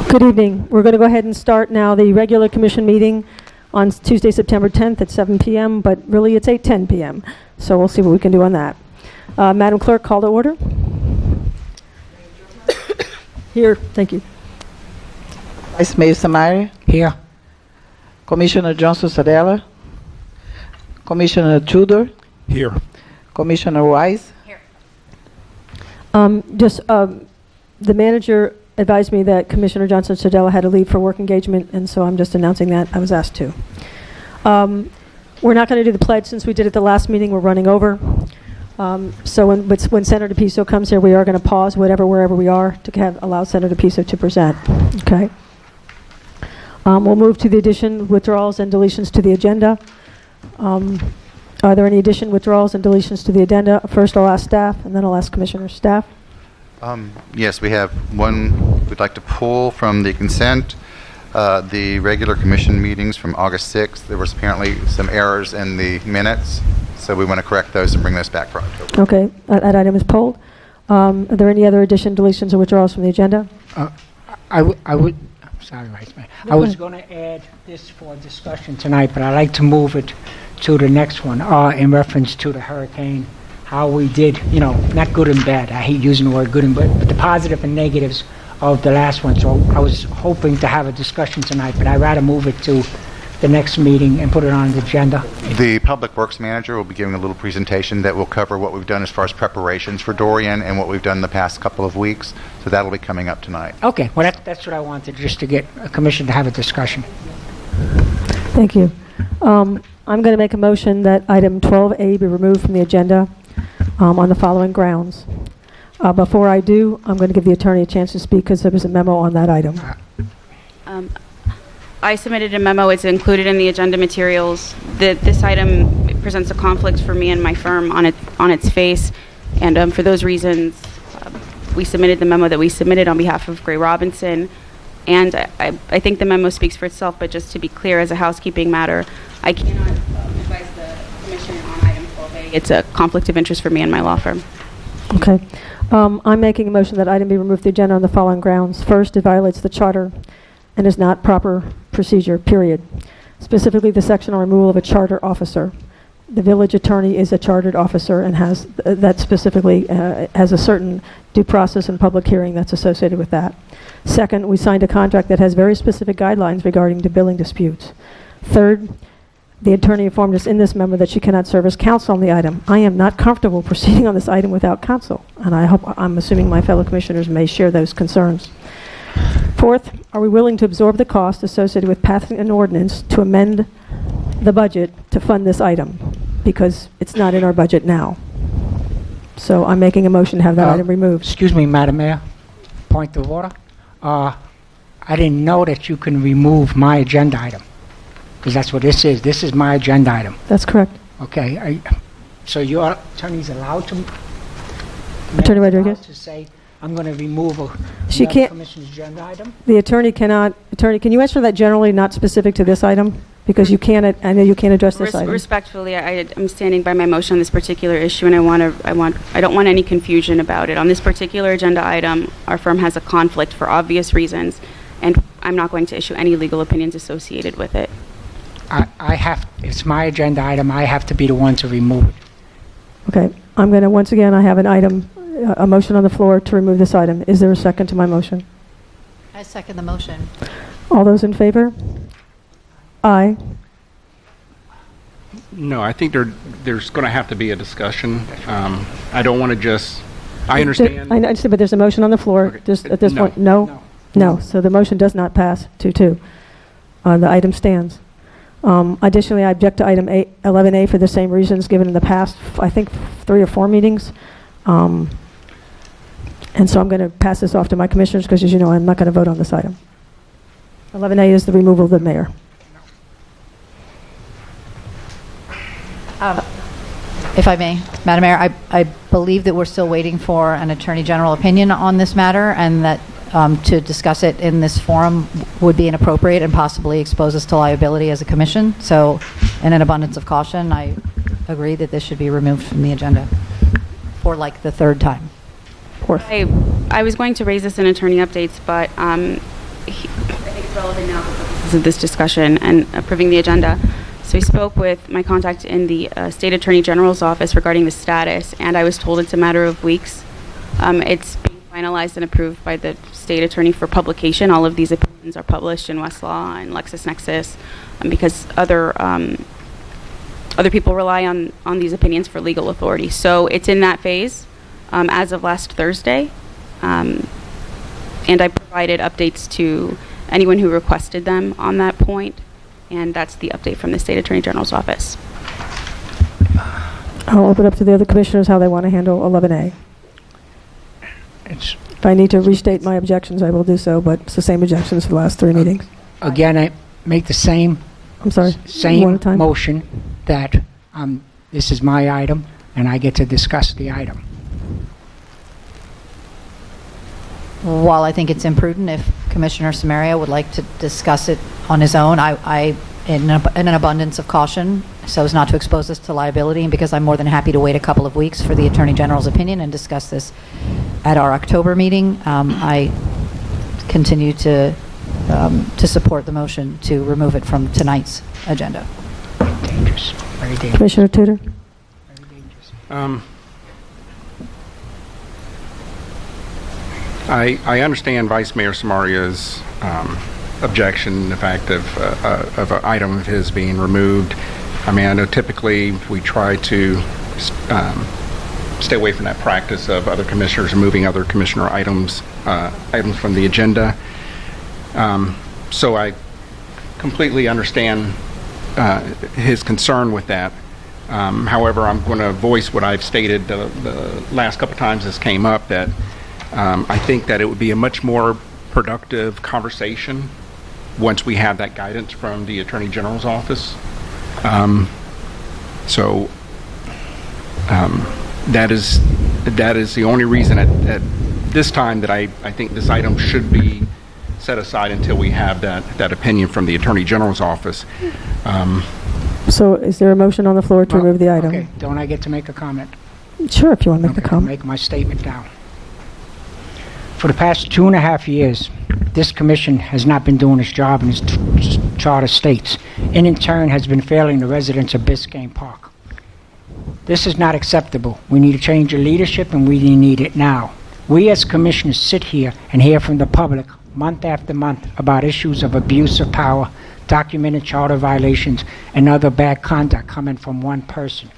Good evening. We're going to go ahead and start now the regular commission meeting on Tuesday, September 10th at 7 p.m., but really it's 8:10 p.m., so we'll see what we can do on that. Madam Clerk, call to order. Here. Thank you. Vice Mayor Samari. Here. Commissioner Johnson Sadella. Commissioner Tudor. Here. Commissioner Wise. Here. The manager advised me that Commissioner Johnson Sadella had to leave for work engagement, and so I'm just announcing that. I was asked to. We're not going to do the pledge since we did it the last meeting. We're running over. So when Senator Piso comes here, we are going to pause wherever we are to allow Senator Piso to present. Okay. We'll move to the addition, withdrawals, and deletions to the agenda. Are there any addition, withdrawals, and deletions to the agenda? First, I'll ask staff, and then I'll ask Commissioner staff. Yes, we have one we'd like to pull from the consent. The regular commission meetings from August 6th. There was apparently some errors in the minutes, so we want to correct those and bring those back for October. Okay, that item is pulled. Are there any other addition, deletions, or withdrawals from the agenda? I was going to add this for discussion tonight, but I'd like to move it to the next one in reference to the hurricane, how we did, not good and bad. I hate using the word good and bad, but the positive and negatives of the last one. So I was hoping to have a discussion tonight, but I'd rather move it to the next meeting and put it on the agenda. The Public Works Manager will be giving a little presentation that will cover what we've done as far as preparations for Dorian and what we've done the past couple of weeks. So that'll be coming up tonight. Okay, well that's what I wanted, just to get a commission to have a discussion. Thank you. I'm going to make a motion that item 12A be removed from the agenda on the following grounds. Before I do, I'm going to give the attorney a chance to speak because there was a memo on that item. I submitted a memo. It's included in the agenda materials. This item presents a conflict for me and my firm on its face, and for those reasons, we submitted the memo that we submitted on behalf of Gray Robinson. And I think the memo speaks for itself, but just to be clear, as a housekeeping matter, I cannot advise the commission on item 12A. It's a conflict of interest for me and my law firm. Okay. I'm making a motion that item be removed from the agenda on the following grounds. First, it violates the charter and is not proper procedure, period. Specifically, the section on removal of a charter officer. The village attorney is a chartered officer and has that specifically has a certain due process and public hearing that's associated with that. Second, we signed a contract that has very specific guidelines regarding to billing disputes. Third, the attorney informed us in this memo that she cannot serve as counsel on the item. I am not comfortable proceeding on this item without counsel, and I'm assuming my fellow commissioners may share those concerns. Fourth, are we willing to absorb the cost associated with passing an ordinance to amend the budget to fund this item? Because it's not in our budget now. So I'm making a motion to have that item removed. Excuse me, Madam Mayor. Point of order. I didn't know that you can remove my agenda item, because that's what this is. This is my agenda item. That's correct. Okay. So your attorney's allowed to... Attorney Rodriguez? ...to say, I'm going to remove a She can't. commission's agenda item? The attorney cannot. Attorney, can you answer that generally, not specific to this item? Because you can't. I know you can't address this item. Respectfully, I'm standing by my motion on this particular issue, and I don't want any confusion about it. On this particular agenda item, our firm has a conflict for obvious reasons, and I'm not going to issue any legal opinions associated with it. It's my agenda item. I have to be the one to remove it. Okay. I'm going to, once again, I have an item, a motion on the floor to remove this item. Is there a second to my motion? I second the motion. All those in favor? Aye. No, I think there's going to have to be a discussion. I don't want to just... I understand. I understand, but there's a motion on the floor. Okay. At this point, no? No. So the motion does not pass 2-2. The item stands. Additionally, I object to item 11A for the same reasons given in the past, I think, 3 or 4 meetings. And so I'm going to pass this off to my commissioners because, as you know, I'm not going to vote on this item. 11A is the removal of the mayor. If I may, Madam Mayor, I believe that we're still waiting for an Attorney General opinion on this matter, and that to discuss it in this forum would be inappropriate and possibly expose us to liability as a commission. So, in an abundance of caution, I agree that this should be removed from the agenda for like the 3rd time. Fourth. I was going to raise this in attorney updates, but I think it's relevant now for purposes of this discussion and approving the agenda. So we spoke with my contact in the State Attorney General's office regarding the status, and I was told it's a matter of weeks. It's being finalized and approved by the State Attorney for publication. All of these opinions are published in Westlaw and LexisNexis because other people rely on these opinions for legal authority. So it's in that phase as of last Thursday. And I provided updates to anyone who requested them on that point. And that's the update from the State Attorney General's office. I'll open up to the other commissioners how they want to handle 11A. If I need to restate my objections, I will do so, but it's the same objections for the last 3 meetings. Again, I make the same I'm sorry. One same at a time. motion that this is my item, and I get to discuss the item. While I think it's imprudent if Commissioner Samaria would like to discuss it on his own, I in an abundance of caution, so as not to expose us to liability, and because I'm more than happy to wait a couple of weeks for the Attorney General's opinion and discuss this at our October meeting, I continue to support the motion to remove it from tonight's agenda. Dangerous. Very dangerous. Commissioner Tudor? Very dangerous. I understand Vice Mayor Samaria's objection, the fact of an item of his being removed. I mean, I know typically we try to stay away from that practice of other commissioners removing other commissioner items from the agenda. So I completely understand his concern with that. However, I'm going to voice what I've stated the last couple times this came up, that I think that it would be a much more productive conversation once we have that guidance from the Attorney General's office. So that is the only reason at this time that I think this item should be set aside until we have that opinion from the Attorney General's office. So is there a motion on the floor to remove the item? Okay, don't I get to make a comment? Sure, if you want to make the Okay, I'll comment. make my statement now. For the past 2.5 years, this commission has not been doing its job in its charter states, and in turn has been failing the residents of Biscayne Park. This is not acceptable. We need a change of leadership, and we need it now. We as commissioners sit here and hear from the public month after month about issues of abuse of power, documented charter violations, and other bad conduct coming from one person.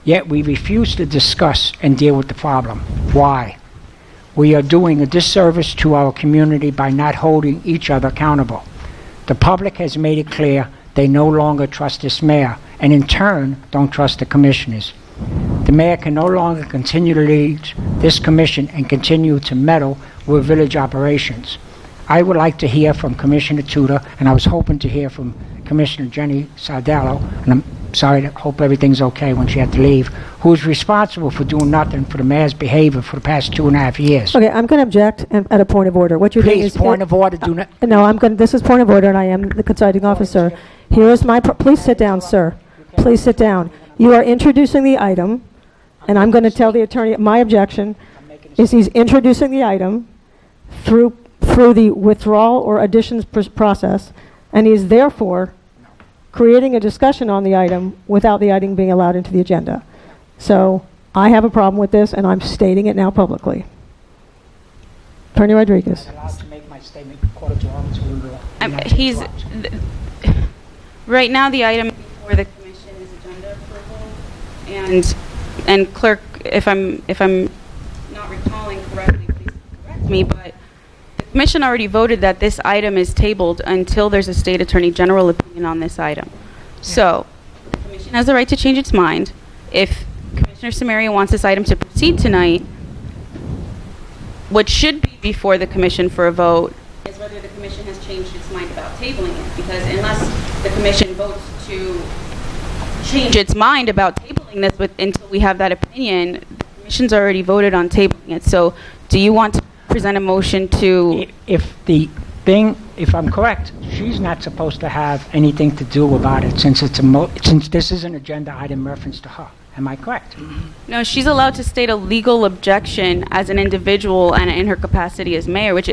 Yet we refuse to discuss and deal with the problem. Why? We are doing a disservice to our community by not holding each other accountable. The public has made it clear they no longer trust this mayor, and in turn don't trust the commissioners. The mayor can no longer continue to lead this commission and continue to meddle with village operations. I would like to hear from Commissioner Tudor, and I was hoping to hear from Commissioner Jenny Sardello, and I'm sorry, I hope everything's okay when she had to leave, who's responsible for doing nothing for the mayor's behavior for the past 2.5 years. Okay, I'm going to object at a point of order. What you're doing Please, is... point of order, do not... No, this is point of order, and I am the presiding officer. Here is my... Please sit down, sir. Please sit down. You are introducing the item, and I'm going to tell the attorney, my objection is he's introducing the item through the withdrawal or additions process, and he's therefore creating a discussion on the item without the item being allowed into the agenda. So I have a problem with this, and I'm stating it now publicly. Attorney Rodriguez. I'm allowed to make my statement according to Robert's rule of law. Right now, the item before the commission is agenda approval, and clerk, if I'm not recalling correctly, please correct me, but the commission already voted that this item is tabled until there's a state attorney general opinion on this item. So the commission has the right to change its mind. If Commissioner Samaria wants this item to proceed tonight, what should be before the commission for a vote is whether the commission has changed its mind about tabling it, because unless the commission votes to change its mind about tabling this until we have that opinion, the commission's already voted on tabling it. So do you want to present a motion to... If I'm correct, she's not supposed to have anything to do about it since since this is an agenda item reference to her. Am I correct? No, she's allowed to state a legal objection as an individual and in her capacity as mayor, which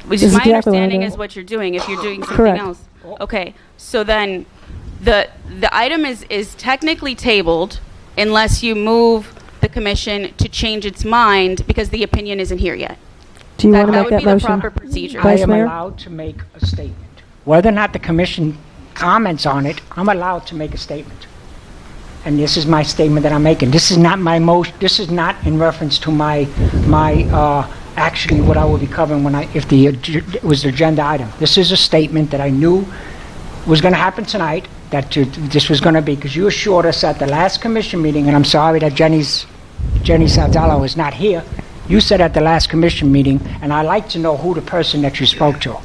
Which This is is my exactly what I'm understanding doing. is what you're doing if you're doing something Correct. else. Okay, so then the item is technically tabled unless you move the commission to change its mind because the opinion isn't here yet. Do you want to That make would that be the motion? proper procedure. I Vice am Mayor? allowed to make a statement. Whether or not the commission comments on it, I'm allowed to make a statement. And this is my statement that I'm making. This is not my motion, this is not in reference to my actually what I would be covering if it was the agenda item. This is a statement that I knew was going to happen tonight, that this was going to be, because you assured us at the last commission meeting, and I'm sorry that Jenny Saldala was not here. You said at the last commission meeting, and I'd like to know who the person that you spoke to,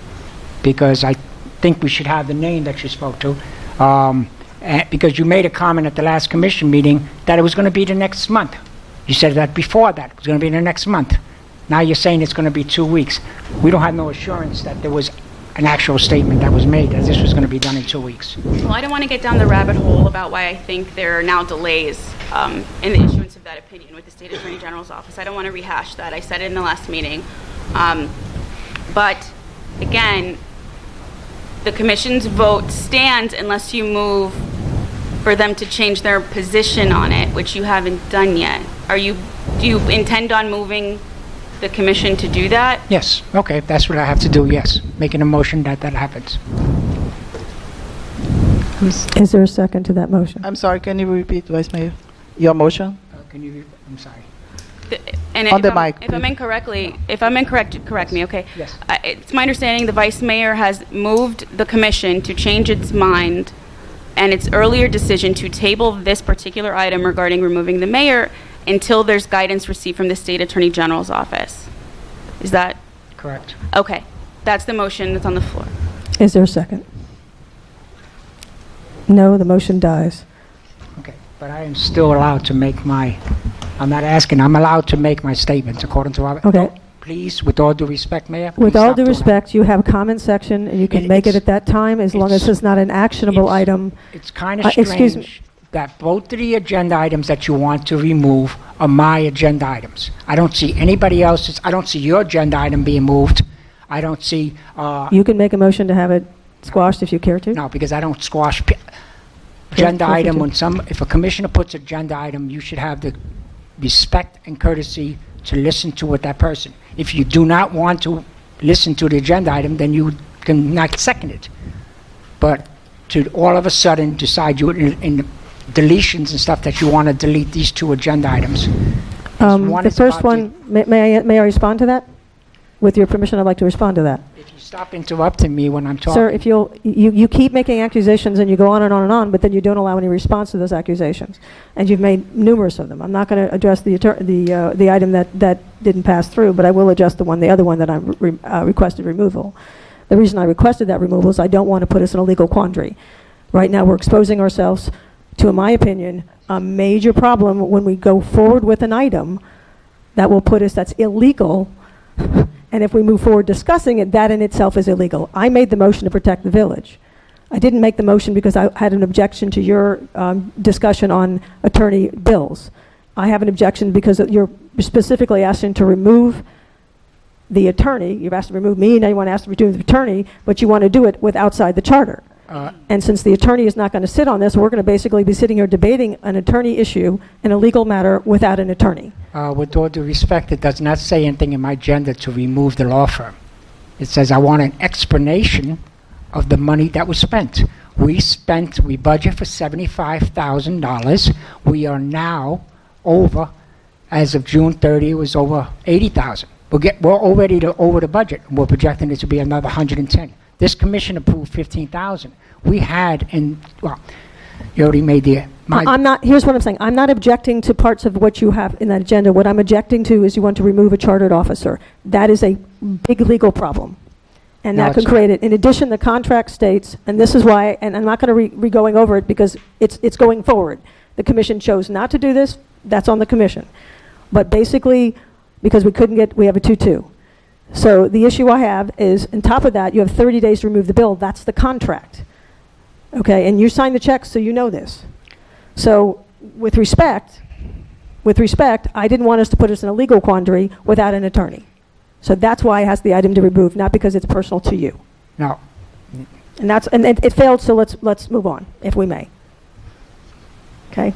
because I think we should have the name that you spoke to, because you made a comment at the last commission meeting that it was going to be the next month. You said that before that, it was going to be the next month. Now you're saying it's going to be 2 weeks. We don't have no assurance that there was an actual statement that was made that this was going to be done in 2 weeks. Well, I don't want to get down the rabbit hole about why I think there are now delays in the issuance of that opinion with the State Attorney General's office. I don't want to rehash that. I said it in the last meeting. But again, the commission's vote stands unless you move for them to change their position on it, which you haven't done yet. Do you intend on moving the commission to do that? Yes, okay, that's what I have to do, yes. Making a motion that happens. Is there a second to that motion? I'm sorry, can you repeat, Vice Mayor? Your motion? I'm sorry. And On the if I'm- mic, If I'm incorrect, correct me, okay? Yes. It's my understanding the vice mayor has moved the commission to change its mind and its earlier decision to table this particular item regarding removing the mayor until there's guidance received from the State Attorney General's office. Is that Correct. okay? That's the motion that's on the floor. Is there a second? No, the motion dies. Okay, but I am still allowed to make I'm not asking, I'm allowed to make my statements according to our... Okay. Please, with all due respect, Mayor. With please all stop due doing that. respect, you have a comment section, and you can And make it it's- at that time, as long as it's not an actionable it's- item. It's kind of excuse me. strange that both of the agenda items that you want to remove are my agenda items. I don't see anybody else's, I don't see your agenda item being moved. I don't see, You can make a motion to have it squashed if you care to. no, because I don't squash agenda feel free item to. if a commissioner puts agenda item, you should have the respect and courtesy to listen to what that person. If you do not want to listen to the agenda item, then you can not second it. But to all of a sudden decide you in deletions and stuff that you want to delete these two agenda items. One The is first about one, may I respond to that? With your permission, I'd like to respond to that. If you stop interrupting me when I'm talking. Sir, if you keep making accusations and you go on and on and on, but then you don't allow any response to those accusations. And you've made numerous of them. I'm not going to address the item that didn't pass through, but I will address the other one that I requested removal. The reason I requested that removal is I don't want to put us in a legal quandary. Right now, we're exposing ourselves to, in my opinion, a major problem when we go forward with an item that will put us, that's illegal. And if we move forward discussing it, that in itself is illegal. I made the motion to protect the village. I didn't make the motion because I had an objection to your discussion on attorney bills. I have an objection because you're specifically asking to remove the attorney. You've asked to remove me, now you want to ask to remove the attorney, but you want to do it with outside the charter. And since the attorney is not going to sit on this, we're going to basically be sitting here debating an attorney issue in a legal matter without an attorney. With all due respect, it does not say anything in my agenda to remove the law firm. It says I want an explanation of the money that was spent. We budget for $75,000. We are now over, as of June 30, it was over 80,000. We're already over the budget. We're projecting it to be another 110. This commission approved 15,000. We had, you already made Here's what I'm saying. I'm not objecting to parts of what you have in that agenda. What I'm objecting to is you want to remove a chartered officer. That is a big legal problem. And No, that could it's create it. In addition, the contract states, and this is why, and I'm not going to be going over it because it's going forward. The commission chose not to do this. That's on the commission. But basically, because we have a 2-2. So the issue I have is, on top of that, you have 30 days to remove the bill. That's the contract. Okay, and you signed the check, so you know this. So with respect, I didn't want us to put us in a legal quandary without an attorney. So that's why it has the item to remove, not because it's personal to you. No. And it failed, so let's move on, if we may. Okay.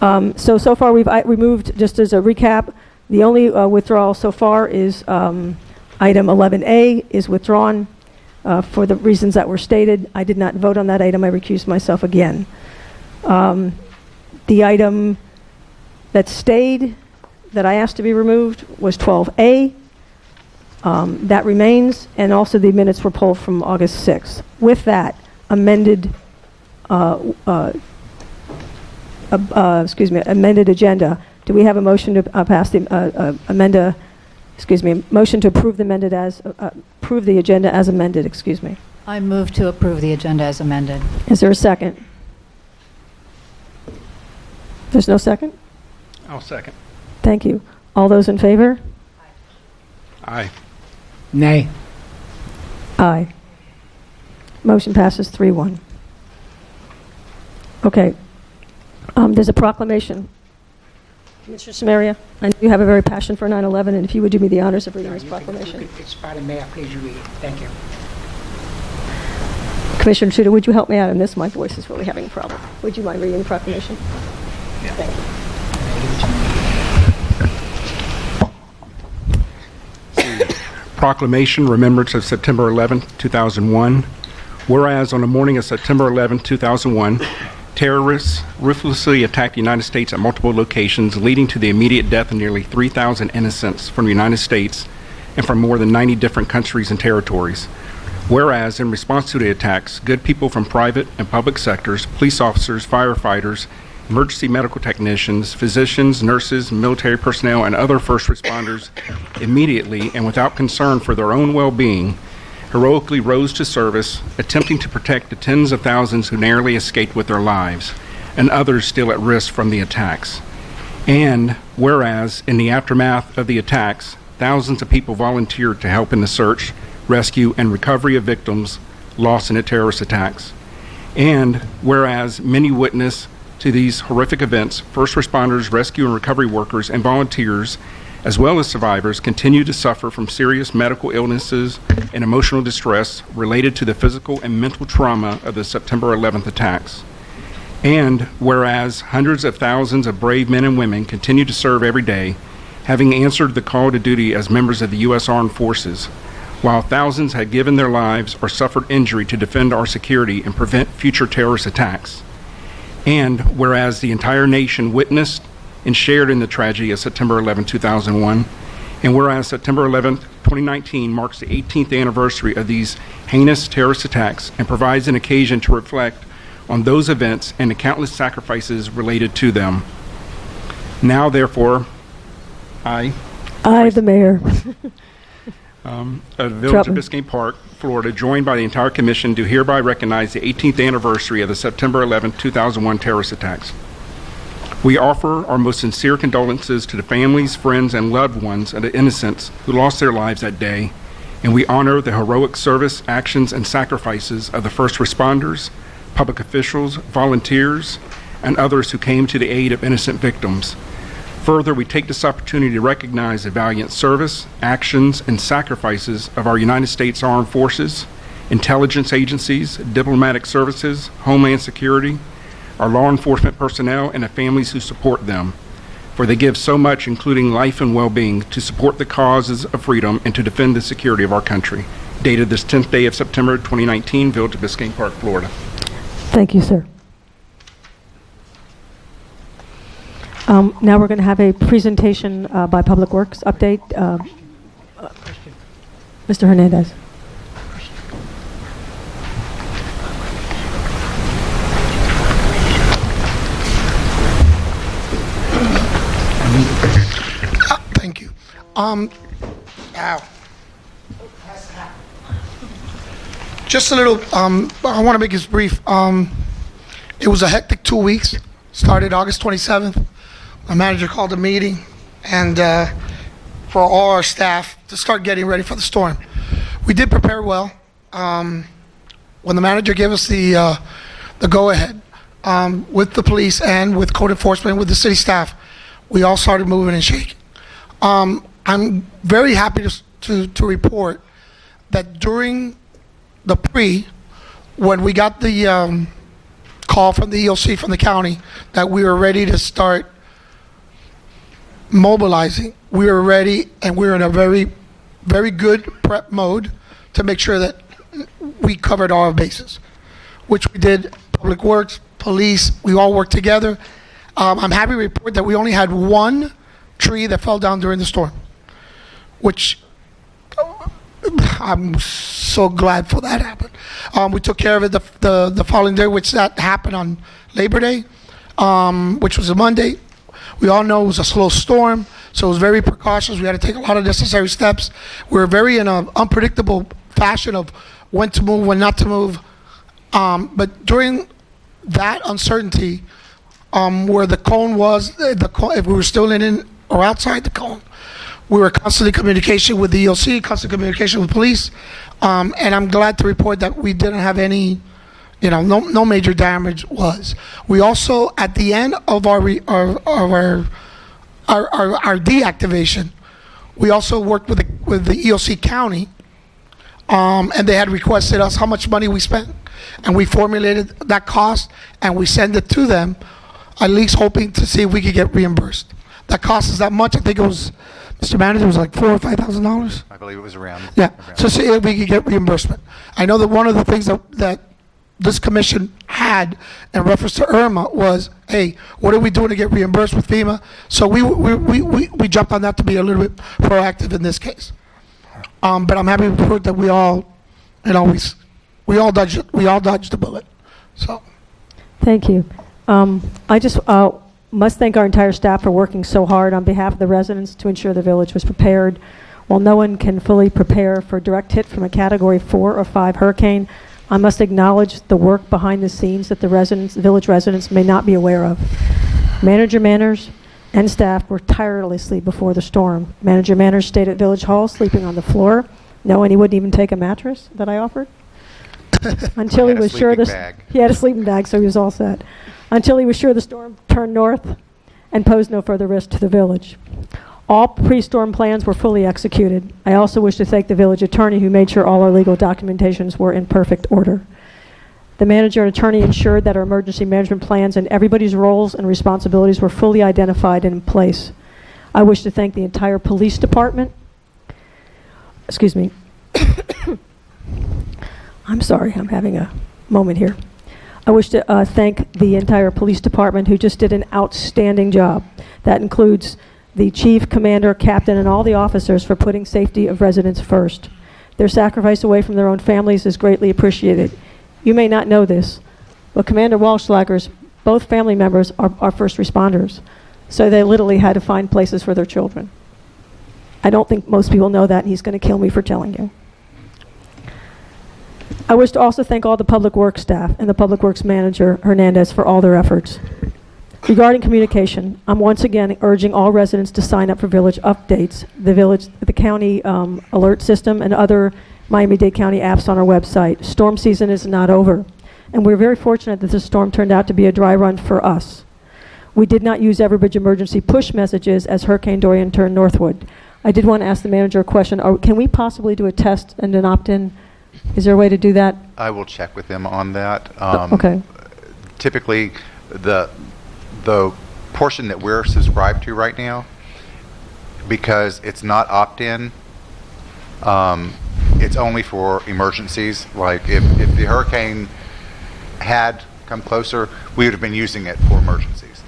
So far we've removed, just as a recap, the only withdrawal so far is item 11A is withdrawn for the reasons that were stated. I did not vote on that item. I recused myself again. The item that stayed, that I asked to be removed, was 12A. That remains, and also the minutes were pulled from August 6th. With that amended, amended agenda, do we have a motion to pass the motion to approve approve the agenda as amended? Excuse me. I move to approve the agenda as amended. Is there a second? There's no second? I'll second. Thank you. All those in favor? Aye. Nay. Aye. Motion passes 3-1. Okay. There's a proclamation. Mr. Samaria, I know you have a very passion for 9/11, and if you would do me the honors of reading this proclamation. It's by the mayor. Please read it. Thank you. Commissioner Tudor, would you help me out on this? My voice is really having a problem. Would you mind reading the proclamation? Yeah. Thank you. Proclamation, Remembrance of September 11, 2001. Whereas on the morning of September 11, 2001, terrorists ruthlessly attacked the United States at multiple locations, leading to the immediate death of nearly 3,000 innocents from the United States and from more than 90 different countries and territories. Whereas, in response to the attacks, good people from private and public sectors, police officers, firefighters, emergency medical technicians, physicians, nurses, military personnel, and other first responders immediately and without concern for their own well-being heroically rose to service, attempting to protect the tens of thousands who narrowly escaped with their lives, and others still at risk from the attacks. And whereas, in the aftermath of the attacks, thousands of people volunteered to help in the search, rescue, and recovery of victims lost in the terrorist attacks. And whereas many witnessed to these horrific events, first responders, rescue and recovery workers, and volunteers, as well as survivors, continue to suffer from serious medical illnesses and emotional distress related to the physical and mental trauma of the September 11th attacks. And whereas hundreds of thousands of brave men and women continue to serve every day, having answered the call to duty as members of the U.S. Armed Forces, while thousands had given their lives or suffered injury to defend our security and prevent future terrorist attacks. And whereas the entire nation witnessed and shared in the tragedy of September 11, 2001, and whereas September 11, 2019 marks the 18th anniversary of these heinous terrorist attacks and provides an occasion to reflect on those events and the countless sacrifices related to them. Now, therefore, I, the mayor. of the Village of Biscayne Park, Florida, joined by the entire commission, do hereby recognize the 18th anniversary of the September 11, 2001 terrorist attacks. We offer our most sincere condolences to the families, friends, and loved ones of the innocents who lost their lives that day, and we honor the heroic service, actions, and sacrifices of the first responders, public officials, volunteers, and others who came to the aid of innocent victims. Further, we take this opportunity to recognize the valiant service, actions, and sacrifices of our United States Armed Forces, intelligence agencies, diplomatic services, Homeland Security, our law enforcement personnel, and the families who support them, for they give so much, including life and well-being, to support the causes of freedom and to defend the security of our country. Dated this 10th day of September 2019, Village of Biscayne Park, Florida. Thank you, sir. Now we're going to have a presentation by Public Works update. Mr. Hernandez. Thank you. Just a little, I want to make this brief. It was a hectic 2 weeks. Started August 27th. My manager called a meeting and for all our staff to start getting ready for the storm. We did prepare well. When the manager gave us the go-ahead with the police and with code enforcement, with the city staff, we all started moving and shaking. I'm very happy to to report that during the when we got the call from the EOC from the county that we were ready to start mobilizing, we were ready and we were in a very, very good prep mode to make sure that we covered all our bases, which we did. Public Works, police, we all worked together. I'm happy to report that we only had one tree that fell down during the storm, which I'm so glad for that happened. We took care of it the following day, which that happened on Labor Day, which was a Monday. We all know it was a slow storm, so it was very precautious. We had to take a lot of necessary steps. We were very in an unpredictable fashion of when to move, when not to move. But during that uncertainty, where the cone was, if we were still in or outside the cone, we were constantly in communication with the EOC, constant communication with police, and I'm glad to report that we didn't have any, no major damage was. We also, at the end of our deactivation, we also worked with the EOC County, and they had requested us how much money we spent, and we formulated that cost and we sent it to them, at least hoping to see if we could get reimbursed. That cost is that much. I think it was, Mr. Manager, it was like $4,000 or $5,000. I believe it was around. Yeah, around. so see if we could get reimbursement. I know that one of the things that this commission had in reference to Irma was, hey, what are we doing to get reimbursed with FEMA? So we jumped on that to be a little bit proactive in this case. But I'm happy to report that we all dodged the bullet. So. Thank you. I just must thank our entire staff for working so hard on behalf of the residents to ensure the village was prepared. While no one can fully prepare for a direct hit from a Category 4 or 5 hurricane, I must acknowledge the work behind the scenes that the village residents may not be aware of. Manager Manners and staff were tirelessly before the storm. Manager Manners stayed at Village Hall, sleeping on the floor, knowing he wouldn't even take a mattress that I offered. Until he was sure he had a sleeping bag, so he was all set. Until he was sure the storm turned north and posed no further risk to the village. All pre-storm plans were fully executed. I also wish to thank the village attorney who made sure all our legal documentations were in perfect order. The manager and attorney ensured that our emergency management plans and everybody's roles and responsibilities were fully identified and in place. I wish to thank the entire police department. Excuse me. I'm sorry, I'm having a moment here. I wish to thank the entire police department who just did an outstanding job. That includes the chief, commander, captain, and all the officers for putting safety of residents first. Their sacrifice away from their own families is greatly appreciated. You may not know this, but Commander Walschlager's both family members are first responders, so they literally had to find places for their children. I don't think most people know that, and he's going to kill me for telling you. I wish to also thank all the Public Works staff and the Public Works manager, Hernandez, for all their efforts. Regarding communication, I'm once again urging all residents to sign up for village updates, the county alert system, and other Miami-Dade County apps on our website. Storm season is not over, and we're very fortunate that this storm turned out to be a dry run for us. We did not use Everbridge emergency push messages as Hurricane Dorian turned northward. I did want to ask the manager a question. Can we possibly do a test and an opt-in? Is there a way to do that? I will check with them on that. Okay. Typically, the portion that we're subscribed to right now, because it's not opt-in, it's only for emergencies. Like if the hurricane had come closer, we would have been using it for emergencies.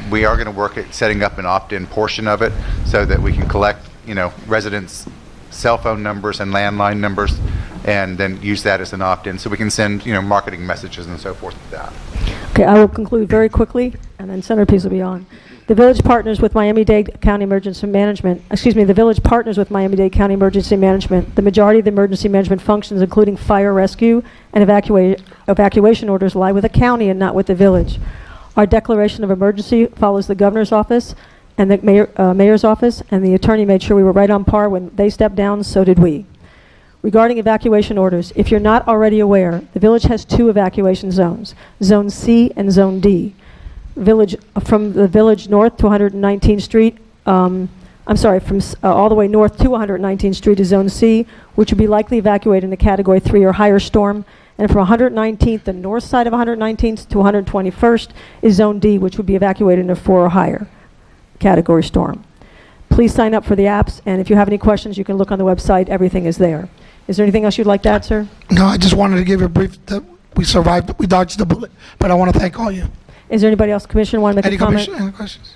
We are going to work at setting up an opt-in portion of it so that we can collect, residents' cell phone numbers and landline numbers, and then use that as an opt-in so we can send, marketing messages and so forth with that. Okay, I will conclude very quickly, and then centerpiece will be on. The village partners with Miami-Dade County Emergency Management. The village partners with Miami-Dade County Emergency Management. The majority of the emergency management functions, including fire rescue and evacuation orders, lie with the county and not with the village. Our declaration of emergency follows the governor's office and the mayor's office, and the attorney made sure we were right on par. When they stepped down, so did we. Regarding evacuation orders, if you're not already aware, the village has 2 evacuation zones, Zone C and Zone D. From the village north to 119th Street, I'm sorry, from all the way north to 119th Street is Zone C, which would be likely evacuated in a Category 3 or higher storm. And from 119th, the north side of 119th to 121st is Zone D, which would be evacuated in a 4 or higher category storm. Please sign up for the apps, and if you have any questions, you can look on the website. Everything is there. Is there anything else you'd like to add, sir? No, I just wanted to give a brief that we survived, we dodged the bullet, but I want to thank all you. Is there anybody else, Commissioner, want to make Any a comment? any questions?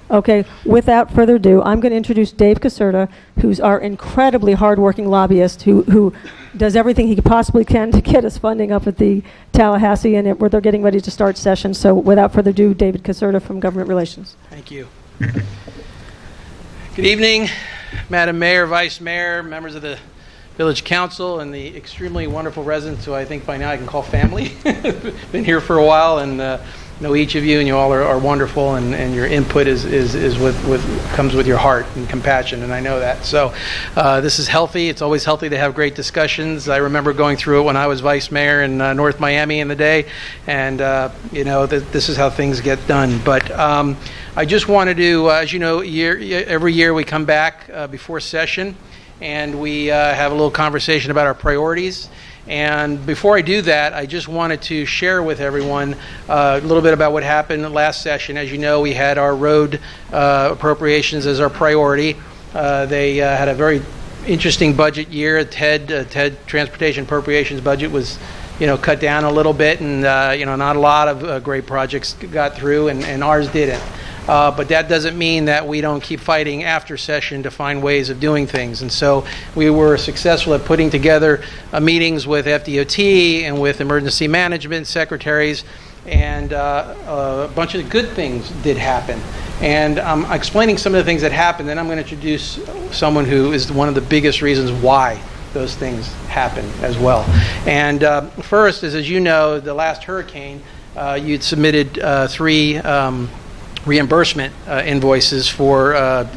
Okay, without further ado, I'm going to introduce Dave Caserta, who's our incredibly hardworking lobbyist who does everything he possibly can to get us funding up at the Tallahassee, and where they're getting ready to start session. So without further ado, David Caserta from Government Relations. Thank you. Good evening, Madam Mayor, Vice Mayor, members of the Village Council, and the extremely wonderful residents who I think by now I can call family. Been here for a while and know each of you, and you all are wonderful, and your input is what comes with your heart and compassion, and I know that. So this is healthy. It's always healthy to have great discussions. I remember going through it when I was Vice Mayor in North Miami in the day, and this is how things get done. But I just wanted to, as you know, every year we come back before session, and we have a little conversation about our priorities. And before I do that, I just wanted to share with everyone a little bit about what happened last session. As you know, we had our road appropriations as our priority. They had a very interesting budget year. TED transportation appropriations budget was, cut down a little bit, and not a lot of great projects got through, and ours didn't. But that doesn't mean that we don't keep fighting after session to find ways of doing things. And so we were successful at putting together meetings with FDOT and with emergency management secretaries, and a bunch of good things did happen. And I'm explaining some of the things that happened, then I'm going to introduce someone who is one of the biggest reasons why those things happen as well. And first is, as you know, the last hurricane, you'd submitted 3 reimbursement invoices for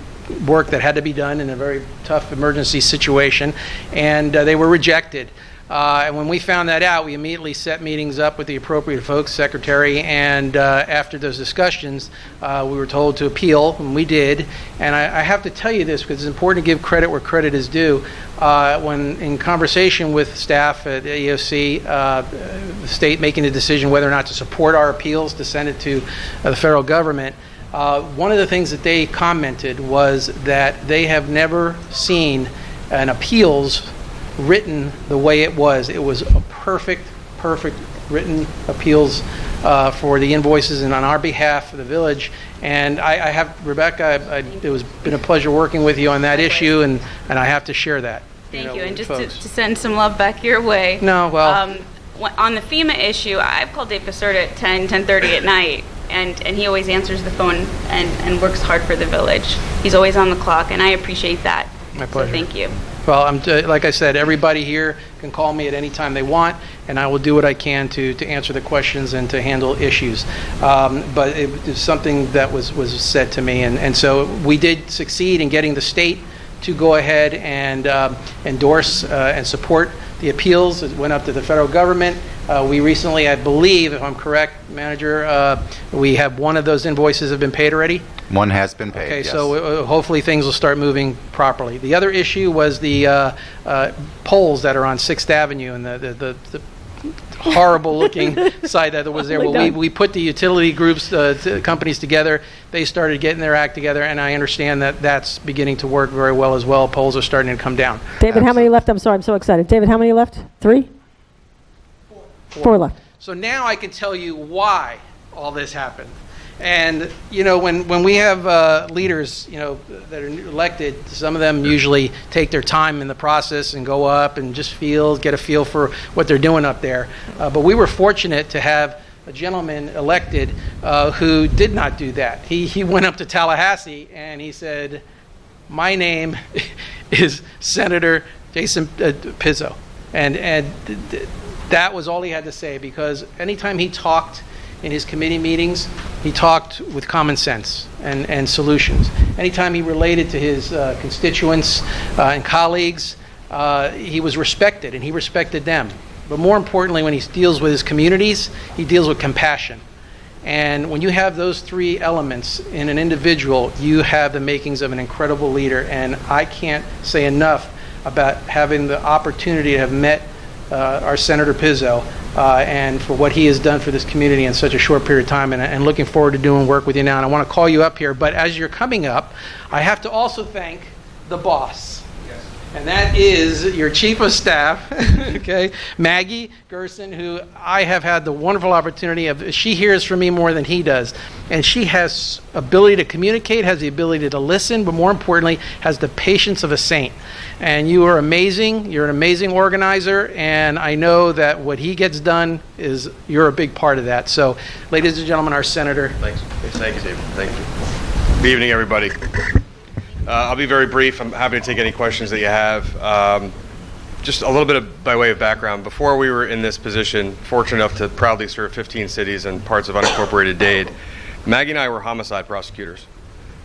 work that had to be done in a very tough emergency situation, and they were rejected. And when we found that out, we immediately set meetings up with the appropriate folks, secretary, and after those discussions, we were told to appeal, and we did. And I have to tell you this because it's important to give credit where credit is due. When in conversation with staff at the EOC, the state making a decision whether or not to support our appeals to send it to the federal government, one of the things that they commented was that they have never seen an appeals written the way it was. It was a perfect written appeals for the invoices and on our behalf for the village. And I have, Rebecca, it been a pleasure working with you on that issue, and I have to share that. Thank you. And just to send some love back your way. No, well. On the FEMA issue, I've called Dave Caserta at 10:30 at night, and he always answers the phone and works hard for the village. He's always on the clock, and I appreciate that. My pleasure. So thank you. Well, like I said, everybody here can call me at any time they want, and I will do what I can to answer the questions and to handle issues. But it was something that was said to me, and so we did succeed in getting the state to go ahead and endorse and support the appeals. It went up to the federal government. We recently, I believe, if I'm correct, Manager, we have one of those invoices have been paid already? One has been paid, Okay, yes. so hopefully things will start moving properly. The other issue was the poles that are on 6th Avenue and the horrible-looking site that was there. Well, we put the utility groups, companies together. They started getting their act together, and I understand that that's beginning to work very well as well. Poles are starting to come down. David, how many left? I'm sorry, I'm so excited. David, how many left? 3? 4 left. So now I can tell you why all this happened. And, when we have leaders, that are elected, some of them usually take their time in the process and go up and just get a feel for what they're doing up there. But we were fortunate to have a gentleman elected who did not do that. He went up to Tallahassee and he said, "My name is Senator Jason Pizzo." And that was all he had to say, because anytime he talked in his committee meetings, he talked with common sense and solutions. Anytime he related to his constituents and colleagues, he was respected, and he respected them. But more importantly, when he deals with his communities, he deals with compassion. And when you have those three elements in an individual, you have the makings of an incredible leader. And I can't say enough about having the opportunity to have met our Senator Pizzo and for what he has done for this community in such a short period of time, and looking forward to doing work with you now. And I want to call you up here, but as you're coming up, I have to also thank the boss. And that is your chief of staff, okay, Maggie Gerson, who I have had the wonderful opportunity of. She hears from me more than he does, and she has ability to communicate, has the ability to listen, but more importantly, has the patience of a saint. And you are amazing. You're an amazing organizer, and I know that what he gets done is you're a big part of that. So, ladies and gentlemen, our senator. Thanks. Thank you, David. Thank you. Good evening, everybody. I'll be very brief. I'm happy to take any questions that you have. Just a little bit by way of background. Before we were in this position, fortunate enough to proudly serve 15 cities and parts of unincorporated Dade, Maggie and I were homicide prosecutors.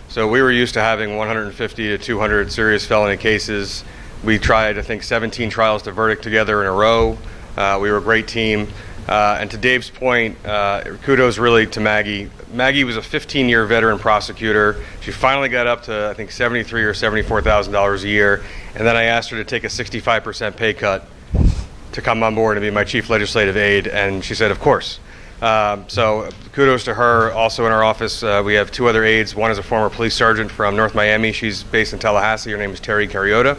So we were used to having 150 to 200 serious felony cases. We tried, I think, 17 trials to verdict together in a row. We were a great team. And to Dave's point, kudos really to Maggie. Maggie was a 15-year veteran prosecutor. She finally got up to, I think, $73,000 or $74,000 a year. And then I asked her to take a 65% pay cut to come on board and be my chief legislative aide. And she said, of course. So kudos to her. Also in our office, we have two other aides. One is a former police sergeant from North Miami. She's based in Tallahassee. Her name is Terry Cariota.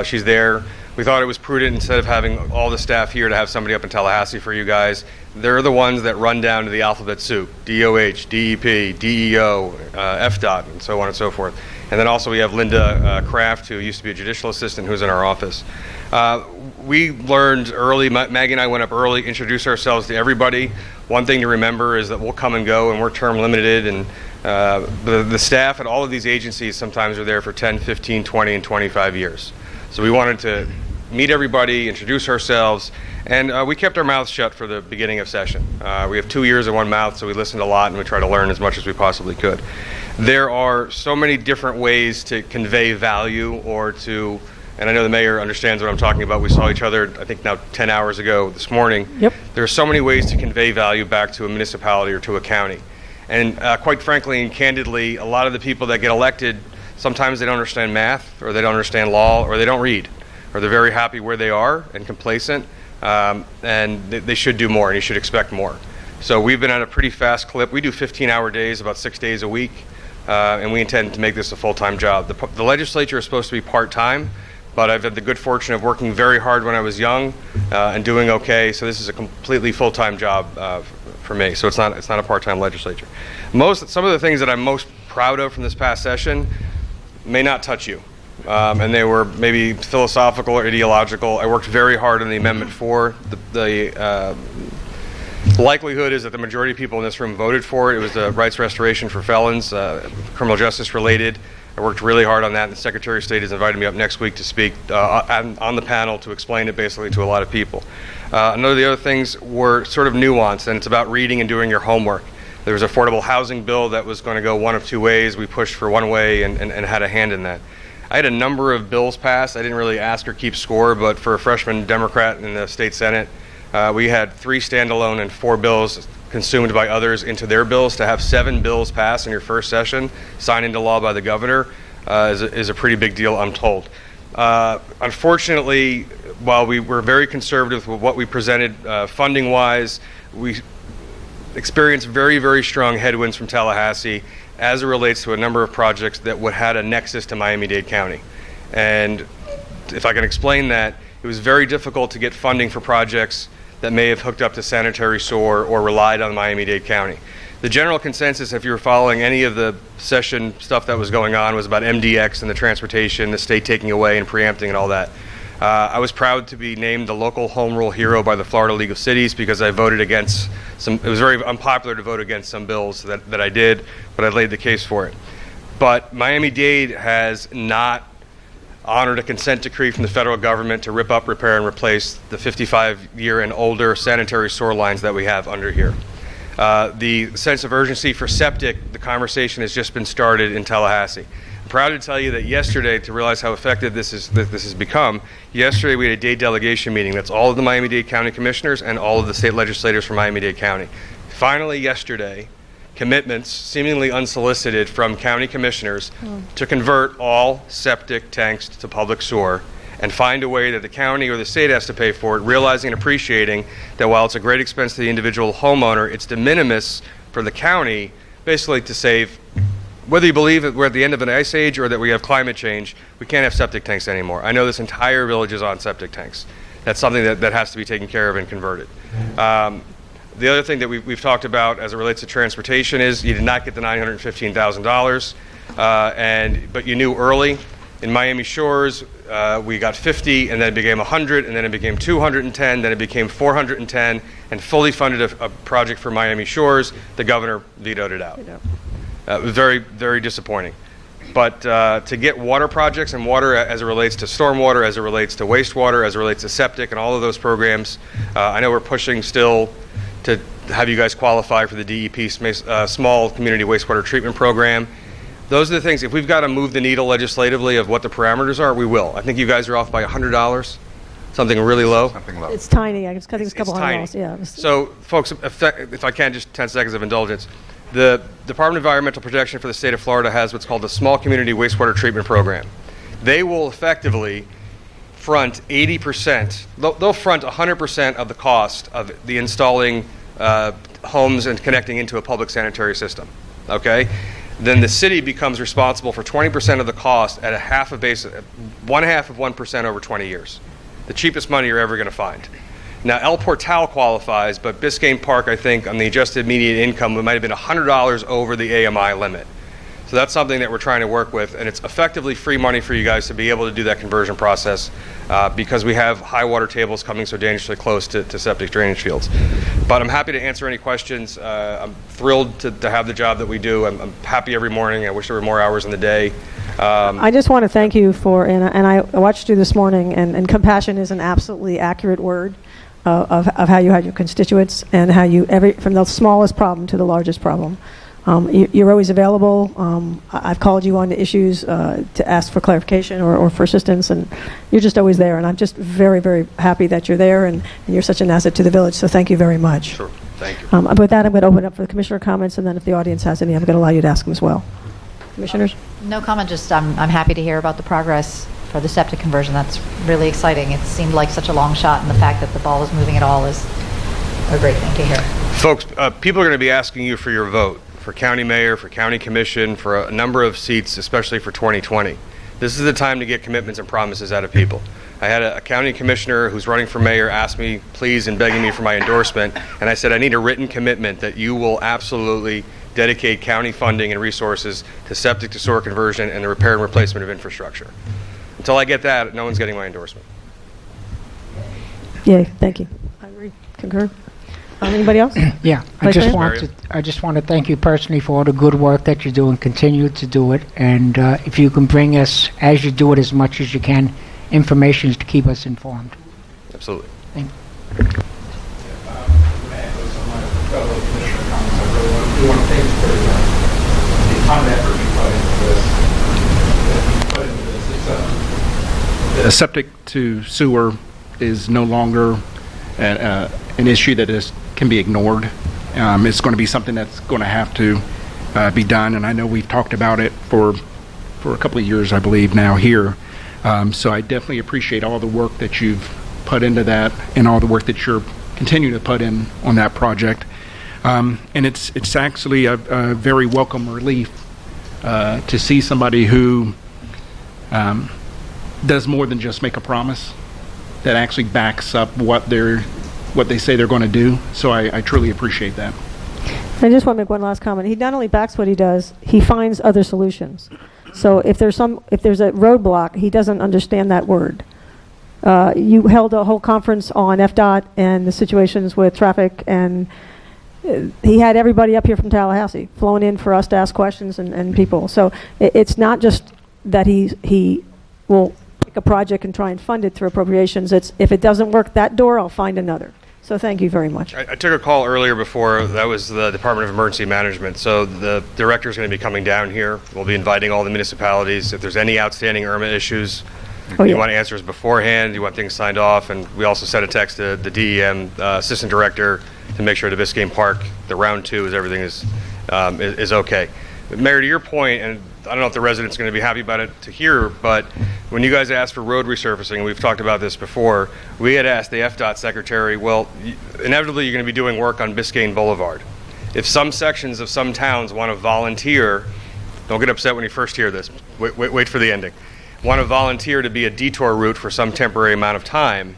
She's there. We thought it was prudent, instead of having all the staff here, to have somebody up in Tallahassee for you guys. They're the ones that run down to the alphabet soup: DOH, DEP, DEO, FDOT, and so on and so forth. And then also we have Linda Kraft, who used to be a judicial assistant, who's in our office. We learned early, Maggie and I went up early, introduced ourselves to everybody. One thing to remember is that we'll come and go, and we're term limited, and the staff at all of these agencies sometimes are there for 10, 15, 20, and 25 years. So we wanted to meet everybody, introduce ourselves, and we kept our mouths shut for the beginning of session. We have 2 ears and one mouth, so we listened a lot and we try to learn as much as we possibly could. There are so many different ways to convey value or to, and I know the mayor understands what I'm talking about. We saw each other, I think now 10 hours ago this morning. Yep. There are so many ways to convey value back to a municipality or to a county. And quite frankly and candidly, a lot of the people that get elected, sometimes they don't understand math, or they don't understand law, or they don't read, or they're very happy where they are and complacent, and they should do more, and you should expect more. So we've been at a pretty fast clip. We do 15-hour days, about 6 days a week, and we intend to make this a full-time job. The legislature is supposed to be part-time, but I've had the good fortune of working very hard when I was young and doing okay, so this is a completely full-time job for me, so it's not a part-time legislature. Some of the things that I'm most proud of from this past session may not touch you, and they were maybe philosophical or ideological. I worked very hard on the Amendment 4. The likelihood is that the majority of people in this room voted for it. It was the rights restoration for felons, criminal justice related. I worked really hard on that, and the Secretary of State has invited me up next week to speak on the panel to explain it basically to a lot of people. None of the other things were sort of nuanced, and it's about reading and doing your homework. There was an affordable housing bill that was going to go one of two ways. We pushed for one way and had a hand in that. I had a number of bills passed. I didn't really ask or keep score, but for a freshman Democrat in the state Senate, we had 3 standalone and 4 bills consumed by others into their bills. To have 7 bills passed in your first session, signed into law by the governor, is a pretty big deal, I'm told. Unfortunately, while we were very conservative with what we presented funding-wise, we experienced very, very strong headwinds from Tallahassee as it relates to a number of projects that would had a nexus to Miami-Dade County. And if I can explain that, it was very difficult to get funding for projects that may have hooked up to sanitary sewer or relied on Miami-Dade County. The general consensus, if you were following any of the session stuff that was going on, was about MDX and the transportation, the state taking away and preempting and all that. I was proud to be named the local home rule hero by the Florida League of Cities because I voted against some, it was very unpopular to vote against some bills that I did, but I laid the case for it. But Miami-Dade has not honored a consent decree from the federal government to rip up, repair, and replace the 55-year and older sanitary sewer lines that we have under here. The sense of urgency for septic, the conversation has just been started in Tallahassee. I'm proud to tell you that yesterday, to realize how effective this has become, yesterday we had a Dade delegation meeting. That's all of the Miami-Dade County commissioners and all of the state legislators from Miami-Dade County. finally yesterday, commitments, seemingly unsolicited, from county commissioners to convert all septic tanks to public sewer and find a way that the county or the state has to pay for it, realizing and appreciating that while it's a great expense to the individual homeowner, it's de minimis for the county, basically to save. Whether you believe that we're at the end of an ice age or that we have climate change, we can't have septic tanks anymore. I know this entire village is on septic tanks. That's something that has to be taken care of and converted. The other thing that we've talked about as it relates to transportation is you did not get the $915,000, but you knew early. In Miami Shores, we got 50, and then it became 100, and then it became 210, then it became 410, and fully funded a project for Miami Shores. The governor vetoed it out. It was very, very disappointing. But to get water projects and water as it relates to stormwater, as it relates to wastewater, as it relates to septic, and all of those programs, I know we're pushing still to have you guys qualify for the DEP Small Community Wastewater Treatment Program. Those are the things, if we've got to move the needle legislatively of what the parameters are, we will. I think you guys are off by $100, something really low. Something low. It's tiny. I think it's a couple tiny. $100. Yeah. So, folks, if I can, just 10 seconds of indulgence. The Department of Environmental Protection for the state of Florida has what's called the Small Community Wastewater Treatment Program. They will effectively front 80%, they'll front 100% of the cost of the installing homes and connecting into a public sanitary system, okay? Then the city becomes responsible for 20% of the cost at one half of 1% over 20 years. The cheapest money you're ever going to find. Now, El Portal qualifies, but Biscayne Park, I think, on the adjusted median income, it might have been $100 over the AMI limit. So that's something that we're trying to work with, and it's effectively free money for you guys to be able to do that conversion process because we have high water tables coming so dangerously close to septic drainage fields. But I'm happy to answer any questions. I'm thrilled to have the job that we do. I'm happy every morning. I wish there were more hours in the day. I just want to thank you for, and I watched you this morning, and compassion is an absolutely accurate word of how you had your constituents and how you, from the smallest problem to the largest problem. You're always available. I've called you on the issues to ask for clarification or for assistance, and you're just always there. And I'm just very, very happy that you're there, and you're such an asset to the village. So thank you very much. Sure. Thank you. With that, I'm going to open up for the commissioner comments, and then if the audience has any, I'm going to allow you to ask them as well. Commissioners? No comment, just I'm happy to hear about the progress for the septic conversion. That's really exciting. It seemed like such a long shot, and the fact that the ball is moving at all is a great thing to hear. Folks, people are going to be asking you for your vote for county mayor, for county commission, for a number of seats, especially for 2020. This is the time to get commitments and promises out of people. I had a county commissioner who's running for mayor ask me, please, and begging me for my endorsement, and I said, I need a written commitment that you will absolutely dedicate county funding and resources to septic to sewer conversion and the repair and replacement of infrastructure. Until I get that, no one's getting my endorsement. Yeah, thank you. I agree. Concur. Anybody else? Yeah, Vice Mayor? I just want to thank you personally for all the good work that you're doing. Continue to do it, and if you can bring us, as you do it, as much as you can, information to keep us informed. Absolutely. Thank you. Septic to sewer is no longer an issue that can be ignored. It's going to be something that's going to have to be done, and I know we've talked about it for a couple of years, I believe, now here. So I definitely appreciate all the work that you've put into that and all the work that you're continuing to put in on that project. And it's actually a very welcome relief to see somebody who does more than just make a promise, that actually backs up what they say they're going to do. So I truly appreciate that. I just want to make one last comment. He not only backs what he does, he finds other solutions. So if there's a roadblock, he doesn't understand that word. You held a whole conference on FDOT and the situations with traffic, and he had everybody up here from Tallahassee flown in for us to ask questions and people. So it's not just that he will pick a project and try and fund it through appropriations. It's if it doesn't work that door, I'll find another. So thank you very much. I took a call earlier before. That was the Department of Emergency Management. So the director is going to be coming down here. We'll be inviting all the municipalities. If there's any outstanding IRMA issues, you want answers beforehand, you want things signed off, and we also sent a text to the DEM assistant director to make sure the Biscayne Park, the round 2 is everything is okay. Mayor, to your point, and I don't know if the residents are going to be happy about it to hear, but when you guys asked for road resurfacing, and we've talked about this before, we had asked the FDOT secretary, well, inevitably you're going to be doing work on Biscayne Boulevard. If some sections of some towns want to volunteer, don't get upset when you first hear this, wait for the ending, want to volunteer to be a detour route for some temporary amount of time,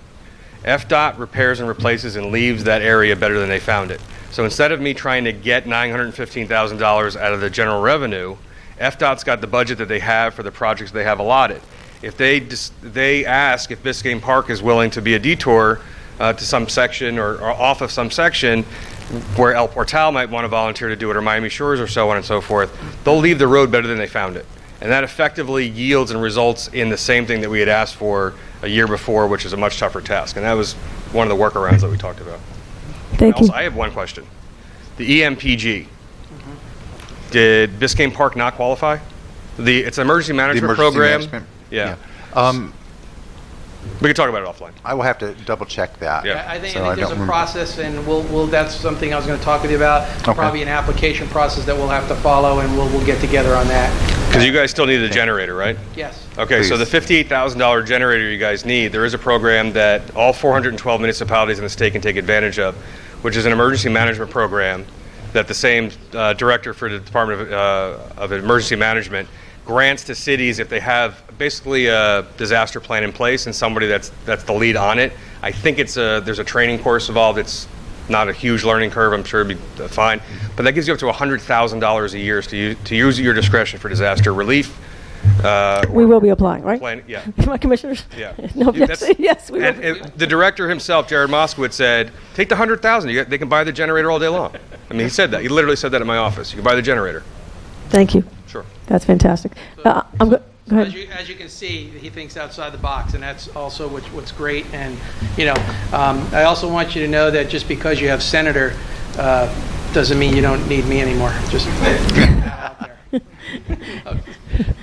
FDOT repairs and replaces and leaves that area better than they found it. So instead of me trying to get $915,000 out of the general revenue, FDOT's got the budget that they have for the projects they have allotted. If they ask if Biscayne Park is willing to be a detour to some section or off of some section where El Portal might want to volunteer to do it, or Miami Shores or so on and so forth, they'll leave the road better than they found it. And that effectively yields and results in the same thing that we had asked for a year before, which is a much tougher task. And that was one of the workarounds that we talked about. Thank you. I have one question. The EMPG, did Biscayne Park not qualify? It's an emergency management emergency program. management? Yeah. We can talk about it offline. I will have to double check that. Yeah. I think So there's don't a remember. process, and that's something I was going to talk with you about. Okay. Probably an application process that we'll have to follow, and we'll get together on that. Because you guys still need a generator, right? Yes. Okay, so Please. the $58,000 generator you guys need, there is a program that all 412 municipalities in the state can take advantage of, which is an emergency management program that the same director for the Department of Emergency Management grants to cities if they have basically a disaster plan in place and somebody that's the lead on it. I think there's a training course involved. It's not a huge learning curve. I'm sure it'd be fine. But that gives you up to $100,000 a year to use at your discretion for disaster relief. We will be applying, right? Yeah. My commissioners? Yeah. No, You- yes, that's- yes, we will. And the director himself, Jared Moskowitz, said, take the $100,000. They can buy the generator all day long. I mean, he said that. He literally said that in my office. You can buy the generator. Thank you. Sure. That's fantastic. Go ahead. As you can see, he thinks outside the box, and that's also what's great. And I also want you to know that just because you have Senator doesn't mean you don't need me anymore. Just out there.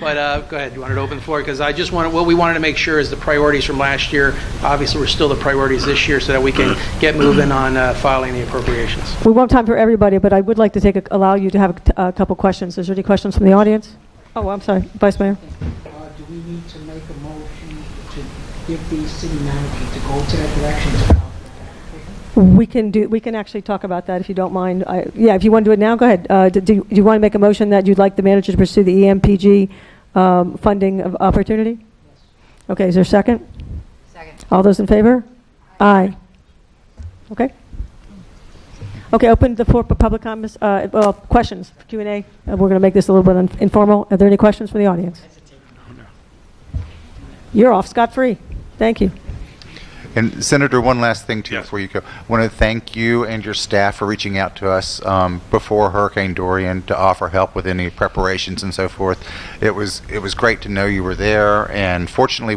But go ahead. You wanted to open the floor because what we wanted to make sure is the priorities from last year. Obviously, we're still the priorities this year, so that we can get moving on filing the appropriations. We won't have time for everybody, but I would like to allow you to have a couple questions. Is there any questions from the audience? Oh, I'm sorry, Vice Mayor. Do we need to make a motion to give the city manager to go to that direction to file for that? We can actually talk about that if you don't mind. If you want to do it now, go ahead. Do you want to make a motion that you'd like the manager to pursue the EMPG funding of opportunity? Yes. Okay, is there a second? Second. All those in favor? Aye. Okay. Okay, open the floor for public comments, questions, Q&A. We're going to make this a little bit informal. Are there any questions from the audience? You're off scot-free. Thank you. And Senator, one last thing too Yes. before you go. I want to thank you and your staff for reaching out to us before Hurricane Dorian to offer help with any preparations and so forth. It was great to know you were there, and fortunately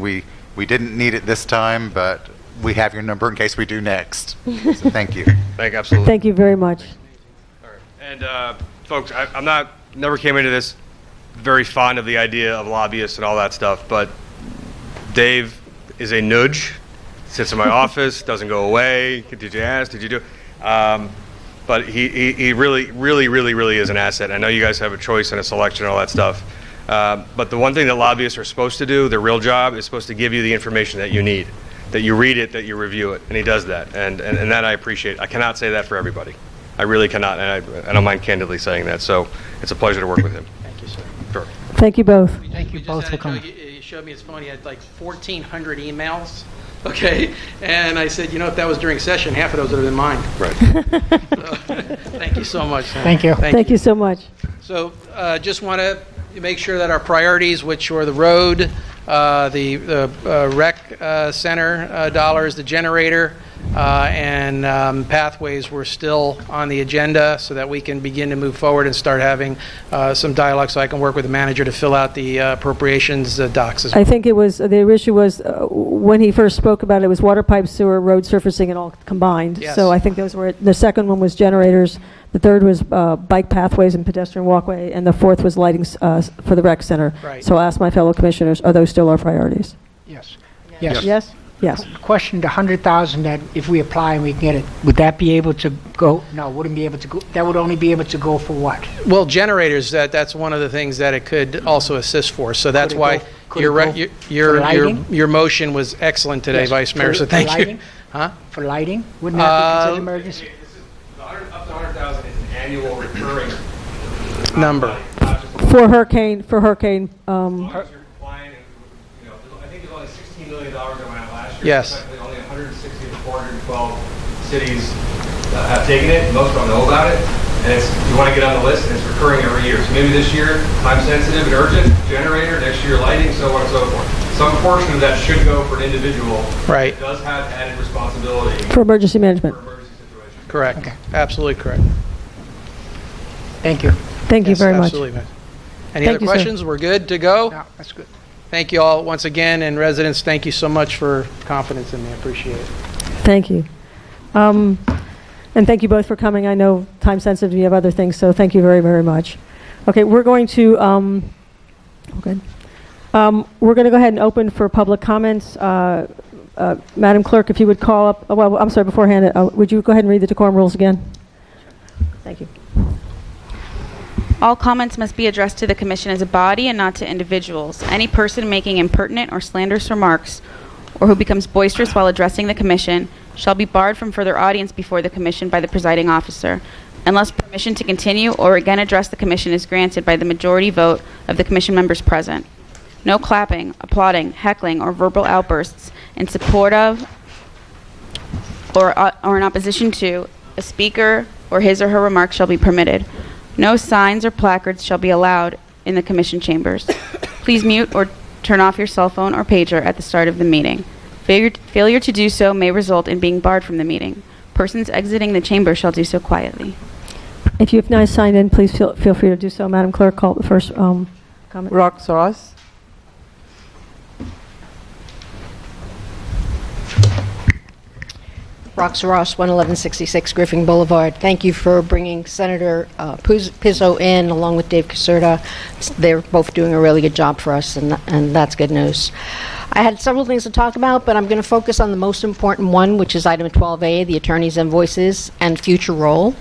we didn't need it this time, but we have your number in case we do next. So thank you. Absolutely. Thank you very much. All right. And folks, never came into this very fond of the idea of lobbyists and all that stuff, but Dave is a nudge, sits in my office, doesn't go away. Did you ask? Did you do? But he really is an asset. I know you guys have a choice and a selection and all that stuff. But the one thing that lobbyists are supposed to do, their real job, is supposed to give you the information that you need, that you read it, that you review it, and he does that. And that I appreciate. I cannot say that for everybody. I really cannot, and I don't mind candidly saying that. So it's a pleasure to work with him. Thank you, sir. Sure. Thank you both. Thank you We just both had for a coming. joke. You showed me his phone. He had like 1,400 emails. Okay, and I said, if that was during session, half of those would have been mine. Right. Thank you so much. Sam. Thank you. Thank you so much. So just want to make sure that our priorities, which were the road, the rec center dollars, the generator, and pathways were still on the agenda so that we can begin to move forward and start having some dialogue so I can work with the manager to fill out the appropriations docs as well. I think the issue was when he first spoke about it was water pipes, sewer, road surfacing, and all combined. Yes. So I think those were the second one was generators. The third was bike pathways and pedestrian walkway, and the fourth was lighting for the rec center. Right. So I'll ask my fellow commissioners, are those still our priorities? Yes. Yes? Yes. Question, the 100,000 that if we apply and we get it, would that be able to go? No, wouldn't be able to go. That would only be able to go for what? Well, generators, that's one of the things that it could also assist for. So that's it why go- could your it re- go your for your your lighting? your motion was excellent today, Yes, Vice Mayor. for- So for thank you. lighting? Huh? For lighting? Wouldn't that be considered Uh, emergency? Up to 100,000 is an annual recurring Number. not just For hurricane, as long as you're compliant and, I think there's only $16 million that went out last year. Yes. Technically, only 160 of the 412 cities have taken it. Most don't know about it. And you want to get on the list, and it's recurring every year. So maybe this year, time sensitive and urgent, generator, next year lighting, so on and so forth. Some portion of that should go for an individual. Right. It does have added responsibility for emergency management. for emergency situations. Correct. Okay. Absolutely correct. Thank you. Thank you Yes, very much. Absolutely, man. Any Thank other you, sir. questions? We're good to go? No, that's good. Thank you all once again, and residents, thank you so much for confidence in me. I appreciate it. Thank you. And thank you both for coming. I know time sensitive, you have other things, so thank you very, very much. Okay, we're going to, good. We're going to go ahead and open for public comments. Madam Clerk, if you would call up, well, I'm sorry, beforehand, would you go ahead and read the decorum rules again? Thank you. All comments must be addressed to the commission as a body and not to individuals. Any person making impertinent or slanderous remarks or who becomes boisterous while addressing the commission shall be barred from further audience before the commission by the presiding officer, unless permission to continue or again address the commission is granted by the majority vote of the commission members present. No clapping, applauding, heckling, or verbal outbursts in support of or in opposition to a speaker or his or her remarks shall be permitted. No signs or placards shall be allowed in the commission chambers. Please mute or turn off your cell phone or pager at the start of the meeting. Failure to do so may result in being barred from the meeting. Persons exiting the chamber shall do so quietly. If you have not signed in, please feel free to do so. Madam Clerk, call the first comment. Rox Ross. Rox Ross, 11166 Griffin Boulevard. Thank you for bringing Senator Pizzo in, along with Dave Caserta. They're both doing a really good job for us, and that's good news. I had several things to talk about, but I'm going to focus on the most important one, which is item 12A, the attorney's invoices and future role.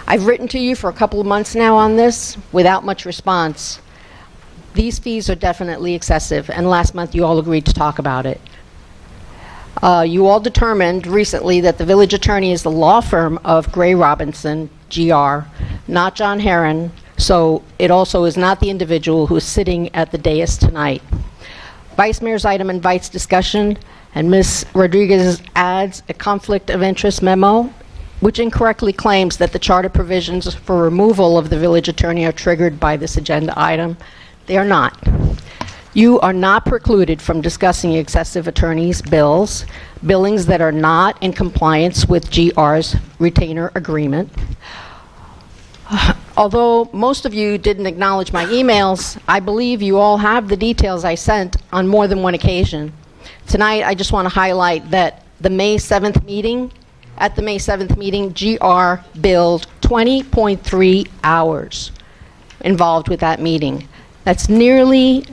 I've written to you for a couple of months now on this without much response. These fees are definitely excessive, and last month you all agreed to talk about it. You all determined recently that the village attorney is the law firm of Gray Robinson, GR, not John Herron, so it also is not the individual who is sitting at the dais tonight. Vice Mayor's item invites discussion, and Ms. Rodriguez adds a conflict of interest memo, which incorrectly claims that the charter provisions for removal of the village attorney are triggered by this agenda item. They are not. You are not precluded from discussing excessive attorney's bills, billings that are not in compliance with GR's retainer agreement. Although most of you didn't acknowledge my emails, I believe you all have the details I sent on more than one occasion. Tonight, I just want to highlight that the May 7th meeting, at the May 7th meeting, GR billed 20.3 hours involved with that meeting. That's nearly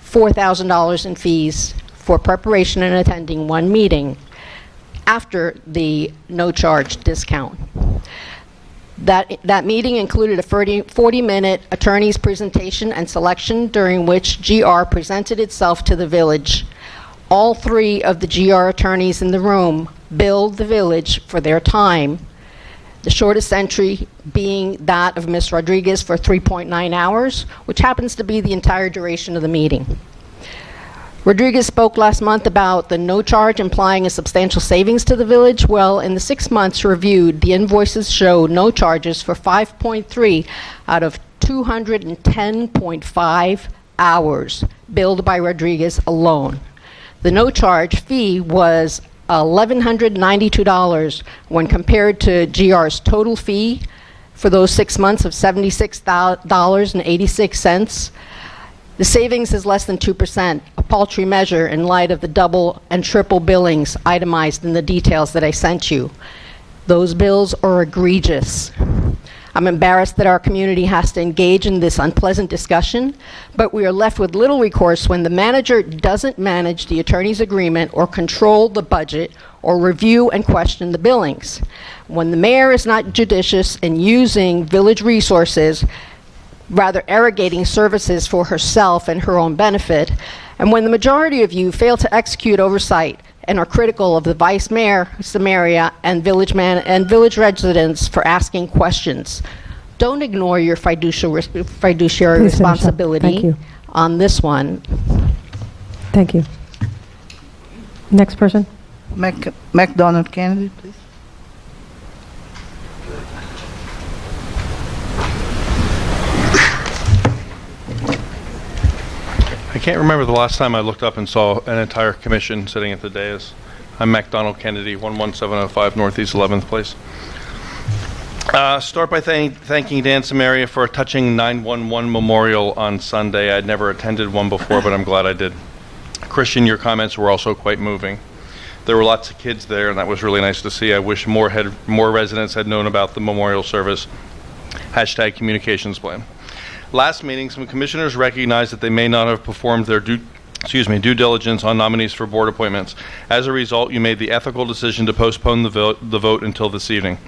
$4,000 in fees for preparation and attending one meeting after the no-charge discount. That meeting included a 40-minute attorney's presentation and selection during which GR presented itself to the village. All three of the GR attorneys in the room billed the village for their time, the shortest entry being that of Ms. Rodriguez for 3.9 hours, which happens to be the entire duration of the meeting. Rodriguez spoke last month about the no charge implying a substantial savings to the village. Well, in the 6 months reviewed, the invoices show no charges for 5.3 out of 210.5 hours billed by Rodriguez alone. The no charge fee was $1,192 when compared to GR's total fee for those 6 months of $76.86. The savings is less than 2%, a paltry measure in light of the double and triple billings itemized in the details that I sent you. Those bills are egregious. I'm embarrassed that our community has to engage in this unpleasant discussion, but we are left with little recourse when the manager doesn't manage the attorney's agreement or control the budget or review and question the billings. When the mayor is not judicious in using village resources, rather arrogating services for herself and her own benefit, and when the majority of you fail to execute oversight and are critical of the vice mayor, Samaria, and village residents for asking questions, don't ignore your fiduciary Please finish up. Thank responsibility you. on this one. Thank you. Next person. McDonald Kennedy, please. I can't remember the last time I looked up and saw an entire commission sitting at the dais. I'm MacDonald Kennedy, 11705 Northeast 11th Place. Start by thanking Dan Samaria for a touching 911 memorial on Sunday. I'd never attended one before, but I'm glad I did. Christian, your comments were also quite moving. There were lots of kids there, and that was really nice to see. I wish more residents had known about the memorial service. # communications plan. Last meeting, some commissioners recognized that they may not have performed their due diligence on nominees for board appointments. As a result, you made the ethical decision to postpone the vote until this evening.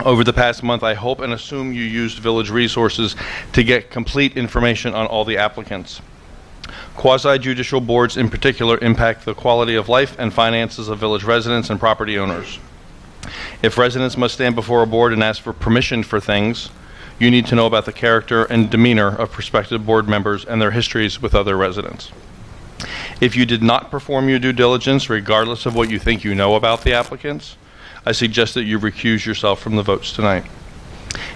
Over the past month, I hope and assume you used village resources to get complete information on all the applicants. Quasi-judicial boards in particular impact the quality of life and finances of village residents and property owners. If residents must stand before a board and ask for permission for things, you need to know about the character and demeanor of prospective board members and their histories with other residents. If you did not perform your due diligence, regardless of what you think you know about the applicants, I suggest that you recuse yourself from the votes tonight.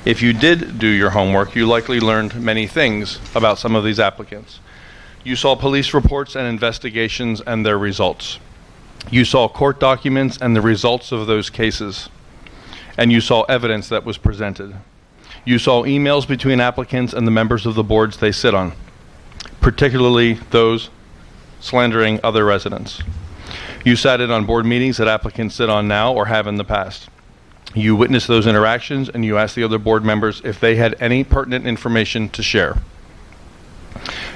If you did do your homework, you likely learned many things about some of these applicants. You saw police reports and investigations and their results. You saw court documents and the results of those cases. And you saw evidence that was presented. You saw emails between applicants and the members of the boards they sit on, particularly those slandering other residents. You sat in on board meetings that applicants sit on now or have in the past. You witnessed those interactions and you asked the other board members if they had any pertinent information to share.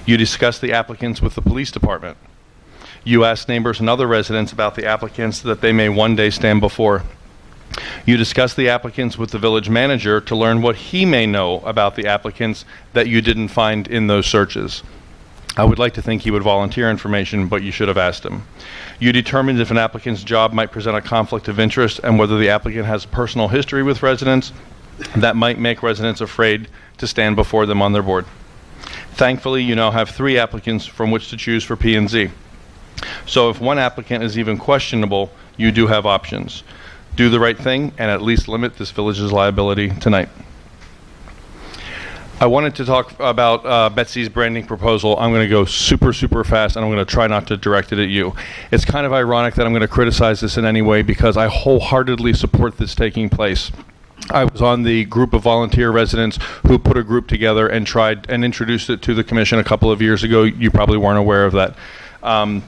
You discussed the applicants with the police department. You asked neighbors and other residents about the applicants that they may one day stand before. You discussed the applicants with the village manager to learn what he may know about the applicants that you didn't find in those searches. I would like to think he would volunteer information, but you should have asked him. You determined if an applicant's job might present a conflict of interest and whether the applicant has a personal history with residents that might make residents afraid to stand before them on their board. Thankfully, you now have 3 applicants from which to choose for P&Z. So if one applicant is even questionable, you do have options. Do the right thing and at least limit this village's liability tonight. I wanted to talk about Betsy's branding proposal. I'm going to go super fast, and I'm going to try not to direct it at you. It's kind of ironic that I'm going to criticize this in any way because I wholeheartedly support this taking place. I was on the group of volunteer residents who put a group together and tried and introduced it to the commission a couple of years ago. You probably weren't aware of that. And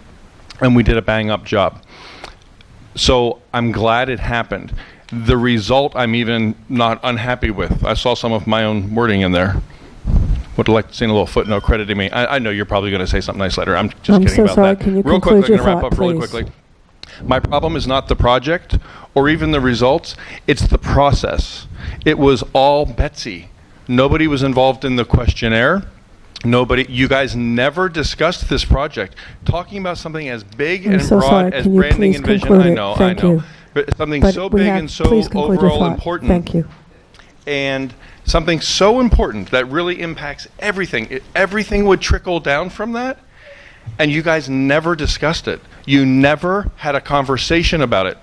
we did a bang-up job. So I'm glad it happened. The result I'm even not unhappy with. I saw some of my own wording in there. Would like to see a little footnote crediting me. I know you're probably going to say something nice later. I'm just kidding so about sorry. that. Can you Real conclude quickly, I'm your going to wrap thought, up really please? quickly. My problem is not the project or even the results. It's the process. It was all Betsy. Nobody was involved in the questionnaire. You guys never discussed this project. Talking about something as big I'm and so broad sorry. as Can you branding please and vision, conclude I it? know. Thank you. But something But so we big have- and so please conclude your overall thought. important. Thank you. And something so important that really impacts everything. Everything would trickle down from that, and you guys never discussed it. You never had a conversation about it.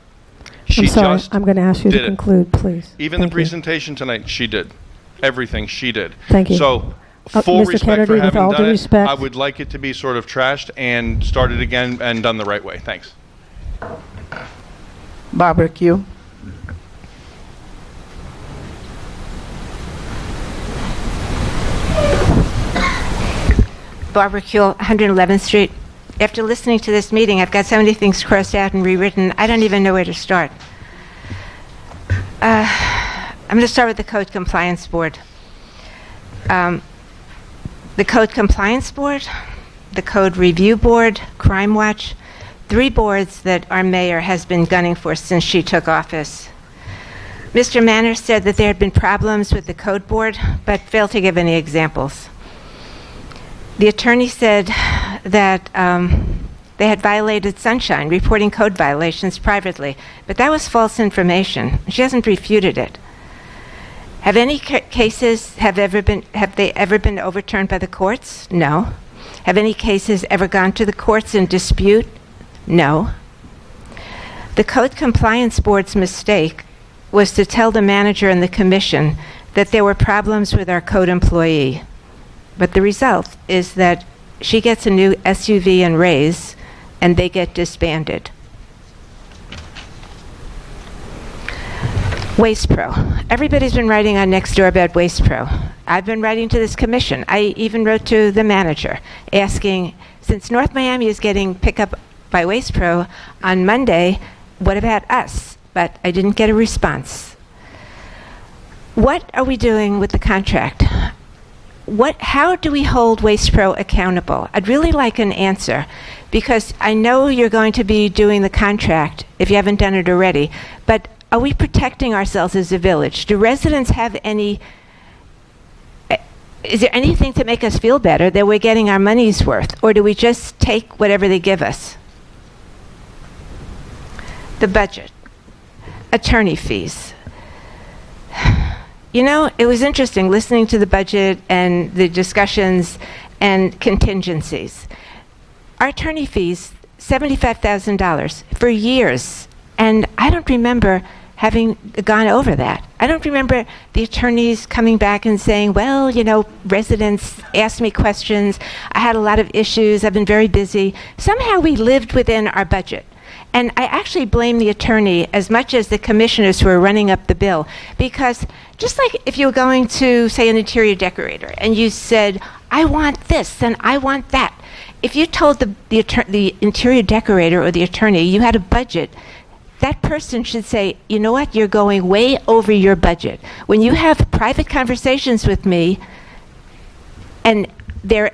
She I'm sorry. just I'm going to ask you to did it. conclude, please. Even Thank the presentation tonight, she did. Everything she did. Thank you. So, Mr. full respect Kennedy, for with having all done due it. respect- I would like it to be sort of trashed and started again and done the right way. Thanks. Barbara Q. Barbara Kuehl, 111th Street. After listening to this meeting, I've got so many things crossed out and rewritten, I don't even know where to start. I'm going to start with the Code Compliance Board. The Code Compliance Board, the Code Review Board, Crime Watch, 3 boards that our mayor has been gunning for since she took office. Mr. Manners said that there had been problems with the Code Board, but failed to give any examples. The attorney said that they had violated sunshine, reporting code violations privately, but that was false information. She hasn't refuted it. Have any cases have they ever been overturned by the courts? No. Have any cases ever gone to the courts in dispute? No. The Code Compliance Board's mistake was to tell the manager and the commission that there were problems with our code employee. But the result is that she gets a new SUV and raise, and they get disbanded. Waste Pro. Everybody's been writing on Nextdoor about Waste Pro. I've been writing to this commission. I even wrote to the manager asking, since North Miami is getting picked up by Waste Pro on Monday, what about us? But I didn't get a response. What are we doing with the contract? How do we hold Waste Pro accountable? I'd really like an answer, because I know you're going to be doing the contract if you haven't done it already, but are we protecting ourselves as a village? Do residents have any, is there anything to make us feel better that we're getting our money's worth, or do we just take whatever they give us? The budget. Attorney fees. You know, it was interesting listening to the budget and the discussions and contingencies. Our attorney fees, $75,000 for years, and I don't remember having gone over that. I don't remember the attorneys coming back and saying, well, you know, residents asked me questions, I had a lot of issues, I've been very busy. Somehow we lived within our budget. And I actually blame the attorney as much as the commissioners who are running up the bill, because just like if you were going to, say, an interior decorator, and you said, I want this and I want that, if you told the interior decorator or the attorney you had a budget, that person should say, you know what, you're going way over your budget. When you have private conversations with me, and they're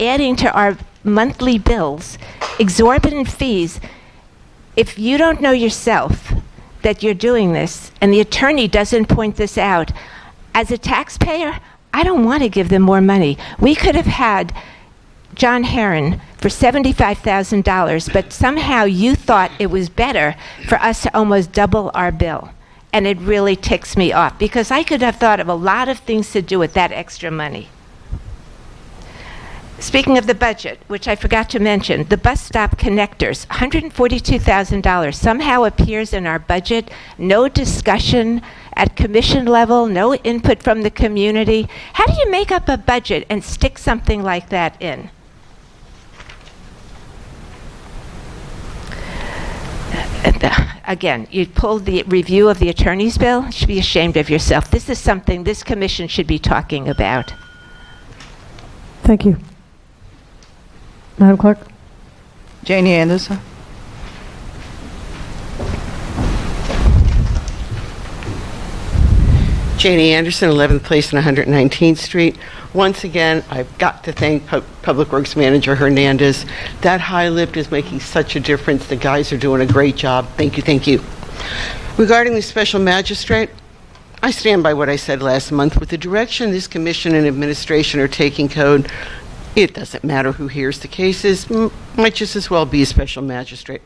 adding to our monthly bills exorbitant fees, if you don't know yourself that you're doing this, and the attorney doesn't point this out, as a taxpayer, I don't want to give them more money. We could have had John Herron for $75,000, but somehow you thought it was better for us to almost double our bill. And it really ticks me off, because I could have thought of a lot of things to do with that extra money. Speaking of the budget, which I forgot to mention, the bus stop connectors, $142,000 somehow appears in our budget. No discussion at commission level, no input from the community. How do you make up a budget and stick something like that in? Again, you pulled the review of the attorney's bill. You should be ashamed of yourself. This is something this commission should be talking about. Thank you. Madam Clerk? Janie Anderson. Janie Anderson, 11th Place and 119th Street. Once again, I've got to thank Public Works Manager Hernandez. That high lift is making such a difference. The guys are doing a great job. Thank you, thank you. Regarding the special magistrate, I stand by what I said last month. With the direction this commission and administration are taking code, it doesn't matter who hears the cases, might just as well be a special magistrate.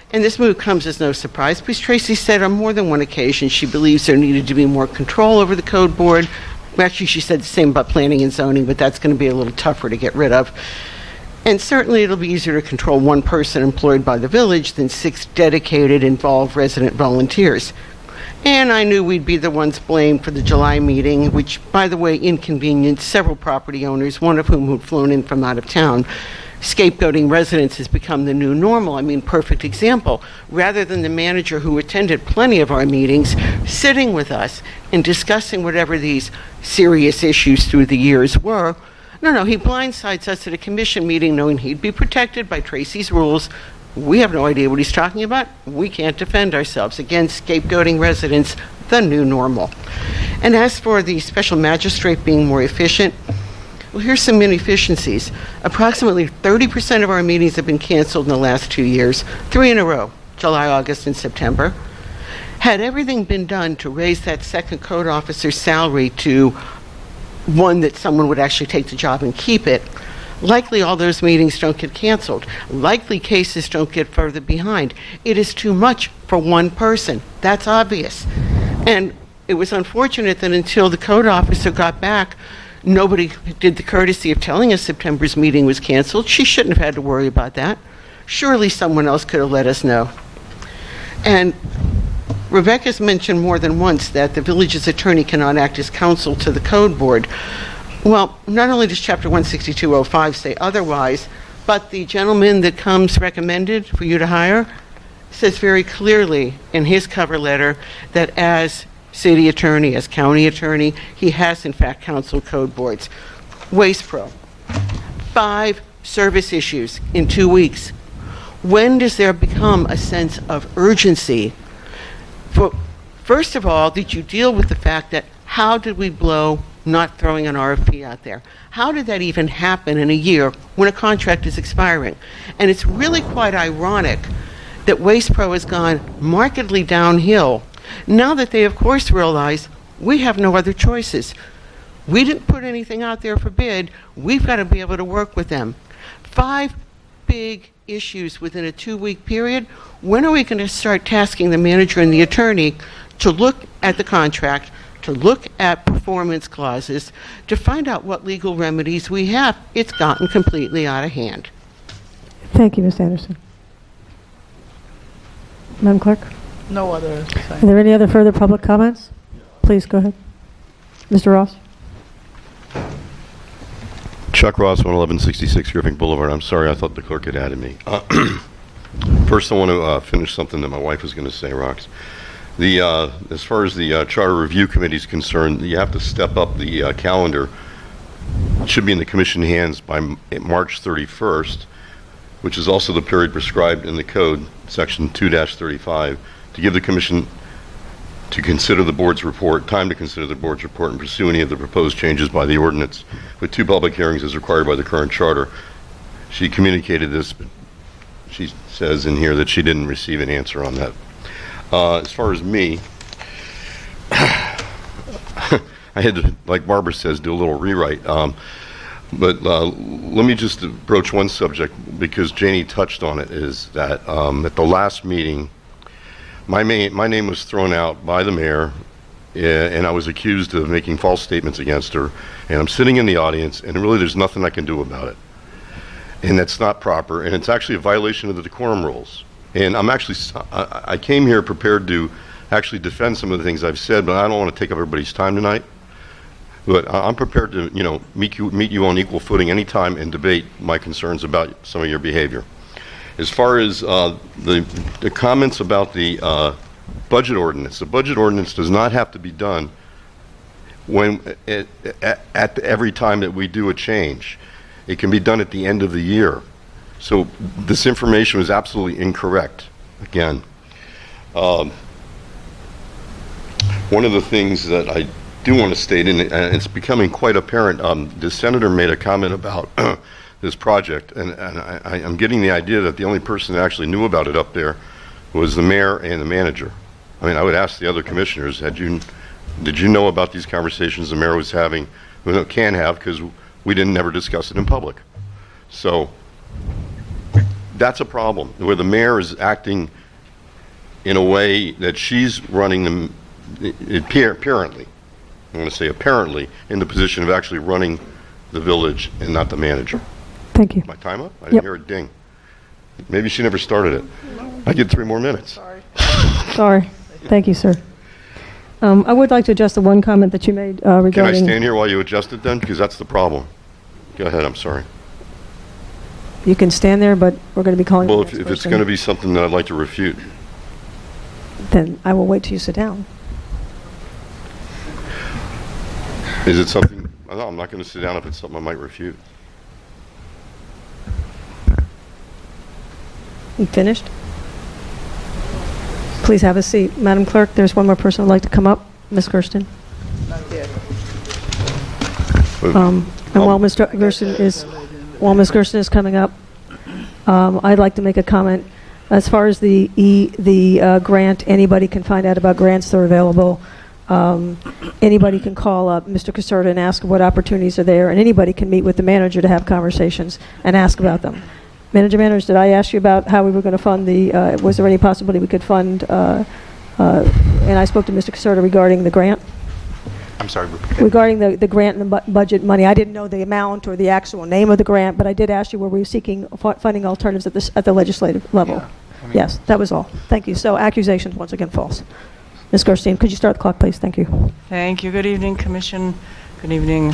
And this move comes as no surprise, because Tracy said on more than one occasion she believes there needed to be more control over the code board. Actually, she said the same about planning and zoning, but that's going to be a little tougher to get rid of. And certainly it'll be easier to control one person employed by the village than 6 dedicated, involved resident volunteers. And I knew we'd be the ones blamed for the July meeting, which, by the way, inconvenienced several property owners, one of whom had flown in from out of town. Scapegoating residents has become the new normal. I mean, perfect example. Rather than the manager who attended plenty of our meetings sitting with us and discussing whatever these serious issues through the years were, no, he blindsides us at a commission meeting knowing he'd be protected by Tracy's rules We have no idea what he's talking about. We can't defend ourselves. Again, scapegoating residents, the new normal. And as for the special magistrate being more efficient, well, here's some inefficiencies. Approximately 30% of our meetings have been canceled in the last 2 years, 3 in a row, July, August, and September. Had everything been done to raise that second code officer's salary to one that someone would actually take the job and keep it, likely all those meetings don't get canceled. Likely cases don't get further behind. It is too much for one person. That's obvious. And it was unfortunate that until the code officer got back, nobody did the courtesy of telling us September's meeting was canceled. She shouldn't have had to worry about that. Surely someone else could have let us know. And Rebecca's mentioned more than once that the village's attorney cannot act as counsel to the code board. Well, not only does Chapter 162.05 say otherwise, but the gentleman that comes recommended for you to hire says very clearly in his cover letter that as city attorney, as county attorney, he has in fact counseled code boards. Waste Pro, 5 service issues in 2 weeks. When does there become a sense of urgency? First of all, did you deal with the fact that how did we blow not throwing an RFP out there? How did that even happen in a year when a contract is expiring? And it's really quite ironic that Waste Pro has gone markedly downhill now that they, of course, realize we have no other choices. We didn't put anything out there for bid. We've got to be able to work with them. 5 big issues within a 2-week period. When are we going to start tasking the manager and the attorney to look at the contract, to look at performance clauses, to find out what legal remedies we have? It's gotten completely out of hand. Thank you, Ms. Anderson. Madam Clerk? No other. Are there any other further public comments? Please go ahead. Mr. Ross? Chuck Ross, 11166 Griffin Boulevard. I'm sorry, I thought the clerk had added me. First, I want to finish something that my wife was going to say, Rox. As far as the Charter Review Committee is concerned, you have to step up the calendar. It should be in the commission hands by March 31st, which is also the period prescribed in the code, section 2-35, to give the commission to consider the board's report, time to consider the board's report and pursue any of the proposed changes by the ordinance, with 2 public hearings as required by the current charter. She communicated this, but she says in here that she didn't receive an answer on that. As far as me, I had to, like Barbara says, do a little rewrite. But let me just broach one subject, because Janie touched on it, is that at the last meeting, my name was thrown out by the mayor, and I was accused of making false statements against her, and I'm sitting in the audience, and really there's nothing I can do about it. And that's not proper, and it's actually a violation of the decorum rules. And I came here prepared to actually defend some of the things I've said, but I don't want to take up everybody's time tonight. But I'm prepared to, meet you on equal footing anytime and debate my concerns about some of your behavior. As far as the comments about the budget ordinance, the budget ordinance does not have to be done when at every time that we do a change. It can be done at the end of the year. So this information was absolutely incorrect. Again, one of the things that I do want to state, and it's becoming quite apparent, the senator made a comment about this project, and I'm getting the idea that the only person that actually knew about it up there was the mayor and the manager. I mean, I would ask the other commissioners, did you know about these conversations the mayor was having? Well, can have, because we didn't never discuss it in public. So that's a problem, where the mayor is acting in a way that she's running them, apparently, I'm going to say apparently, in the position of actually running the village and not the manager. Thank you. My time up? I didn't hear a ding. Maybe she never started it. I get 3 more minutes. Sorry. Thank you, sir. I would like to adjust the one comment that you made regarding... Can I stand here while you adjust it then? Because that's the problem. Go ahead, I'm sorry. You can stand there, but we're going to be calling... Well, if it's going to be something that I'd like to refute. Then I will wait till you sit down. Is it something... No, I'm not going to sit down if it's something I might refute. You finished? Please have a seat. Madam Clerk, there's one more person who'd like to come up. Ms. Gersten. And while Ms. Gersten is coming up, I'd like to make a comment. As far as the grant, anybody can find out about grants that are available. Anybody can call up Mr. Caserta and ask what opportunities are there, and anybody can meet with the manager to have conversations and ask about them. Manager, did I ask you about how we were going to fund was there any possibility we could fund, and I spoke to Mr. Caserta regarding the grant? I'm sorry. Regarding the grant and the budget money, I didn't know the amount or the actual name of the grant, but I did ask you were we seeking funding alternatives at the legislative level. Yeah, yes, that was all. Thank you. So accusations once again false. Ms. Gerstein, could you start the clock, please? Thank you. Thank you. Good evening, Commission. Good evening,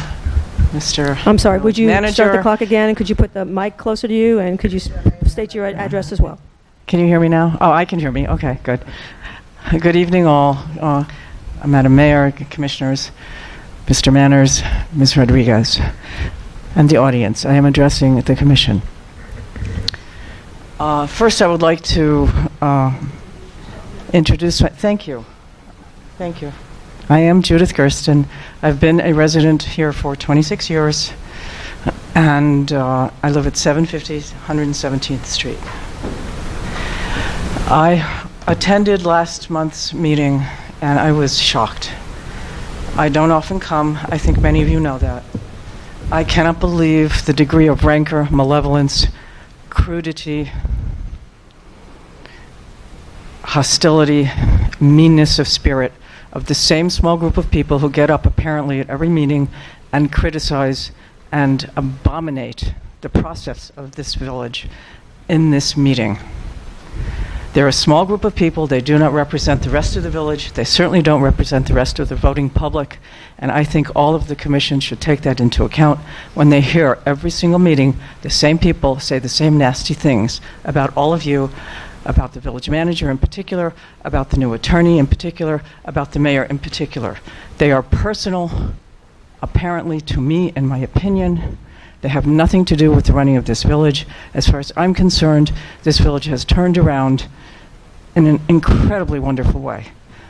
Mr. I'm sorry, would you Manager. start the clock again, and could you put the mic closer to you, and could you state your address as well? Can you hear me now? Oh, I can hear me. Okay, good. Good evening, all. Madam Mayor, Commissioners, Mr. Manners, Ms. Rodriguez, and the audience. I am addressing the Commission. First, I would like to introduce thank you. Thank you. I am Judith Gersten. I've been a resident here for 26 years, and I live at 750 117th Street. I attended last month's meeting, and I was shocked. I don't often come. I think many of you know that. I cannot believe the degree of rancor, malevolence, crudity, hostility, meanness of spirit of the same small group of people who get up apparently at every meeting and criticize and abominate the process of this village in this meeting. They're a small group of people. They do not represent the rest of the village. They certainly don't represent the rest of the voting public. And I think all of the commission should take that into account when they hear every single meeting the same people say the same nasty things about all of you, about the village manager in particular, about the new attorney in particular, about the mayor in particular. They are personal, apparently, to me, in my opinion. They have nothing to do with the running of this village. As far as I'm concerned, this village has turned around in an incredibly wonderful way.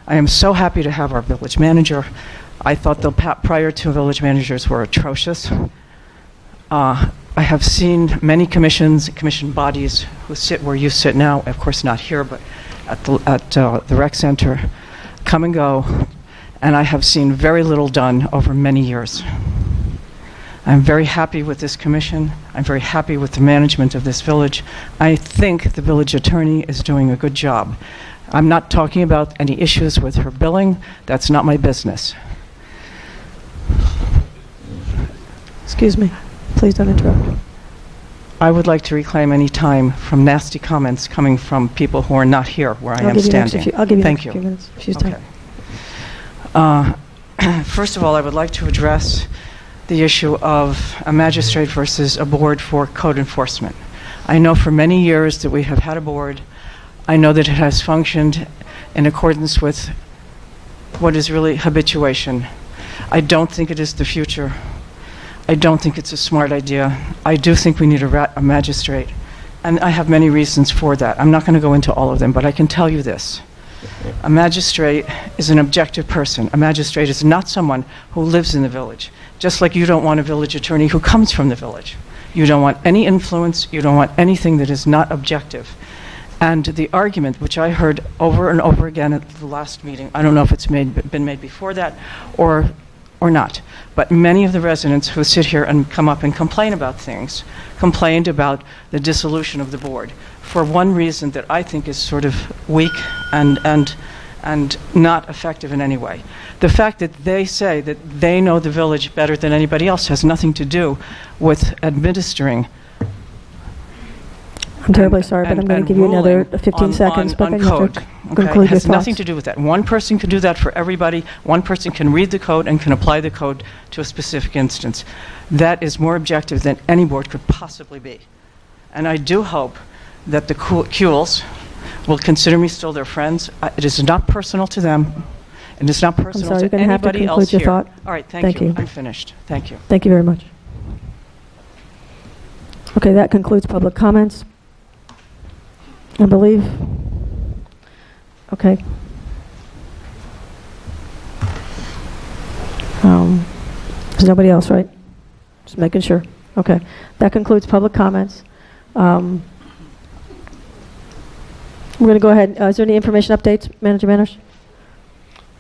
I am so happy to have our village manager. I thought the prior two village managers were atrocious. I have seen many commission bodies who sit where you sit now, of course not here, but at the rec center, come and go, and I have seen very little done over many years. I'm very happy with this commission. I'm very happy with the management of this village. I think the village attorney is doing a good job. I'm not talking about any issues with her billing. That's not my business. Excuse me. Please don't interrupt. I would like to reclaim any time from nasty comments coming from people who are not here where I am standing. I'll give you Thank a few minutes. She's okay. First of all, I would like to address the issue of a magistrate versus a board for code enforcement. I know for many years that we have had a board. I know that it has functioned in accordance with what is really habituation. I don't think it is the future. I don't think it's a smart idea. I do think we need a magistrate, and I have many reasons for that. I'm not going to go into all of them, but I can tell you this. A magistrate is an objective person. A magistrate is not someone who lives in the village, just like you don't want a village attorney who comes from the village. You don't want any influence. You don't want anything that is not objective. And the argument, which I heard over and over again at the last meeting, I don't know if it's been made before that or not, but many of the residents who sit here and come up and complain about things complained about the dissolution of the board for one reason that I think is sort of weak and not effective in any way. The fact that they say that they know the village better than anybody else has nothing to do with administering. I'm terribly sorry, but I'm going to give you another 15 seconds, but then you have to conclude It has your nothing thoughts. to do with that. One person can do that for everybody. One person can read the code and can apply the code to a specific instance. That is more objective than any board could possibly be. And I do hope that the Kuehls will consider me still their friends. It is not personal to them. It is not personal sorry, you're to gonna have to anybody conclude else your here. thought. All right, Thank thank you. you. I'm finished. Thank you. Thank you very much. Okay, that concludes public comments. I believe. Okay. There's nobody else, right? Just making sure. Okay. That concludes public comments. We're going to go ahead. Is there any information updates, Manager Manners?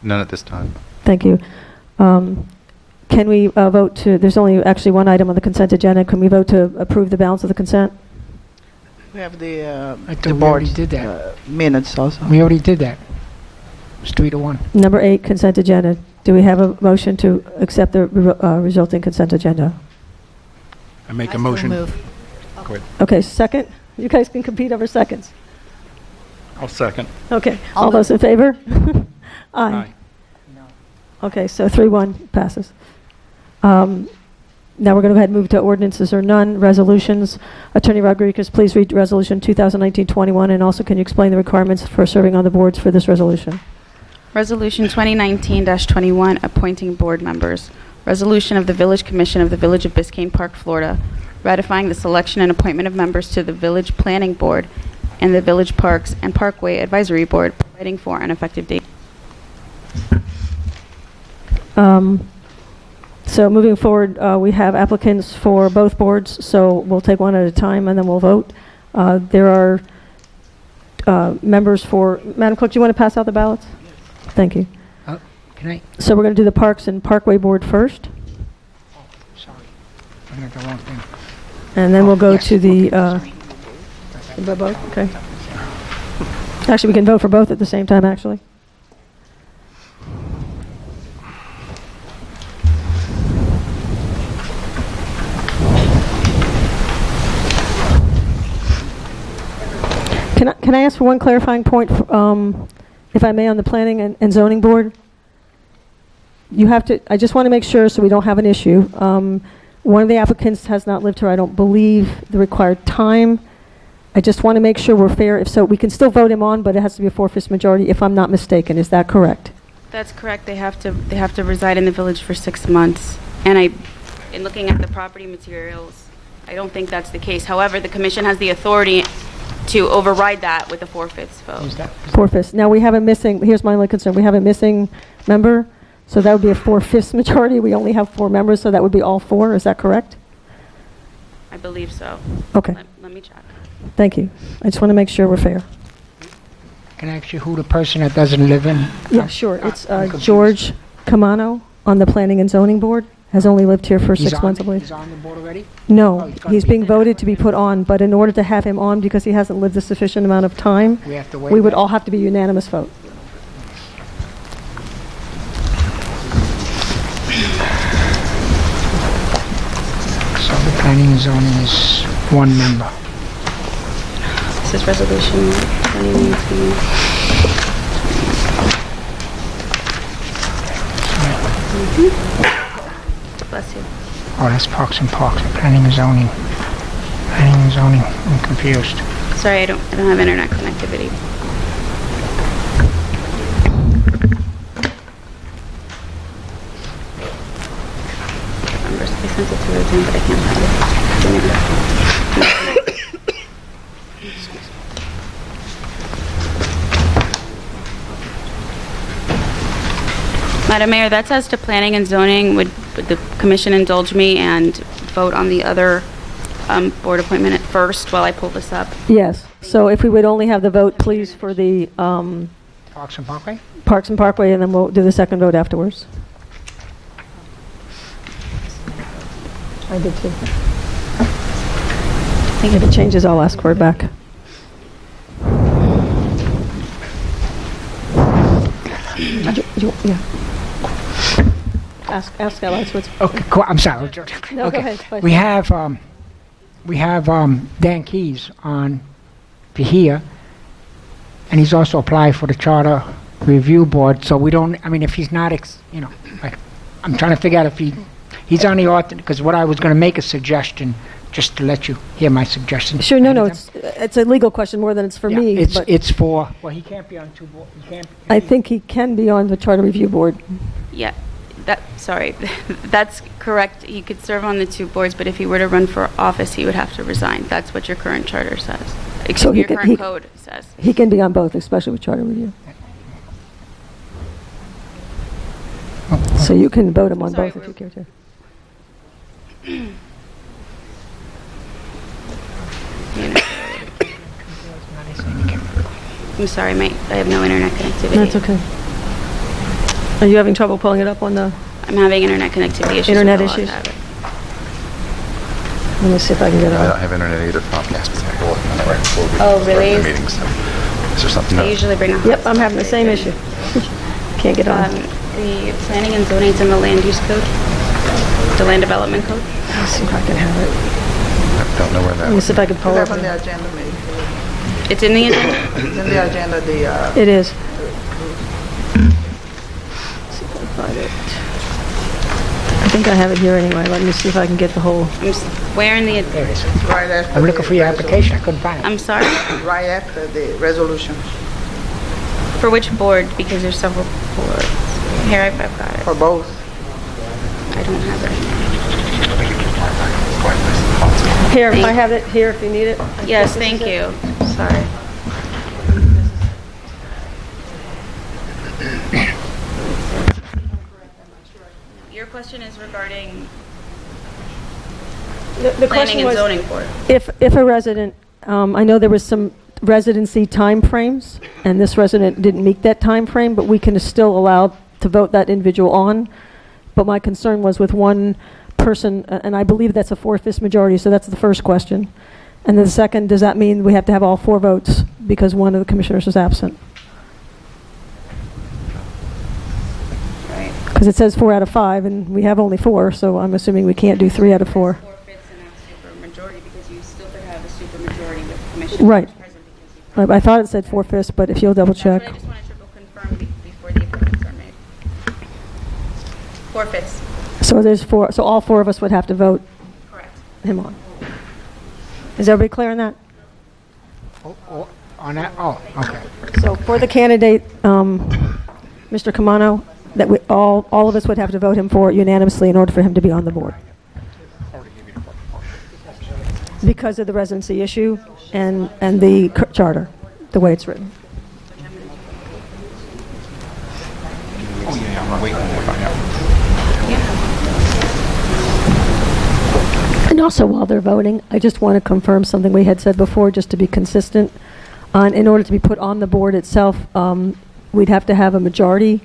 None at this time. Thank you. Can we vote to, there's only actually one item on the consent agenda. Can we vote to approve the balance of the consent? We have the I thought we already did that. minutes also. We already did that. It's 3-1. Number 8, consent agenda. Do we have a motion to accept the resulting consent agenda? I make a motion. Move. Go ahead. Okay, second? You guys can compete over seconds. I'll second. Okay, I'll all move. those in favor? Aye. Aye. Okay, so 3-1 passes. Now we're going to go ahead and move to ordinances or none. Resolutions. Attorney Rodriguez, please read Resolution 2019-21, and also can you explain the requirements for serving on the boards for this resolution? Resolution 2019-21, appointing board members. Resolution of the Village Commission of the Village of Biscayne Park, Florida, ratifying the selection and appointment of members to the Village Planning Board and the Village Parks and Parkway Advisory Board, providing for an effective date. So moving forward, we have applicants for both boards, so we'll take one at a time and then we'll vote. There are members for, Madam Clerk, do you want to pass out the ballots? Thank you. Can I? So we're going to do the Parks and Parkway Board first, Sorry. I'm looking at the wrong thing. and then we'll go Yes. to the, both? Okay. Actually, we can vote for both at the same time, actually. Can I ask for one clarifying point, if I may, on the Planning and Zoning Board? You have to, I just want to make sure so we don't have an issue. One of the applicants has not lived here, I don't believe, the required time. I just want to make sure we're fair. If so, we can still vote him on, but it has to be a 4/5 majority, if I'm not mistaken. Is that correct? That's correct. They have to reside in the village for 6 months. And in looking at the property materials, I don't think that's the case. However, the commission has the authority to override that with a 4/5 vote. 4/5. Now, we have a missing, here's my only concern, we have a missing member, so that would be a 4/5 majority. We only have 4 members, so that would be all 4. Is that correct? I believe so. Okay. Let me check. Thank you. I just want to make sure we're fair. Can I ask you who the person that doesn't live in? Yeah, sure. It's I'm confused. George Camano on the Planning and Zoning Board. Has only lived here for 6 months, I believe. He's on the board already? No, Oh, he's gonna he's be being there. voted to be put on, but in order to have him on, because he hasn't lived a sufficient amount of time, We have to wait. we would all have to be unanimous vote. So the planning and zoning is 1 member. This is resolution 2019. Bless you. Oh, that's Parks and Parks, planning and zoning. Planning and zoning, I'm confused. Sorry, I don't have internet connectivity. I sent it to Roseanne, but I can't find it. Give me that. Madam Mayor, that's as to planning and zoning. Would the commission indulge me and vote on the other board appointment at first while I pull this up? Yes. So if we would only have the vote, please, for the Parks and Parkway? Parks and Parkway, and then we'll do the second vote afterwards. I did too. If it changes, I'll ask for it back. Yeah. Ask Alex what's... Okay, cool, I'm sorry. No, Okay. go ahead. please. We have Dan Keys on to here, and he's also applied for the Charter Review Board, so we don't, I mean, if he's not, I'm trying to figure out if he's on the alternate, because what I was going to make a suggestion, just to let you hear my suggestion. Sure, no, it's a legal question more than it's for me. but It's for, well, he can't be on 2 boards, he can't. I think he can be on the Charter Review Board. Yeah, sorry, that's correct. He could serve on the 2 boards, but if he were to run for office, he would have to resign. That's what your current charter says. Excuse So me, he your can- current he- code says. He can be on both, especially with charter review. So you can vote him on Sorry, both if you care to. I'm sorry, mate. I have no internet connectivity. That's okay. Are you having trouble pulling it up on the I'm having internet connectivity issues. internet with the issues? log tab. Let me see if I can get it I on. don't have internet either. Yes, but I will on it right before we Oh, start really? the meeting. So, is there something? I usually bring a Yep, I'm having the same issue. Can't get on. The planning and zoning is in the land use code, the land development code. Let's see if I can have it. I don't know where that Let me see if I can pull it. It's on the agenda, maybe. It's in the agenda? It's in the agenda, It is. Let's see if I can find it. I think I have it here anyway. Let me see if I can get the whole. Where in the? There it is. right after. I'm looking the for your resolution. application. I couldn't find it. I'm sorry. Right after the resolution, For which board? Because there's several boards. Here, I've got it. for both. I don't have it. Here, I have it here if you need it. Yes, thank you. Sorry. Your question is regarding The planning question and was, zoning board. if a resident, I know there was some residency timeframes, and this resident didn't meet that time frame, but we can still allow to vote that individual on. But my concern was with one person, and I believe that's a 4/5 majority, so that's the first question. And then the second, does that mean we have to have all 4 votes because one of the commissioners is absent? Right. Because it says 4 out of 5, and we have only 4, so I'm assuming we can't do 3 out of 4. 4/5 and not supermajority because you still could have a supermajority with commissioners Right. present because you. I thought it said 4/5, but if you'll double check. That's what I just want to triple confirm before the appointments are made. 4/5. So there's 4, so all 4 of us would have to vote Correct. him on. Is everybody clear on that? On that? Oh, okay. So for the candidate, Mr. Camano, that we, all of us would have to vote him for unanimously in order for him to be on the board. Because of the residency issue and the charter, the way it's written. Oh, yeah, I'm waiting to find out. And also, while they're voting, I just want to confirm something we had said before, just to be consistent. In order to be put on the board itself, we'd have to have a majority,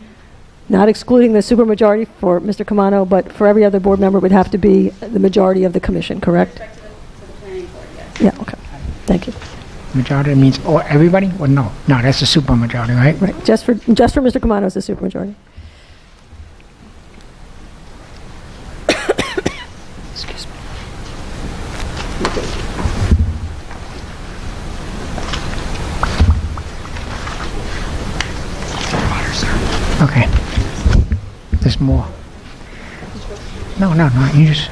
not excluding the supermajority for Mr. Camano, but for every other board member, it would have to be the majority of the commission, correct? To the planning board, yes. Yeah, okay. Thank you. Majority means, oh, everybody? Well, no. No, that's a supermajority, right? Right, just for Mr. Camano is the supermajority. Excuse me. Okay. There's more. No, you just...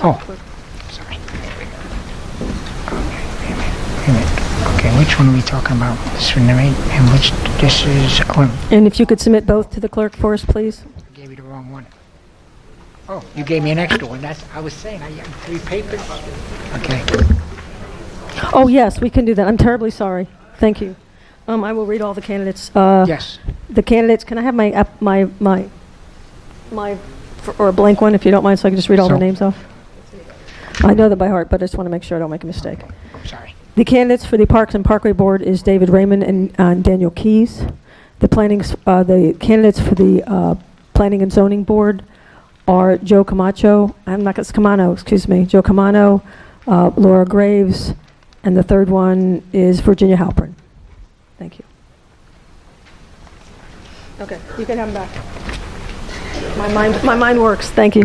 Oh, sorry. Okay, wait a minute. Okay, which one are we talking about? This one, right? And which, this is, oh, And if you could submit both to the clerk for us, please. I gave you the wrong one. Oh, you gave me an extra one. That's, I was saying, I got 3 papers. Okay. Oh, yes, we can do that. I'm terribly sorry. Thank you. I will read all the candidates. Yes. The candidates, can I have or a blank one if you don't mind, so I can just read all the So- names off? I know them by heart, but I just want to make sure I don't make a mistake. Sorry. The candidates for the Parks and Parkway Board is David Raymond and Daniel Keys. The candidates for the Planning and Zoning Board are Joe Camacho, Joe Camano, Laura Graves, and the third one is Virginia Halpern. Thank you. Okay, you can have them back. My mind works, thank you.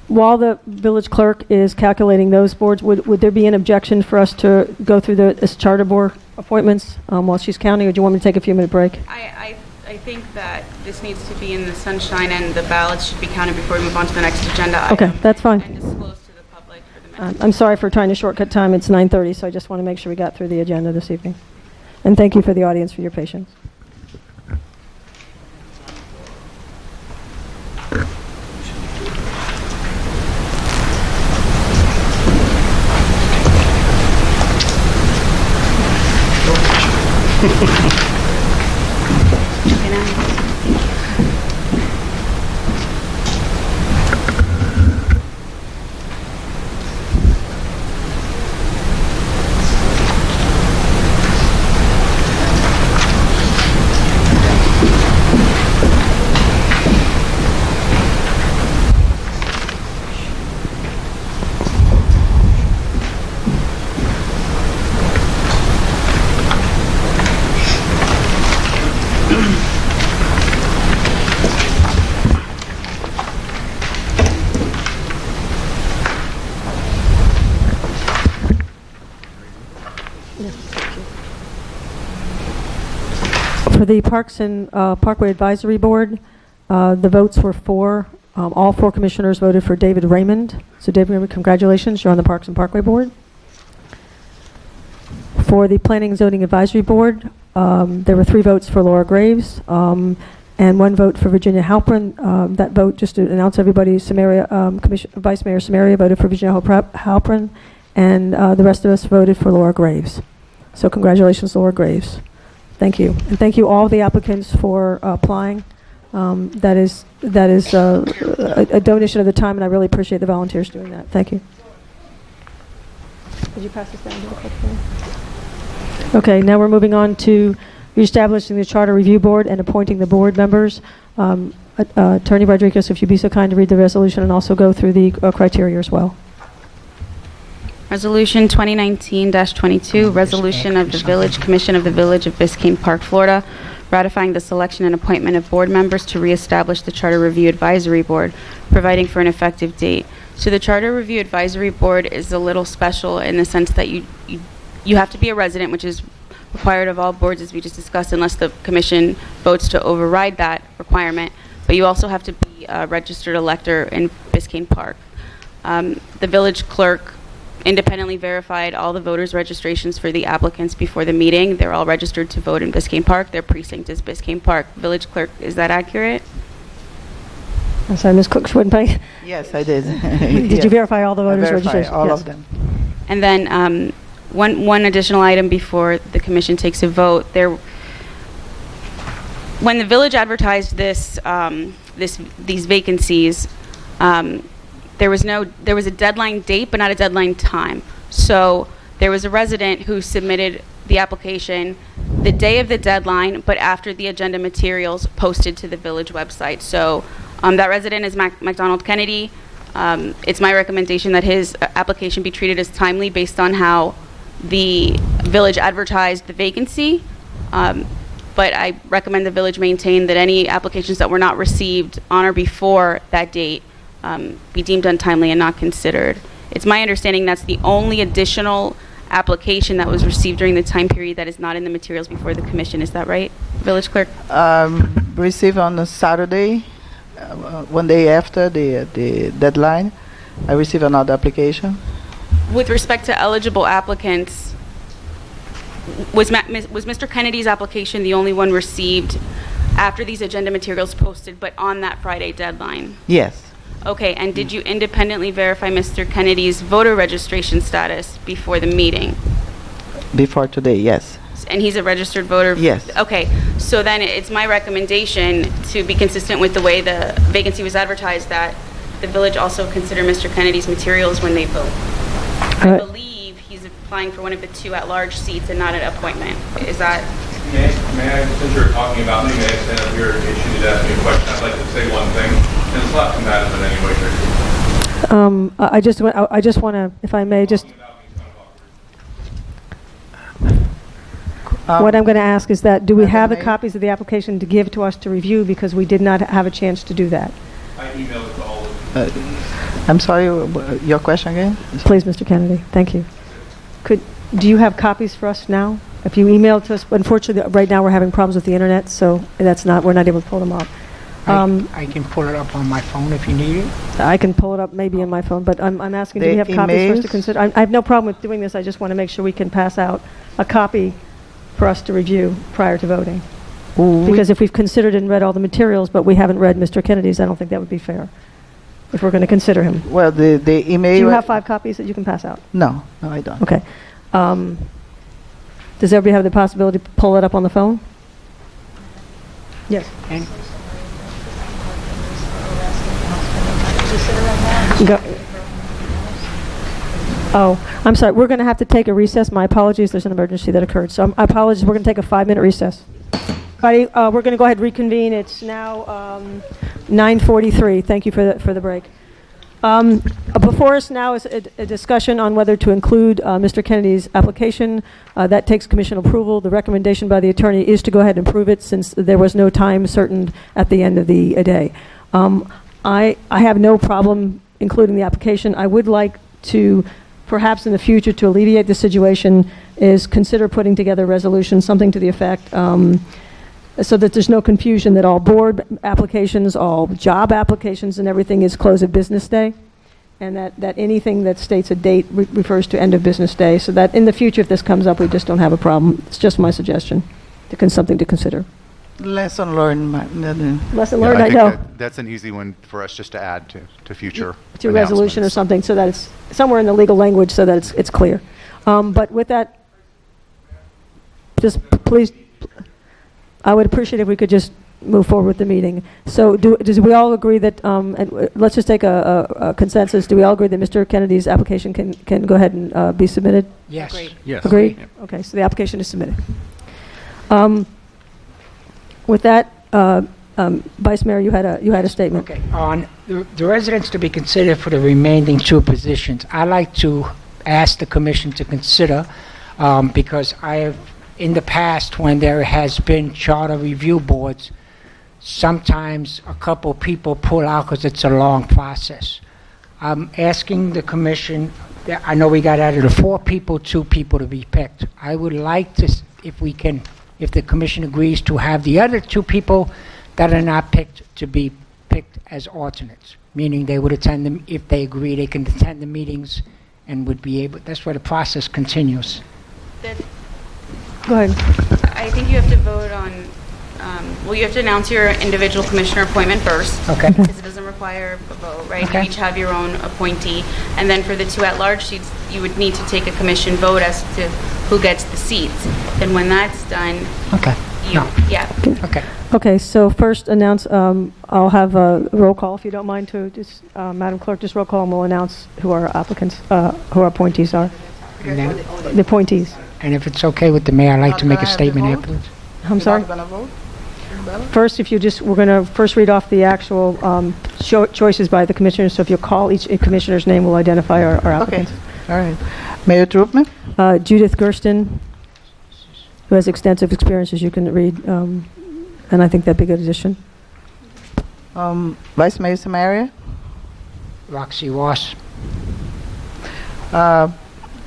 While the village clerk is calculating those boards, would there be an objection for us to go through this charter board appointments while she's counting, or do you want me to take a few minute break? I think that this needs to be in the sunshine and the ballots should be counted before we move on to the next agenda item. Okay, that's fine. And disclose to the public for the minutes. I'm sorry for trying to shortcut time. It's 9:30, so I just want to make sure we got through the agenda this evening. And thank you for the audience for your patience. For the Parks and Parkway Advisory Board, the votes were four. All four commissioners voted for David Raymond. So David Raymond, congratulations, you're on the Parks and Parkway Board. For the Planning and Zoning Advisory Board, there were 3 votes for Laura Graves, and 1 vote for Virginia Halpern. That vote, just to announce everybody, Vice Mayor Samaria voted for Virginia Halpern, and the rest of us voted for Laura Graves. So congratulations, Laura Graves. Thank you. And thank you all the applicants for applying. That is a donation of the time, and I really appreciate the volunteers doing that. Thank you. Did you pass this down to the clerk? Okay, now we're moving on to reestablishing the Charter Review Board and appointing the board members. Attorney Rodriguez, if you'd be so kind to read the resolution and also go through the criteria as well. Resolution 2019-22, resolution of the Village Commission of the Village of Biscayne Park, Florida, ratifying the selection and appointment of board members to reestablish the Charter Review Advisory Board, providing for an effective date. So the Charter Review Advisory Board is a little special in the sense that you have to be a resident, which is required of all boards, as we just discussed, unless the commission votes to override that requirement. But you also have to be a registered elector in Biscayne Park. The village clerk independently verified all the voters' registrations for the applicants before the meeting. They're all registered to vote in Biscayne Park. Their precinct is Biscayne Park. Village clerk, is that accurate? I'm sorry, Ms. Cook Schwinbank. Yes, I did. Did you verify all the voters' registrations? all Yes. of them. And then one additional item before the commission takes a vote. When the village advertised these vacancies, there was a deadline date, but not a deadline time. So there was a resident who submitted the application the day of the deadline, but after the agenda materials posted to the village website. So that resident is McDonald Kennedy. It's my recommendation that his application be treated as timely based on how the village advertised the vacancy. But I recommend the village maintain that any applications that were not received on or before that date be deemed untimely and not considered. It's my understanding that's the only additional application that was received during the time period that is not in the materials before the commission. Is that right, village clerk? Received on a Saturday, one day after the deadline. I received another application. With respect to eligible applicants, was Mr. Kennedy's application the only one received after these agenda materials posted, but on that Friday deadline? Yes. Okay, and did you independently verify Mr. Kennedy's voter registration status before the meeting? Before today, yes. And he's a registered voter? Yes. Okay, so then it's my recommendation to be consistent with the way the vacancy was advertised that the village also consider Mr. Kennedy's materials when they vote. I believe he's applying for one of the 2 at-large seats and not an appointment. Is that? May I, since you're talking about me, may I stand up here in case you need to ask me a question? I'd like to say one thing, and it's not combative in any way, shape, or I just want to, if I may, just... What I'm going to ask is that, do we have the copies of the application to give to us to review, because we did not have a chance to do that? I emailed it to all of you. I'm sorry, your question again? Please, Mr. Kennedy, thank you. Do you have copies for us now? If you email to us, unfortunately, right now we're having problems with the internet, so we're not able to pull them up. I can pull it up on my phone if you need it. I can pull it up maybe on my phone, but I'm asking, do we have copies for us to consider? I have no problem with doing this. I just want to make sure we can pass out a copy for us to review prior to voting. Because if we've considered and read all the materials, but we haven't read Mr. Kennedy's, I don't think that would be fair, if we're going to consider him. Well, the email... Do you have 5 copies that you can pass out? No, I don't. Okay. Does everybody have the possibility to pull it up on the phone? Yes. And Go. Oh, I'm sorry. We're going to have to take a recess. My apologies. There's an emergency that occurred. So I apologize. We're going to take a 5-minute recess. Everybody, we're going to go ahead and reconvene. It's now 9:43. Thank you for the break. Before us now is a discussion on whether to include Mr. Kennedy's application. That takes commission approval. The recommendation by the attorney is to go ahead and approve it since there was no time certain at the end of the day. I have no problem including the application. I would like to, perhaps in the future, to alleviate the situation, is consider putting together a resolution, something to the effect, so that there's no confusion that all board applications, all job applications and everything is close of business day, and that anything that states a date refers to end of business day, so that in the future, if this comes up, we just don't have a problem. It's just my suggestion, something to consider. Lesson learned. Lesson learned, I think know. that's an easy one for us just to add to future To resolution or something, so that it's somewhere in the legal language so that it's clear. But with that, just please, I would appreciate if we could just move forward with the meeting. So does we all agree that, and let's just take a consensus, do we all agree that Mr. Kennedy's application can go ahead and be submitted? yes. Agreed. Yes. Agreed? Yep. Okay, so the application is submitted. With that, Vice Mayor, you had a statement. Okay, on the residents to be considered for the remaining 2 positions, I'd like to ask the commission to consider, because I have, in the past, when there has been charter review boards, sometimes a couple people pull out because it's a long process. I'm asking the commission, I know we got out of the 4 people, 2 people to be picked. I would like to, if the commission agrees, to have the other 2 people that are not picked to be picked as alternates, meaning they would attend them, if they agree, they can attend the meetings and would be able, that's where the process continues. Go ahead. I think you have to vote on, you have to announce your individual commissioner appointment first. Okay. Because it doesn't require a vote, right? Okay. You each have your own appointee. And then for the 2 at-large seats, you would need to take a commission vote as to who gets the seats. Then when that's done, Okay. yeah. Okay. Okay, so first announce, I'll have a roll call, if you don't mind, to just, Madam Clerk, just roll call, and we'll announce who our applicants, who our appointees are. And then, The appointees. and if it's okay with the mayor, I'd like to make a statement vote? afterwards. I'm sorry? First, if you just, we're going to first read off the actual choices by the commissioners, so if you call each commissioner's name, we'll identify our applicants. All right. Mayor Troopman? Judith Gersten, who has extensive experience, as you can read, and I think that'd be a good addition. Vice Mayor Samaria? Roxy Ross.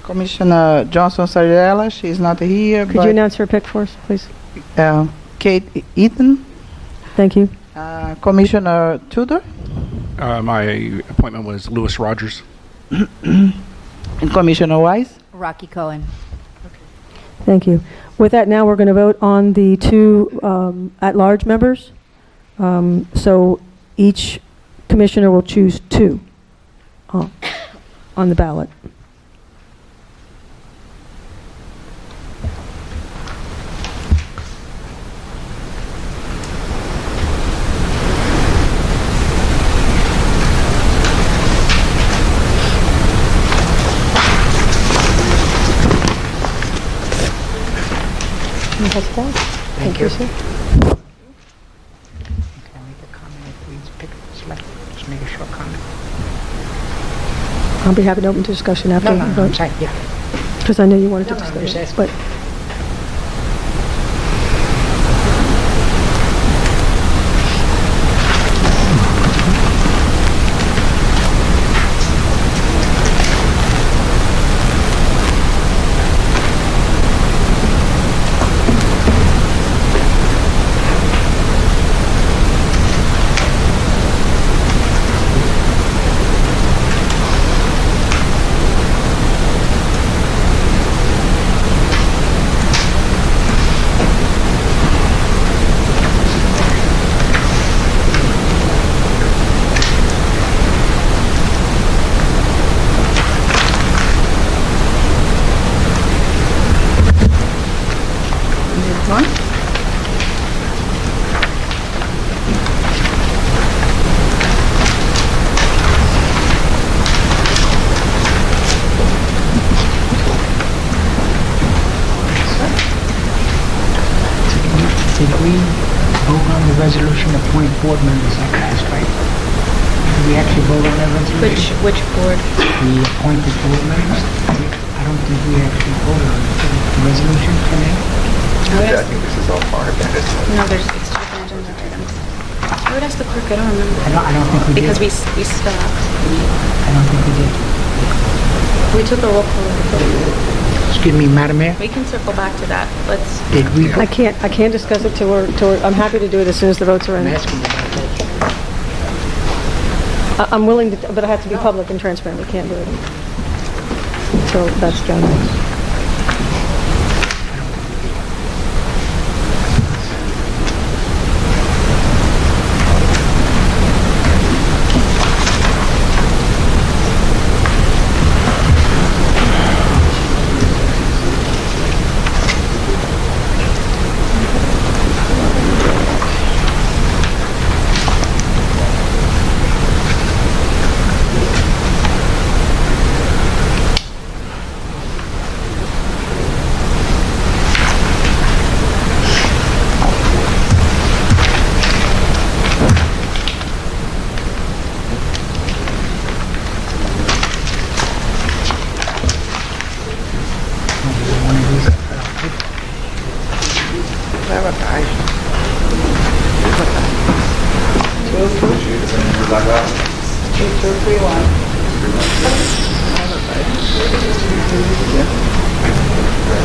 Commissioner Johnson Sardella, she's not here. Could you announce her pick for us, please? Kate Eaton? Thank you. Commissioner Tudor? My appointment was Lewis Rogers. And Commissioner Wise? Rocky Cohen. Thank you. With that, now we're going to vote on the 2 at-large members. So each commissioner will choose 2 on the ballot. Thank you. sir. Can I make a comment, please? Pick, select, just make a short comment. I'll be happy to open to discussion after No, the I'm vote, sorry, yeah. because I know you wanted to No, I'm discuss just it. But Did we vote on the resolution to appoint board members that passed, right? Did we actually vote on that resolution? Which board? The appointed board members? I don't think we actually voted on the resolution for that. I think this is all part of it. No, it's two different agenda items. I would ask the clerk, I don't remember. I don't think we did. Because we stopped. I don't think we did. We took a roll call. Excuse me, Madam Mayor? We can circle back to that. Let's. Did we? I can't discuss it till we're, I'm happy to do it as soon as the votes are in. I'm asking about that. I'm willing to, but I have to be public and transparent. We can't do it until that's done.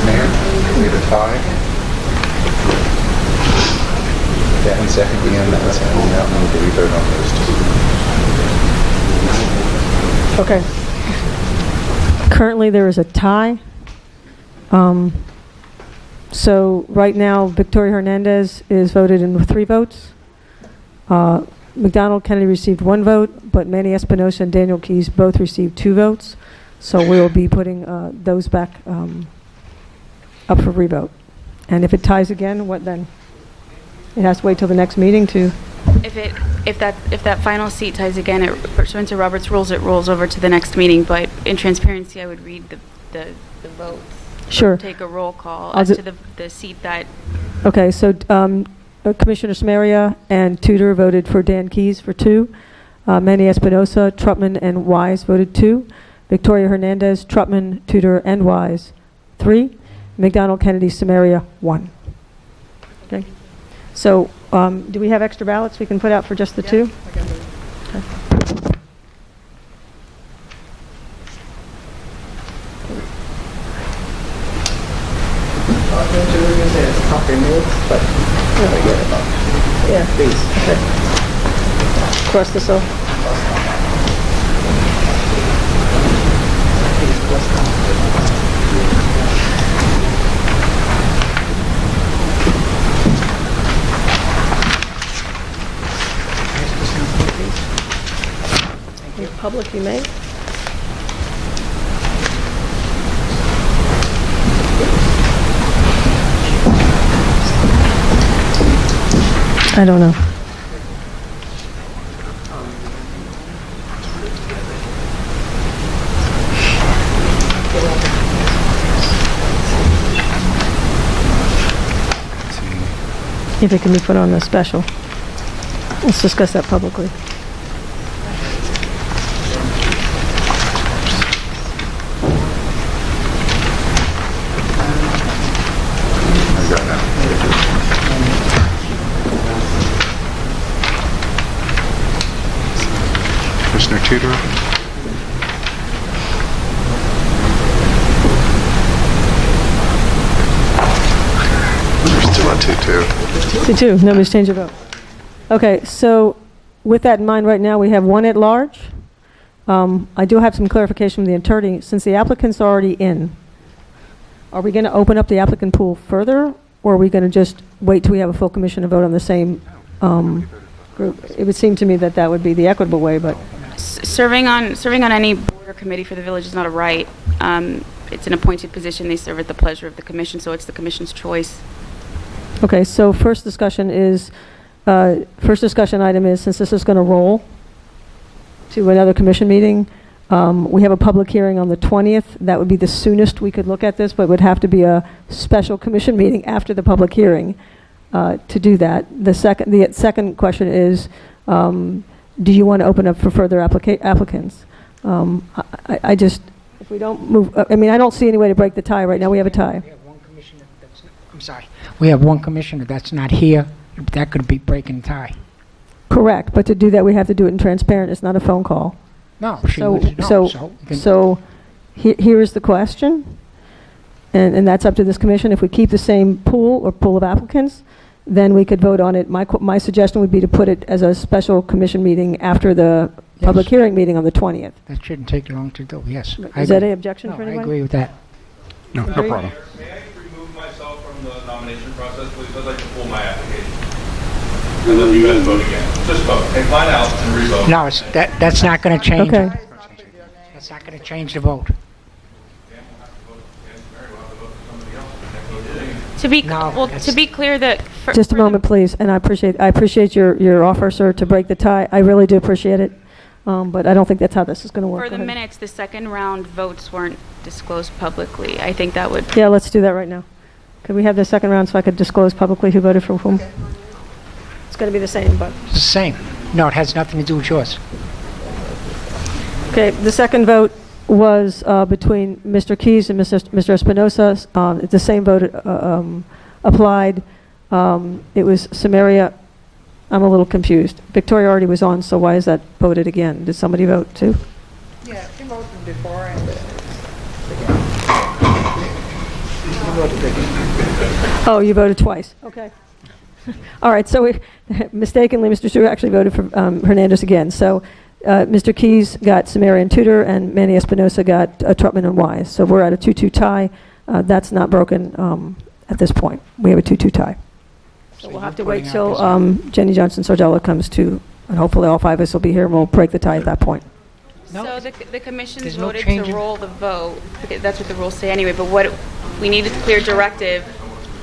Mayor, we have a tie. That one second, Ian, that was handing out, and we'll revote on those two. Okay. Currently, there is a tie. So right now, Victoria Hernandez is voted in with 3 votes. McDonald Kennedy received 1 vote, but Manny Espinosa and Daniel Keys both received 2 votes. So we'll be putting those back up for revote. And if it ties again, what then? It has to wait till the next meeting to... If that final seat ties again, pursuant to Robert's rules, it rolls over to the next meeting. But in transparency, I would read the votes. Sure. Take a roll call I'll as to the seat that. Okay, so Commissioner Samaria and Tudor voted for Dan Keys for 2. Manny Espinosa, Trutman, and Wise voted 2. Victoria Hernandez, Trutman, Tudor, and Wise 3. McDonald Kennedy Samaria 1. Okay. So do we have extra ballots we can put out for just the 2? Okay. Yeah, please. Okay. Cross this off. Public, you may. I don't know. If it can be put on the special. Let's discuss that publicly. Commissioner Tudor. We're still at 2-2. 2-2. Nobody's changed their vote. Okay, so with that in mind, right now we have 1 at large. I do have some clarification from the attorney. Since the applicant's already in, are we going to open up the applicant pool further, or are we going to just wait till we have a full commission and vote on the same group? It would seem to me that that would be the equitable way, but... Serving on any board or committee for the village is not a right. It's an appointed position. They serve at the pleasure of the commission, so it's the commission's choice. Okay, so first discussion item is, since this is going to roll to another commission meeting, we have a public hearing on the 20th. That would be the soonest we could look at this, but it would have to be a special commission meeting after the public hearing. to do that. The second question is, do you want to open up for further applicants? I just, if we don't move, I mean, I don't see any way to break the tie right now. We have a tie. We have one commissioner that's, I'm sorry. We have one commissioner that's not here. That could be breaking the tie. Correct, but to do that, we have to do it in transparent. It's not a phone call. No, she would know. So here is the question, and that's up to this commission. If we keep the same pool of applicants, then we could vote on it. My suggestion would be to put it as a special commission meeting after the public hearing meeting on the 20th. That shouldn't take long to do, yes. Is that any objection for I anyone? agree with that. No problem. May I remove myself from the nomination process, please? I'd like to pull my application. And then you guys vote again. Just vote. Incline out and re-vote. No, that's not going to change. Okay. That's not going to change the vote. To be clear, that Just a moment, please, and I appreciate your offer, sir, to break the tie. I really do appreciate it, but I don't think that's how this is going to work. For the minutes, the second round votes weren't disclosed publicly. I think that would... Yeah, let's do that right now. Could we have the second round so I could disclose publicly who voted for whom? It's going to be the same, but... It's the same. No, it has nothing to do with yours. Okay, the second vote was between Mr. Keyes and Mr. Espinosa. The same vote applied. It was Samaria. I'm a little confused. Victoria already was on, so why is that voted again? Did somebody vote too? Yeah, she voted before and Oh, you voted twice. Okay. All right, so mistakenly, Mr. Stewart actually voted for Hernandez again. So Mr. Keyes got Samaria and Tudor, and Manny Espinosa got Trutman and Wise. So we're at a 2-2 tie. That's not broken at this point. We have a 2-2 tie. So we'll have to wait till Jenny Johnson Sardella comes to, and hopefully all five of us will be here, and we'll break the tie at that point. No, so the commission's no voted change to in- roll the vote. That's what the rules say anyway, but what we need a clear directive.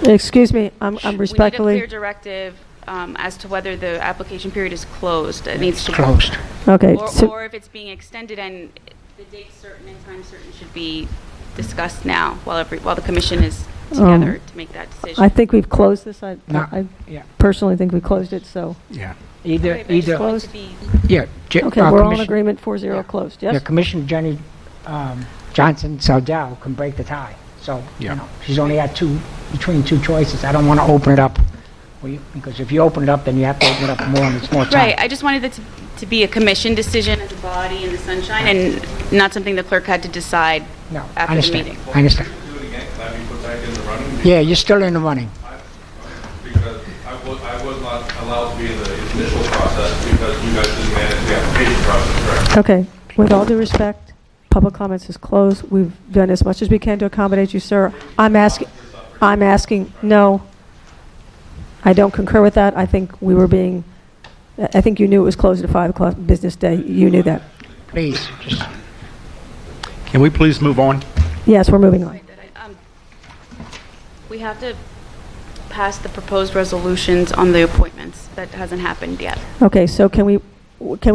Excuse me, I'm We need a respectfully... clear directive as to whether the application period is closed. It needs to Closed. Okay, or if it's being extended, and the date certain and time certain should be discussed now while the commission is together to make that decision. I think we've closed this. I Yeah. personally think we closed it, so... Yeah. Okay, but I just want it to Closed. be- Yeah. Okay, we're all in agreement, 4-0 closed, yes? Yeah, Commissioner Jenny Johnson Saldell can break the tie. So, Yeah. she's only had between two choices. I don't want to open it up. Because if you open it up, then you have to open it up more, and it's more time. Right, I just wanted it to be a commission decision as a body in the sunshine, and not something the clerk had to decide No, I after the understand. meeting. I understand. Do it again. Can I be put back in the running? Yeah, you're still in the running. Because I was not allowed to be in the initial process because you guys didn't manage the application process, correct? Okay, with all due respect, public comments is closed. We've done as much as we can to accommodate you, sir. I'm asking, no. I don't concur with that. I think I think you knew it was closed at 5 o'clock business day. You knew that. Please, just... Can we please move on? Yes, we're moving on. We have to pass the proposed resolutions on the appointments. That hasn't happened yet. Okay, so can we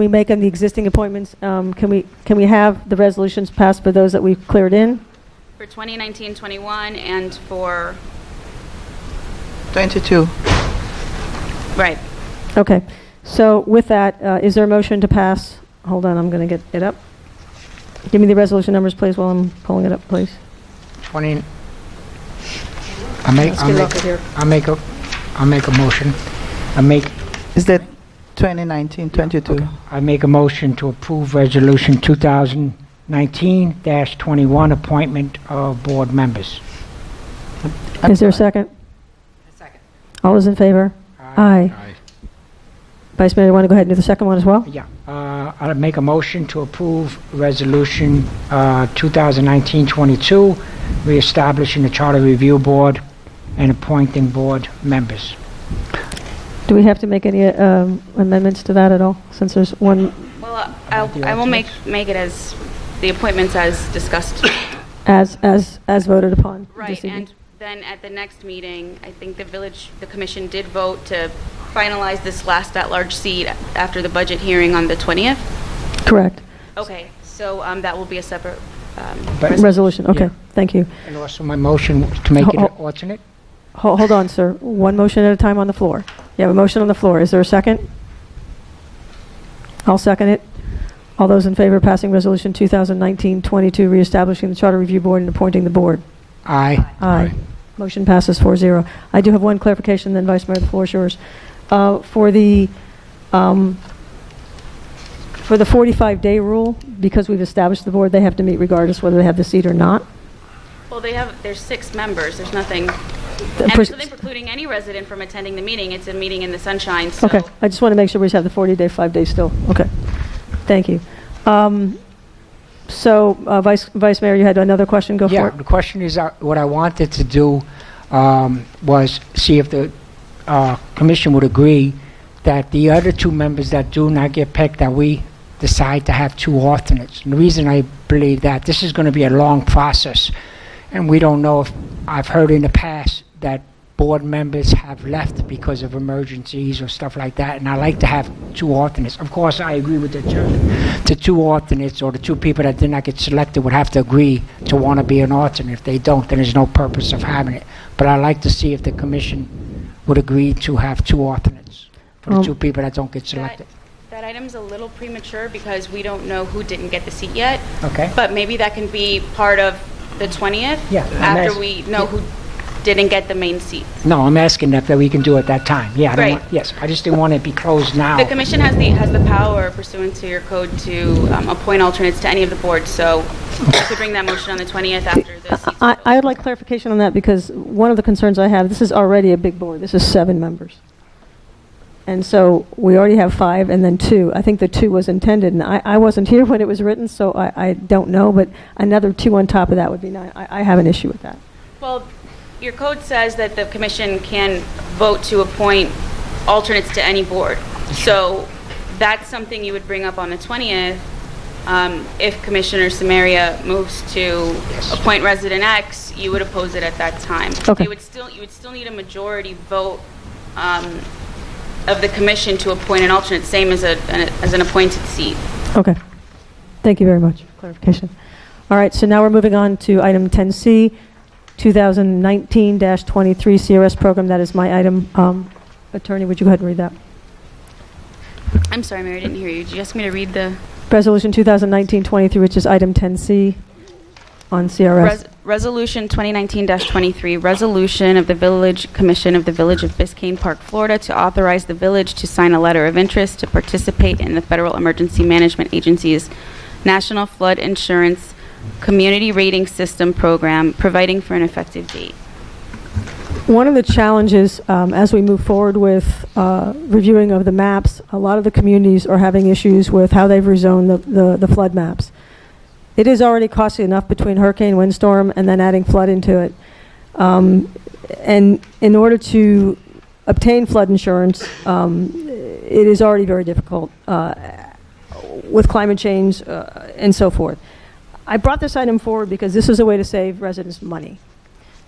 make on the existing appointments, can we have the resolutions passed for those that we've cleared in? For 2019-21 and for... 22. Right. Okay, so with that, is there a motion to pass? Hold on, I'm going to get it up. Give me the resolution numbers, please, while I'm pulling it up, please. 20... Let's get it off of here. I'll make a motion. Is that 2019, 22? Okay. I make a motion to approve Resolution 2019-21, appointment of board members. Is there a second? Second. All those in favor? Aye. Vice Mayor, you want to go ahead and do the second one as well? Yeah. I'll make a motion to approve Resolution 2019-22, reestablishing the Charter Review Board and appointing board members. Do we have to make any amendments to that at all, since there's one Well, I will make it as the appointments as discussed. as voted upon Right, this evening? and then at the next meeting, I think the commission did vote to finalize this last at-large seat after the budget hearing on the 20th. Correct. Okay, so that will be a separate Resolution, okay, Yeah. thank you. And also my motion was to make it an alternate. Hold on, sir. One motion at a time on the floor. You have a motion on the floor. Is there a second? I'll second it. All those in favor of passing Resolution 2019-22, reestablishing the Charter Review Board and appointing the board? Aye. Aye. Motion passes 4-0. I do have one clarification, then Vice Mayor, the floor is yours. For the 45-day rule, because we've established the board, they have to meet regardless whether they have the seat or not. Well, there's 6 members. There's nothing, and there's nothing precluding any resident from attending the meeting. It's a meeting in the sunshine, so. Okay, I just want to make sure we just have the 40-day, 5 days still. Okay, thank you. Vice Mayor, you had another question? Go for Yeah, it. the question is, what I wanted to do was see if the commission would agree that the other 2 members that do not get picked, that we decide to have 2 alternates. And the reason I believe that, this is going to be a long process, and we don't know if, I've heard in the past that board members have left because of emergencies or stuff like that, and I like to have 2 alternates. Of course, I agree with the chairman. The 2 alternates, or the 2 people that did not get selected, would have to agree to want to be an alternate. If they don't, then there's no purpose of having it. But I'd like to see if the commission would agree to have 2 alternates for the 2 people that don't get selected. That item's a little premature because we don't know who didn't get the seat yet. Okay. But maybe that can be part of the 20th. Yeah. After we know who didn't get the main seat. No, I'm asking that we can do at that time. Yeah. Right. Yes, I just didn't want it to be closed now. The commission has the power pursuant to your code to appoint alternates to any of the boards. So you could bring that motion on the 20th after the seats. I would like clarification on that because one of the concerns I have, this is already a big board. This is 7 members. And so we already have 5 and then 2. I think the 2 was intended, and I wasn't here when it was written, so I don't know, but another 2 on top of that would be nice. I have an issue with that. Well, your code says that the commission can vote to appoint alternates to any board. So that's something you would bring up on the 20th if Commissioner Samaria moves to appoint resident X, you would oppose it at that time. Okay. You would still need a majority vote of the commission to appoint an alternate, same as an appointed seat. Okay. Thank you very much for clarification. All right, so now we're moving on to item 10C, 2019-23 CRS program. That is my item. Attorney, would you go ahead and read that? I'm sorry, Mary, I didn't hear you. Did you ask me to read the... Resolution 2019-23, which is item 10C on CRS. Resolution 2019-23, resolution of the Village Commission of the Village of Biscayne Park, Florida, to authorize the village to sign a letter of interest to participate in the Federal Emergency Management Agency's National Flood Insurance Community Rating System program, providing for an effective date. One of the challenges as we move forward with reviewing of the maps, a lot of the communities are having issues with how they've rezoned the flood maps. It is already costly enough between hurricane, windstorm, and then adding flood into it. And in order to obtain flood insurance, it is already very difficult with climate change and so forth. I brought this item forward because this is a way to save residents money.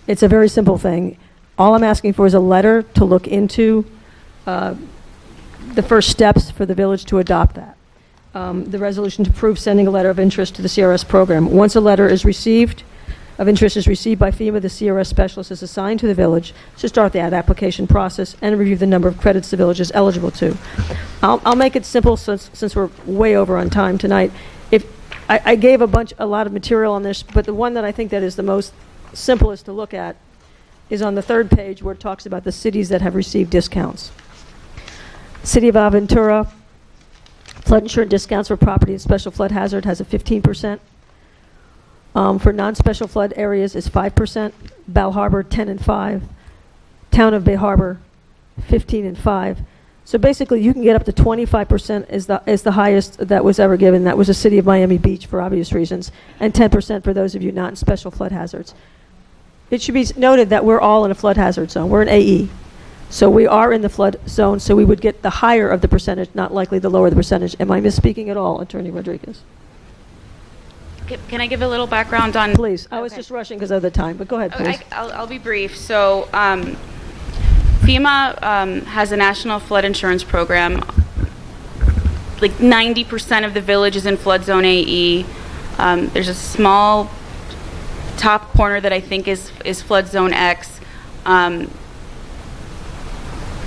It's a very simple thing. All I'm asking for is a letter to look into the first steps for the village to adopt that. The resolution to approve sending a letter of interest to the CRS program. Once a letter is received, of interest is received by FEMA, the CRS specialist is assigned to the village to start the application process and review the number of credits the village is eligible to. I'll make it simple since we're way over on time tonight. If I gave a lot of material on this, but the one that I think that is the most simplest to look at is on the 3rd page where it talks about the cities that have received discounts. City of Aventura, flood insurance discounts for property and special flood hazard has a 15%. For non-special flood areas is 5%. Bal Harbor 10 and 5. Town of Bay Harbor 15 and 5. So basically, you can get up to 25% is the highest that was ever given. That was the city of Miami Beach for obvious reasons, and 10% for those of you not in special flood hazards. It should be noted that we're all in a flood hazard zone. We're in AE. So we are in the flood zone, so we would get the higher of the percentage, not likely the lower the percentage. Am I misspeaking at all, Attorney Rodriguez? Can I give a little background on... Please. I was just rushing because of the time, but go ahead, please. I'll be brief. So FEMA has a national flood insurance program. Like 90% of the village is in flood zone AE. There's a small top corner that I think is flood zone X.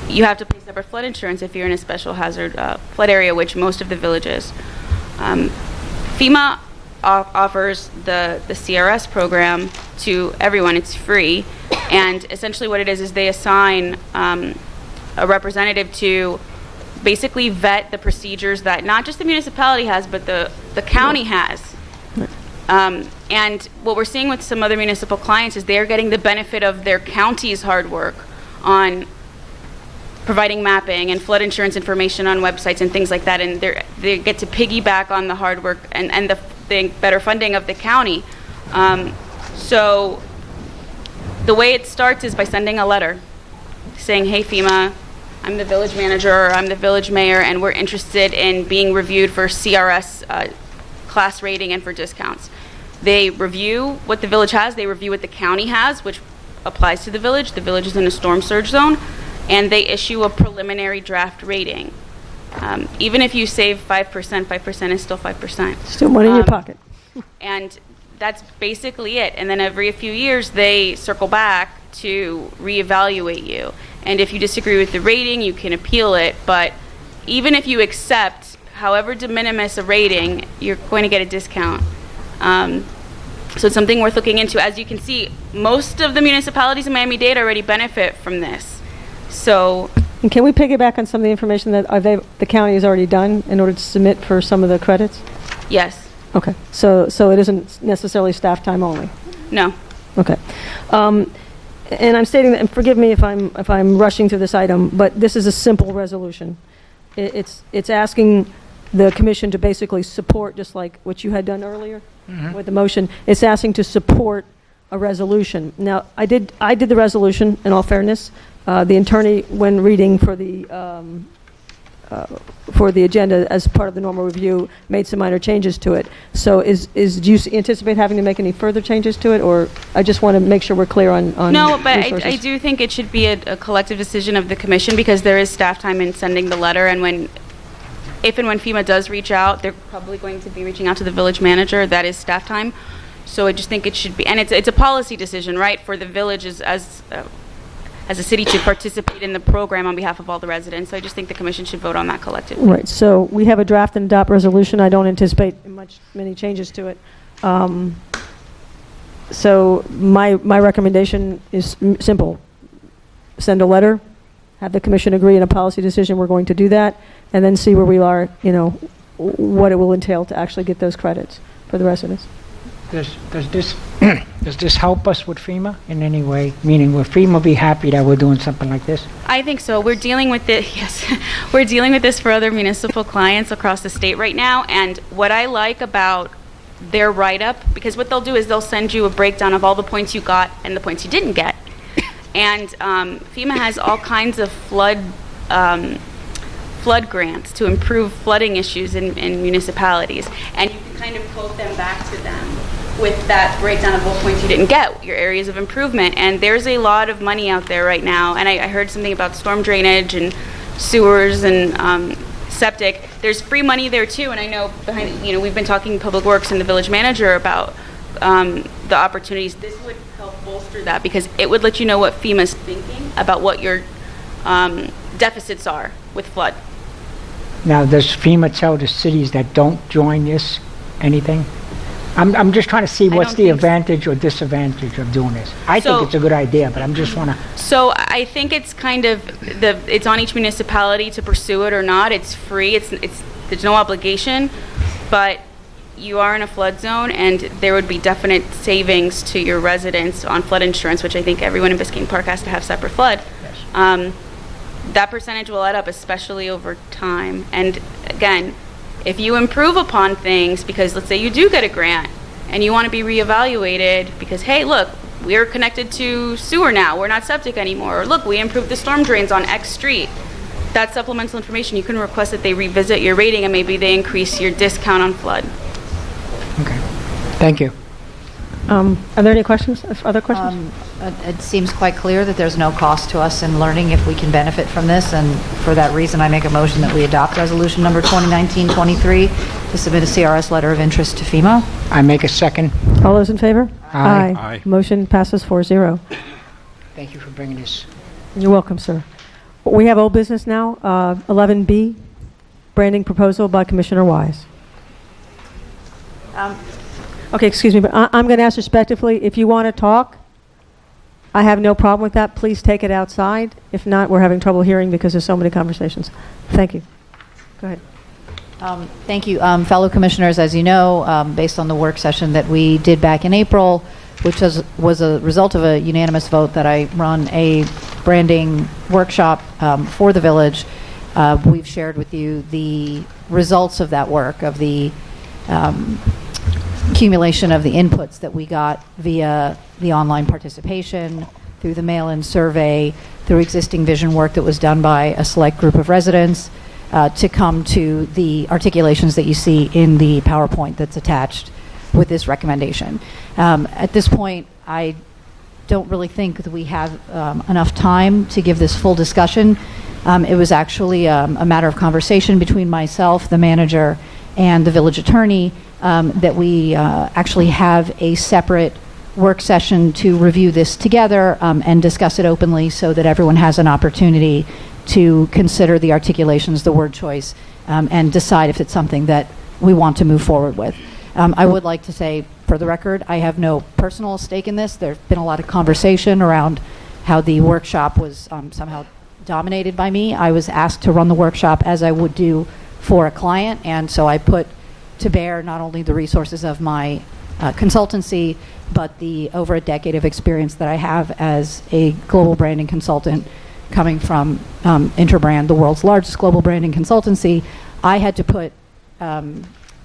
you have to pay separate flood insurance if you're in a special hazard flood area, which most of the villages. FEMA offers the CRS program to everyone. It's free, and essentially what it is they assign a representative to basically vet the procedures that not just the municipality has, but the county has. And what we're seeing with some other municipal clients is they're getting the benefit of their county's hard work on providing mapping and flood insurance information on websites and things like that, and they get to piggyback on the hard work and the better funding of the county. So the way it starts is by sending a letter saying, hey FEMA, I'm the village manager or I'm the village mayor and we're interested in being reviewed for CRS class rating and for discounts. They review what the village has, they review what the county has, which applies to the village. The village is in a storm surge zone, and they issue a preliminary draft rating. Even if you save 5%, 5% is still 5%. Still money in your pocket. And that's basically it. And then every few years, they circle back to reevaluate you. And if you disagree with the rating, you can appeal it. But even if you accept, however de minimis a rating, you're going to get a discount. So it's something worth looking into. As you can see, most of the municipalities in Miami-Dade already benefit from this. So, and can we piggyback on some of the information that the county has already done in order to submit for some of the credits? yes, Okay, so it isn't necessarily staff time only. no. Okay, and I'm stating that, and forgive me if I'm rushing through this item, but this is a simple resolution. It's asking the commission to basically support, just like what you had done earlier with the motion. It's asking to support a resolution. Now, I did the resolution. In all fairness, the attorney, when reading for the agenda as part of the normal review, made some minor changes to it. So, do you anticipate having to make any further changes to it, or I just want to make sure we're clear on No, but resources? I do think it should be a collective decision of the commission because there is staff time in sending the letter, and if and when FEMA does reach out, they're probably going to be reaching out to the village manager. That is staff time. So I just think it should be, and it's a policy decision, right, for the villages as a city to participate in the program on behalf of all the residents. So I just think the commission should vote on that collectively. Right. So we have a draft and adopt resolution. I don't anticipate many changes to it. So my recommendation is simple: send a letter, have the commission agree in a policy decision. We're going to do that, and then see where we are. What it will entail to actually get those credits for the residents. Does this help us with FEMA in any way? Meaning, will FEMA be happy that we're doing something like this? I think so. We're dealing with it. Yes, we're dealing with this for other municipal clients across the state right now. And what I like about their write-up, because what they'll do is they'll send you a breakdown of all the points you got and the points you didn't get. And FEMA has all kinds of flood grants to improve flooding issues in municipalities, and you can kind of quote them back to them with that breakdown of what points you didn't get, your areas of improvement. And there's a lot of money out there right now, and I heard something about storm drainage and sewers and septic. There's free money there too, and I know we've been talking Public Works and the village manager about the opportunities. This would help bolster that because it would let you know what FEMA's thinking about what your deficits are with flood. Now, does FEMA tell the cities that don't join this anything? I'm just trying to see what's the advantage or disadvantage of doing this. I think it's a good idea, but I'm just want to... So I think it's kind of, it's on each municipality to pursue it or not. It's free. There's no obligation, but you are in a flood zone, and there would be definite savings to your residents on flood insurance, which I think everyone in Biscayne Park has to have separate flood. Yes. That percentage will add up, especially over time. And again, if you improve upon things, because let's say you do get a grant and you want to be reevaluated because, hey, look, we're connected to sewer now, we're not septic anymore, or look, we improved the storm drains on X street. That's supplemental information. You can request that they revisit your rating and maybe they increase your discount on flood. Okay. Thank you. Are there any questions? Other questions? It seems quite clear that there's no cost to us in learning if we can benefit from this, and for that reason, I make a motion that we adopt resolution number 2019-23 to submit a CRS letter of interest to FEMA. I make a second. All those in favor? Aye. Aye. Motion passes 4-0. Thank you for bringing this. You're welcome, sir. We have old business now, 11B, branding proposal by Commissioner Wise. Okay, excuse me, but I'm going to ask respectively, if you want to talk, I have no problem with that. Please take it outside. If not, we're having trouble hearing because there's so many conversations. Thank you. Go ahead. Thank you. Fellow commissioners, as you know, based on the work session that we did back in April, which was a result of a unanimous vote that I run a branding workshop for the village, we've shared with you the results of that work, of the accumulation of the inputs that we got via the online participation, through the mail-in survey, through existing vision work that was done by a select group of residents, to come to the articulations that you see in the PowerPoint that's attached with this recommendation. At this point, I don't really think that we have enough time to give this full discussion. It was actually a matter of conversation between myself, the manager, and the village attorney that we actually have a separate work session to review this together and discuss it openly so that everyone has an opportunity to consider the articulations, the word choice, and decide if it's something that we want to move forward with. I would like to say, for the record, I have no personal stake in this. There's been a lot of conversation around how the workshop was somehow dominated by me. I was asked to run the workshop as I would do for a client, and so I put to bear not only the resources of my consultancy, but the over a decade of experience that I have as a global branding consultant coming from Interbrand, the world's largest global branding consultancy. I had to put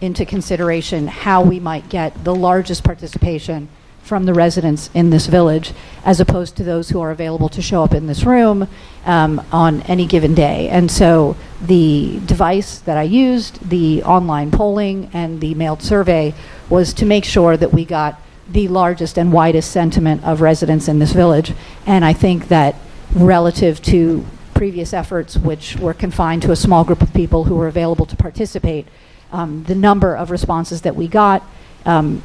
into consideration how we might get the largest participation from the residents in this village, as opposed to those who are available to show up in this room on any given day. And so the device that I used, the online polling and the mailed survey, was to make sure that we got the largest and widest sentiment of residents in this village. And I think that relative to previous efforts, which were confined to a small group of people who were available to participate, the number of responses that we got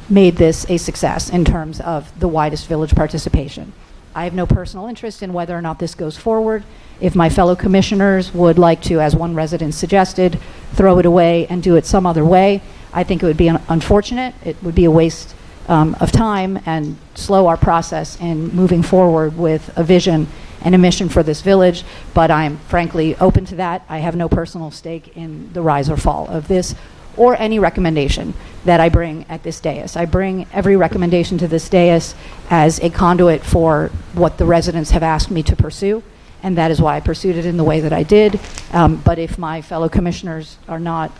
made this a success in terms of the widest village participation. I have no personal interest in whether or not this goes forward. If my fellow commissioners would like to, as one resident suggested, throw it away and do it some other way, I think it would be unfortunate. It would be a waste of time and slow our process in moving forward with a vision and a mission for this village, but I'm frankly open to that. I have no personal stake in the rise or fall of this or any recommendation that I bring at this dais. I bring every recommendation to this dais as a conduit for what the residents have asked me to pursue, and that is why I pursued it in the way that I did. But if my fellow commissioners are not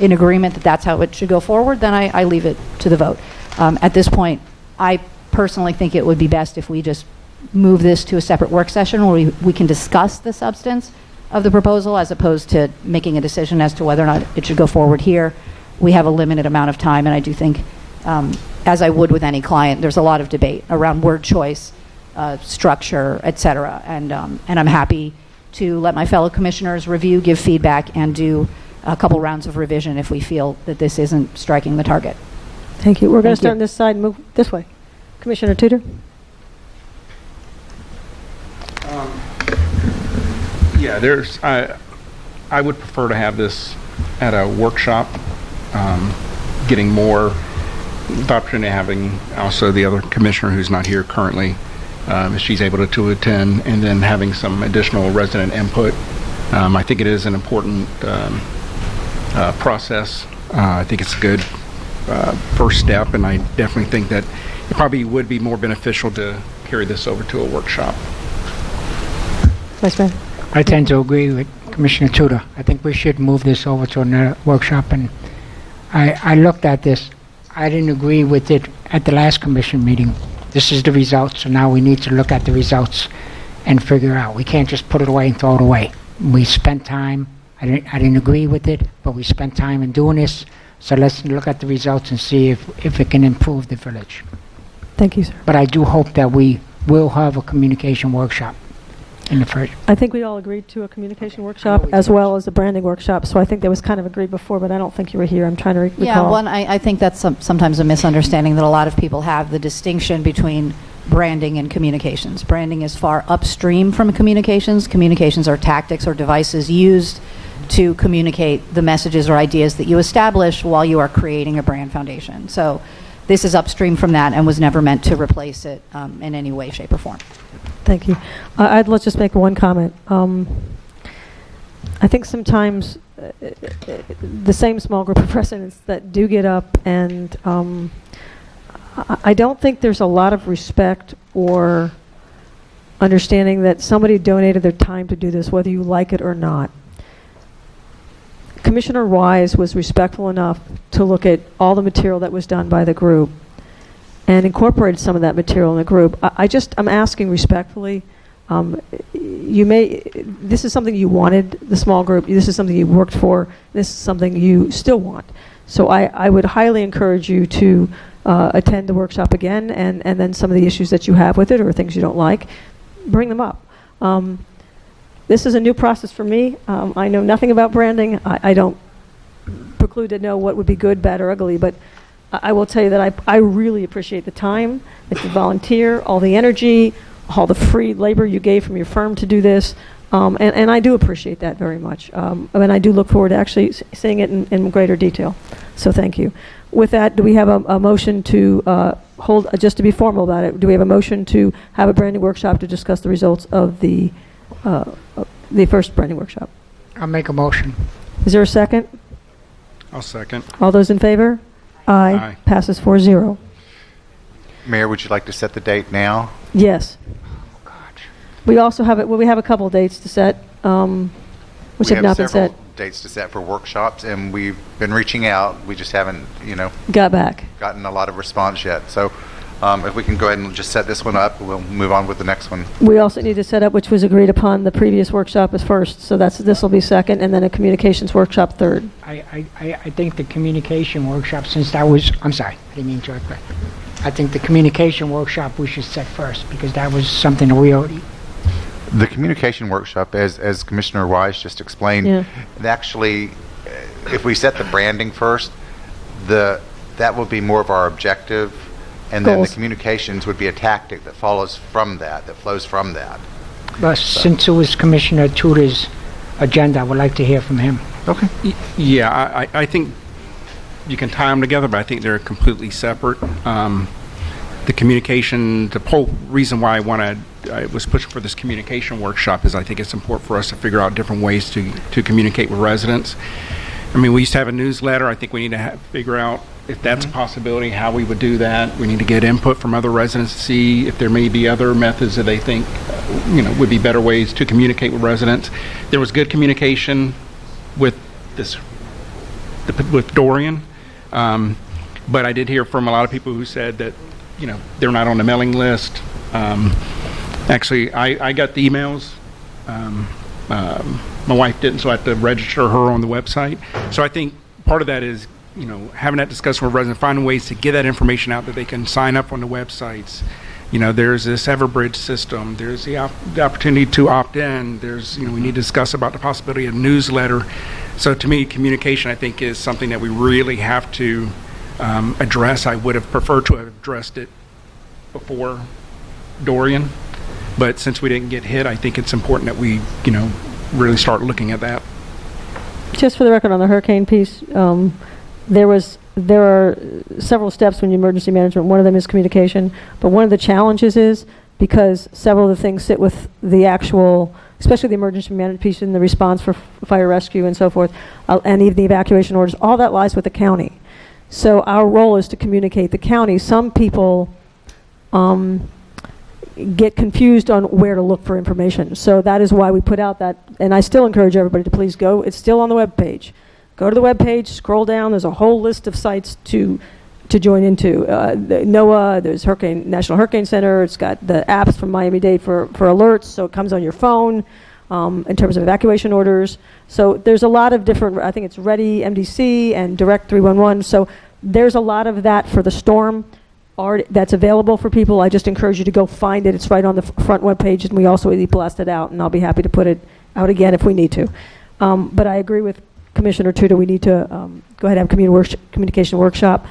in agreement that that's how it should go forward, then I leave it to the vote. At this point, I personally think it would be best if we just move this to a separate work session where we can discuss the substance of the proposal, as opposed to making a decision as to whether or not it should go forward here. We have a limited amount of time, and I do think, as I would with any client, there's a lot of debate around word choice, structure, et cetera. And I'm happy to let my fellow commissioners review, give feedback, and do a couple rounds of revision if we feel that this isn't striking the target. Thank you. We're going to start on this side and move this way. Commissioner Tudor? Yeah, I would prefer to have this at a workshop, getting more, the opportunity of having also the other commissioner who's not here currently, if she's able to attend, and then having some additional resident input. I think it is an important process. I think it's a good first step, and I definitely think that it probably would be more beneficial to carry this over to a workshop. Vice Mayor? I tend to agree with Commissioner Tudor. I think we should move this over to another workshop. And I looked at this. I didn't agree with it at the last commission meeting. This is the results, so now we need to look at the results and figure out. We can't just put it away and throw it away. We spent time. I didn't agree with it, but we spent time in doing this. So let's look at the results and see if it can improve the village. Thank you, sir. But I do hope that we will have a communication workshop in the first. I think we all agreed to a communication workshop as well as a branding workshop, so I think that was kind of agreed before, but I don't think you were here. I'm trying to recall. Yeah, I think that's sometimes a misunderstanding that a lot of people have, the distinction between branding and communications. Branding is far upstream from communications. Communications are tactics or devices used to communicate the messages or ideas that you establish while you are creating a brand foundation. So this is upstream from that and was never meant to replace it in any way, shape, or form. Thank you. Let's just make one comment. I think sometimes the same small group of residents that do get up and I don't think there's a lot of respect or understanding that somebody donated their time to do this, whether you like it or not. Commissioner Wise was respectful enough to look at all the material that was done by the group and incorporated some of that material in the group. I'm asking respectfully, this is something you wanted, the small group, this is something you worked for, this is something you still want. So I would highly encourage you to attend the workshop again, and then some of the issues that you have with it or things you don't like, bring them up. This is a new process for me. I know nothing about branding. I don't preclude to know what would be good, bad, or ugly, but I will tell you that I really appreciate the time that you volunteer, all the energy, all the free labor you gave from your firm to do this, and I do appreciate that very much. And I do look forward to actually seeing it in greater detail. So thank you. With that, do we have a motion to hold, just to be formal about it, do we have a motion to have a branding workshop to discuss the results of the first branding workshop? I'll make a motion. Is there a second? I'll second. All those in favor? Aye. Aye. Passes 4-0. Mayor, would you like to set the date now? Yes. We also have we have a couple of dates to set, which have not been set. We have several dates to set for workshops, and we've been reaching out. We just haven't, gotten a lot of response yet. So if we can go ahead and just set this one up, we'll move on with the next one. We also need to set up, which was agreed upon, the previous workshop as first. So this will be second, and then a communications workshop third. I think the communication workshop, since that was, I'm sorry, I didn't mean to interrupt, but I think the communication workshop we should set first, because that was something that we already... The communication workshop, as Commissioner Wise just explained, actually, if we set the branding first, that will be more of our objective, and then the communications would be a tactic that follows from that, that flows from that. But since it was Commissioner Tudor's agenda, I would like to hear from him. Okay. Yeah, I think you can tie them together, but I think they're completely separate. The communication, the whole reason why I was pushing for this communication workshop is I think it's important for us to figure out different ways to communicate with residents. I mean, we used to have a newsletter. I think we need to figure out if that's a possibility, how we would do that. We need to get input from other residents to see if there may be other methods that they think, would be better ways to communicate with residents. There was good communication with with Dorian, but I did hear from a lot of people who said that, they're not on the mailing list. Actually, I got the emails. My wife didn't, so I had to register her on the website. So I think part of that is, having that discussion with residents, finding ways to get that information out that they can sign up on the websites. There's this Everbridge system. There's the opportunity to opt in. There's, we need to discuss about the possibility of newsletter. So to me, communication, I think, is something that we really have to address. I would have preferred to have addressed it before Dorian, but since we didn't get hit, I think it's important that we, really start looking at that. Just for the record on the hurricane piece, there are several steps when you emergency management. One of them is communication, but one of the challenges is because several of the things sit with the actual, especially the emergency management piece and the response for fire rescue and so forth, and even the evacuation orders, all that lies with the county. So our role is to communicate the county. Some people get confused on where to look for information. So that is why we put out that, and I still encourage everybody to please go. It's still on the web page. Go to the web page, scroll down. There's a whole list of sites to join into. NOAA, there's National Hurricane Center. It's got the apps from Miami-Dade for alerts, so it comes on your phone in terms of evacuation orders. So there's a lot of different, I think it's Ready MDC and Direct 311. So there's a lot of that for the storm art that's available for people. I just encourage you to go find it. It's right on the front web page, and we also blast it out, and I'll be happy to put it out again if we need to. But I agree with Commissioner Tudor. We need to go ahead and have a communication workshop.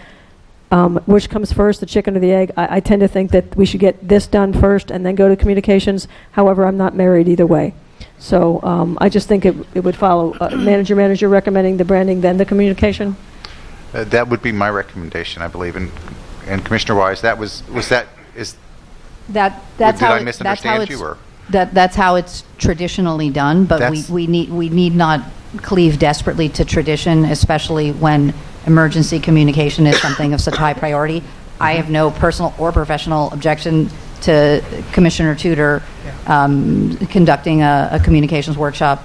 Which comes first, the chicken or the egg? I tend to think that we should get this done first and then go to communications. However, I'm not married either way. So I just think it would follow manager recommending the branding, then the communication. That would be my recommendation, I believe. And Commissioner Wise, that's That's did how I misunderstand you? Or? That's how it's traditionally done, but we need not cleave desperately to tradition, especially when emergency communication is something of such high priority. I have no personal or professional objection to Commissioner Tudor conducting a communications workshop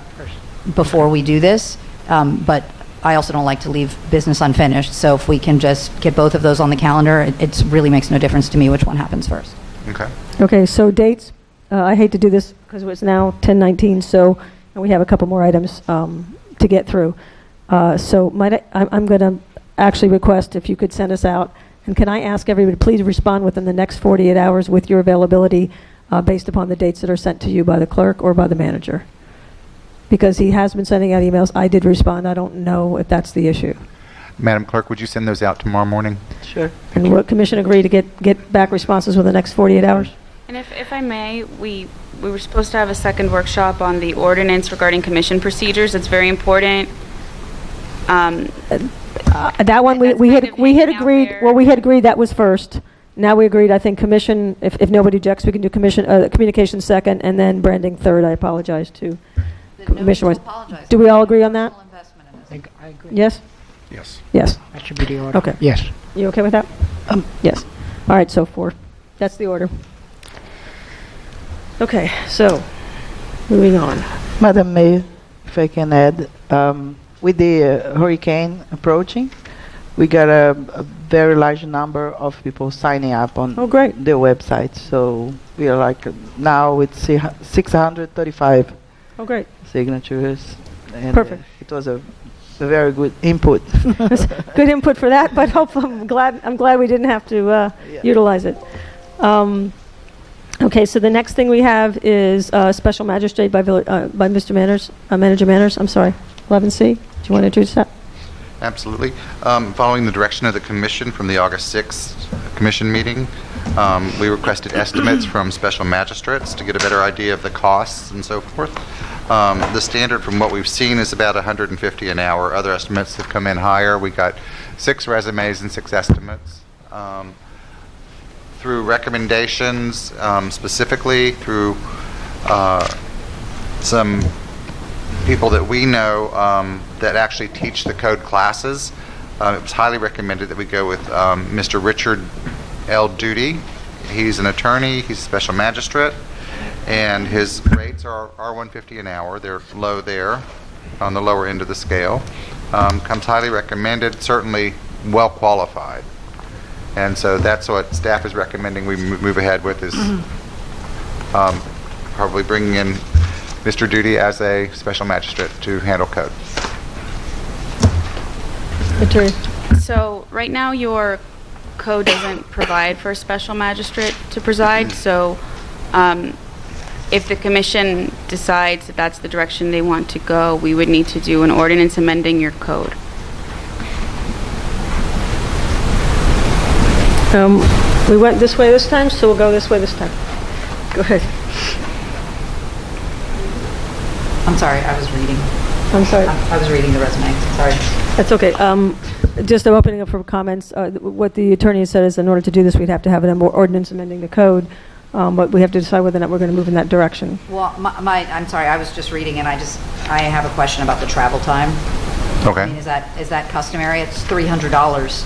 before we do this, but I also don't like to leave business unfinished. So if we can just get both of those on the calendar, it really makes no difference to me which one happens first. Okay. Okay, so dates. I hate to do this because it's now 10:19, so and we have a couple more items to get through. So I'm going to actually request if you could send us out, and can I ask everybody to please respond within the next 48 hours with your availability based upon the dates that are sent to you by the clerk or by the manager? Because he has been sending out emails. I did respond. I don't know if that's the issue. Madam Clerk, would you send those out tomorrow morning? Sure. And what commission agree to get back responses within the next 48 hours? And if I may, we were supposed to have a second workshop on the ordinance regarding commission procedures. It's very important. That one we had agreed. Well, we had agreed that was first. Now we agreed. I think commission. If nobody objects, we can do communication second, and then branding third. I apologize to Commissioner Wise. Do we all agree on that? I agree. Yes. Yes. Yes. That should be the order. Okay. Yes. You okay with that? Yes. All right. So 4. That's the order. Okay. So moving on. Madam Mayor, if I can add, with the hurricane approaching, we got a very large number of people signing up on great. the website. So we are like now with 635 great. signatures. And Perfect. It was a very good input. Good input for that, but I'm glad we didn't have to utilize it. Okay, so the next thing we have is special magistrate by Mr. Manners, Manager Manners. I'm sorry, 11C. Do you want to introduce that? Absolutely. Following the direction of the Commission from the August 6th Commission meeting, we requested estimates from special magistrates to get a better idea of the costs and so forth. The standard from what we've seen is about $150 an hour. Other estimates have come in higher. We got 6 resumes and 6 estimates. Through recommendations, specifically through some people that we know that actually teach the code classes, it was highly recommended that we go with Mr. Richard L. Duty. He's an attorney, he's a special magistrate, and his rates are $150 an hour. They're low there, on the lower end of the scale. Comes highly recommended, certainly well qualified. And so that's what staff is recommending we move ahead with, is probably bringing in Mr. Duty as a special magistrate to handle code. Attorney. So right now your code doesn't provide for a special magistrate to preside. So if the commission decides that that's the direction they want to go, we would need to do an ordinance amending your code. We went this way this time, so we'll go this way this time. Go ahead. I'm sorry, I was reading. I'm sorry. I was reading the resume. Sorry. That's okay. Just opening up for comments. What the attorney has said is, in order to do this, we'd have to have an ordinance amending the code, but we have to decide whether or not we're going to move in that direction. Well, I'm sorry, I was just reading, and I have a question about the travel time. Okay. I mean, is that customary? It's $300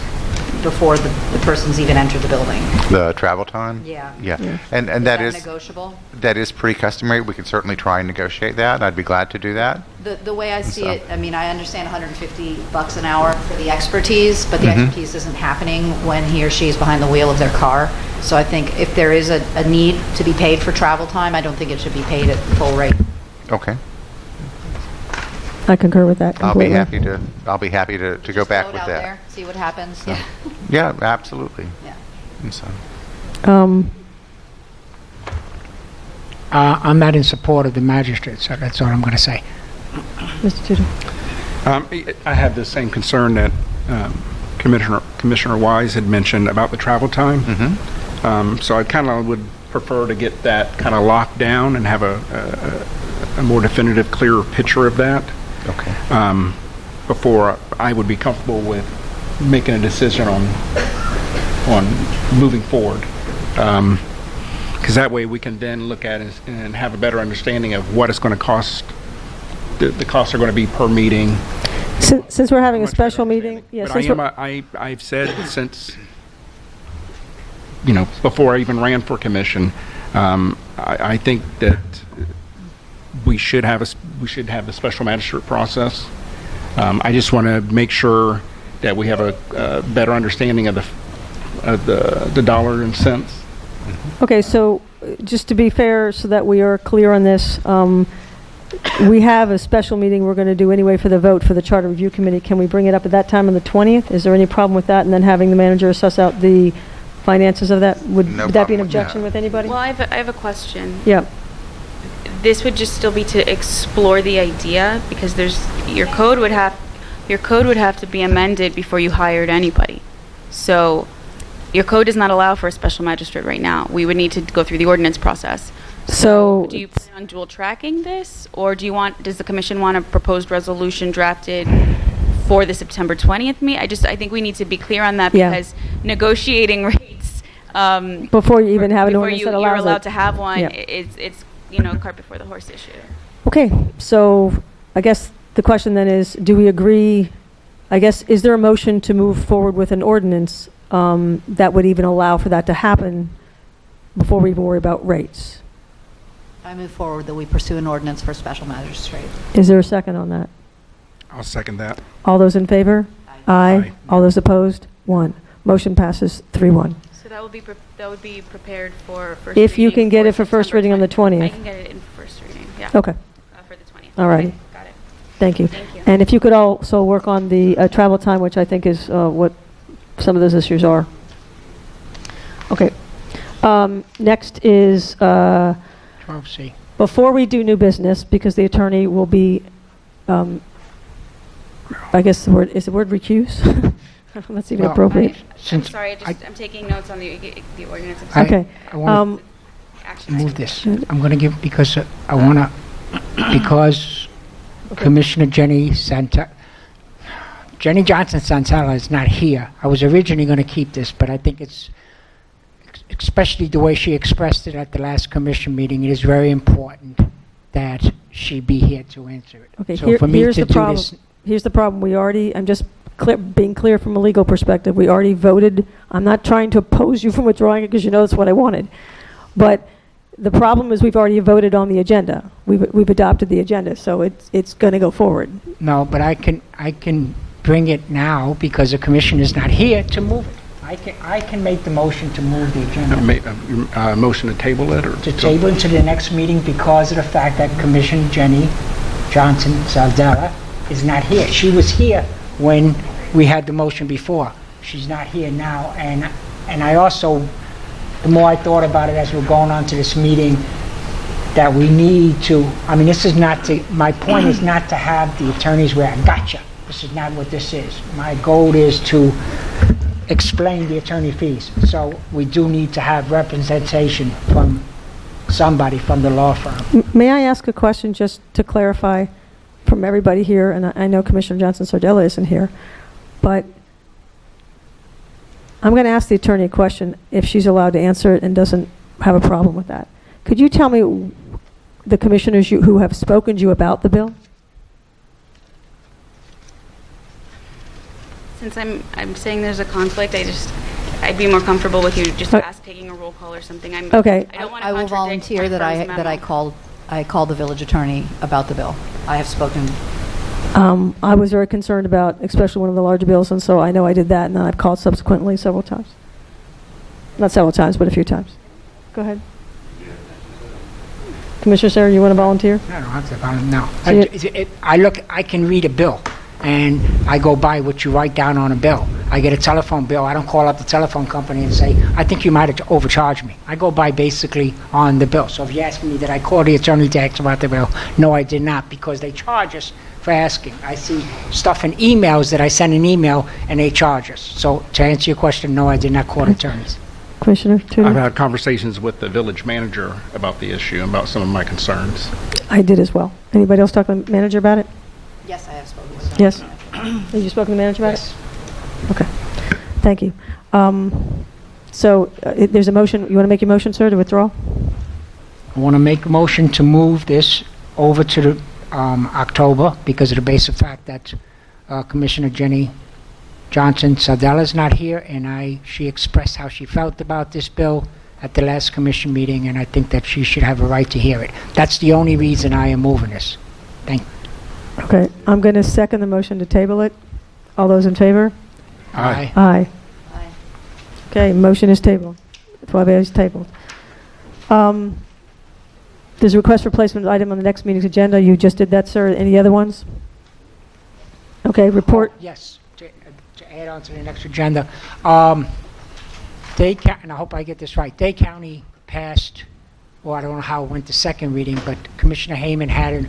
before the person's even entered the building. The travel time? Yeah. Yeah. And that is negotiable? That is pretty customary. We can certainly try and negotiate that. I'd be glad to do that. The way I see it, I mean, I understand $150 an hour for the expertise, but the expertise isn't happening when he or she is behind the wheel of their car. So I think if there is a need to be paid for travel time, I don't think it should be paid at full rate. Okay. I concur with that completely. I'll be happy to go back with out that. There, see what happens. So, yeah. Yeah, absolutely. Yeah. And so. I'm not in support of the magistrate, so that's all I'm going to say. Mr. Tudor. I have the same concern that Commissioner Commissioner Wise had mentioned about the travel time. So I kind of would prefer to get that kind of locked down and have a more definitive, clearer picture of that. Okay. Before I would be comfortable with making a decision on moving forward. Because that way we can then look at it and have a better understanding of what it's going to cost. The costs are going to be per meeting. Since we're having a special meeting, But I've said since, before I even ran for commission, I think that we should have the special magistrate process. I just want to make sure that we have a better understanding of the dollar and cents. Okay, so just to be fair, so that we are clear on this, we have a special meeting we're going to do anyway for the vote for the Charter Review Committee. Can we bring it up at that time on the 20th? Is there any problem with that? And then having the manager suss out the finances of that? Would that be an objection with anybody? Well, I have a question. Yeah. This would just still be to explore the idea, because your code would have to be amended before you hired anybody. So your code does not allow for a special magistrate right now. We would need to go through the ordinance process. So do you plan on dual tracking this, or does the commission want a proposed resolution drafted for the September 20th meeting? I think we need to be clear on that, because negotiating rates before you even have an ordinance that allows you're allowed to have one. Yeah. It's cart before the horse issue. Okay, so I guess the question then is, do we agree? I guess, is there a motion to move forward with an ordinance that would even allow for that to happen before we even worry about rates? I move forward that we pursue an ordinance for special magistrate. Is there a second on that? I'll second that. All those in favor? Aye. All those opposed? 1. Motion passes 3-1. So that would be prepared for first If you reading can get for it for first September reading on the 20th. I can get it in for first reading, yeah. Okay. For the 20th. All righty. Okay, got it. Thank you. Thank you. And if you could also work on the travel time, which I think is what some of those issues are. Okay. Next is 12C. before we do new business, because the attorney will be, I guess the word recuse? I don't know if that's even appropriate. I'm sorry, I'm taking notes on the ordinance. Okay. I want to move this. I'm going to give, because I want to, because Commissioner Jenny Johnson Santella is not here. I was originally going to keep this, but I think it's, especially the way she expressed it at the last commission meeting, it is very important that she be here to answer it. Okay, so for me here's to the problem. Here's the problem. I'm just being clear from a legal perspective. We already voted. I'm not trying to oppose you from withdrawing it, because you know that's what I wanted. But the problem is we've already voted on the agenda. We've adopted the agenda, so it's going to go forward. No, but I can bring it now because the commission is not here to move it. I can make the motion to move the agenda. Motion to table it? Or to table it to the next meeting because of the fact that Commissioner Jenny Johnson Saldana is not here. She was here when we had the motion before. She's not here now. And I also, the more I thought about it as we're going on to this meeting, that we need to, this is not to, my point is not to have the attorneys where I gotcha. This is not what this is. My goal is to explain the attorney fees. So we do need to have representation from somebody from the law firm. May I ask a question just to clarify from everybody here? And I know Commissioner Johnson Sardella isn't here, but I'm going to ask the attorney a question if she's allowed to answer it and doesn't have a problem with that. Could you tell me the commissioners who have spoken to you about the bill? Since I'm saying there's a conflict, I'd be more comfortable with you just taking a roll call or something. Okay. I don't want I will volunteer that I called the village attorney about the bill. I have spoken. I was very concerned about, especially one of the larger bills, and so I know I did that, and then I've called subsequently several times. Not several times, but a few times. Go ahead. Commissioner Sarah, you want to volunteer? I don't have to volunteer, no. I can read a bill, and I go by what you write down on a bill. I get a telephone bill. I don't call up the telephone company and say, I think you might have overcharged me. I go by basically on the bill. So if you ask me, did I call the attorney to ask about the bill? No, I did not, because they charge us for asking. I see stuff in emails that I send an email and they charge us. So to answer your question, no, I did not call attorneys. Commissioner Tudor? I've had conversations with the village manager about the issue, about some of my concerns. I did as well. Anybody else talk to the manager about it? Yes, I have spoken. Yes. Have you spoken to the manager about it? Okay. Thank you. There's a motion. You want to make your motion, sir, to withdraw? I want to make a motion to move this over to the October, because of the basic fact that Commissioner Jenny Johnson Sardella is not here, and she expressed how she felt about this bill at the last commission meeting, and I think that she should have a right to hear it. That's the only reason I am moving this. Thank you. Okay. I'm going to second the motion to table it. All those in favor? Aye. Aye. Okay, motion is tabled. 12A is tabled. There's a request for placement of item on the next meeting's agenda. You just did that, sir. Any other ones? Okay, report. Yes, to add on to the next agenda. And I hope I get this right, Dade County passed, well, I don't know how it went to second reading, but Commissioner Hayman had an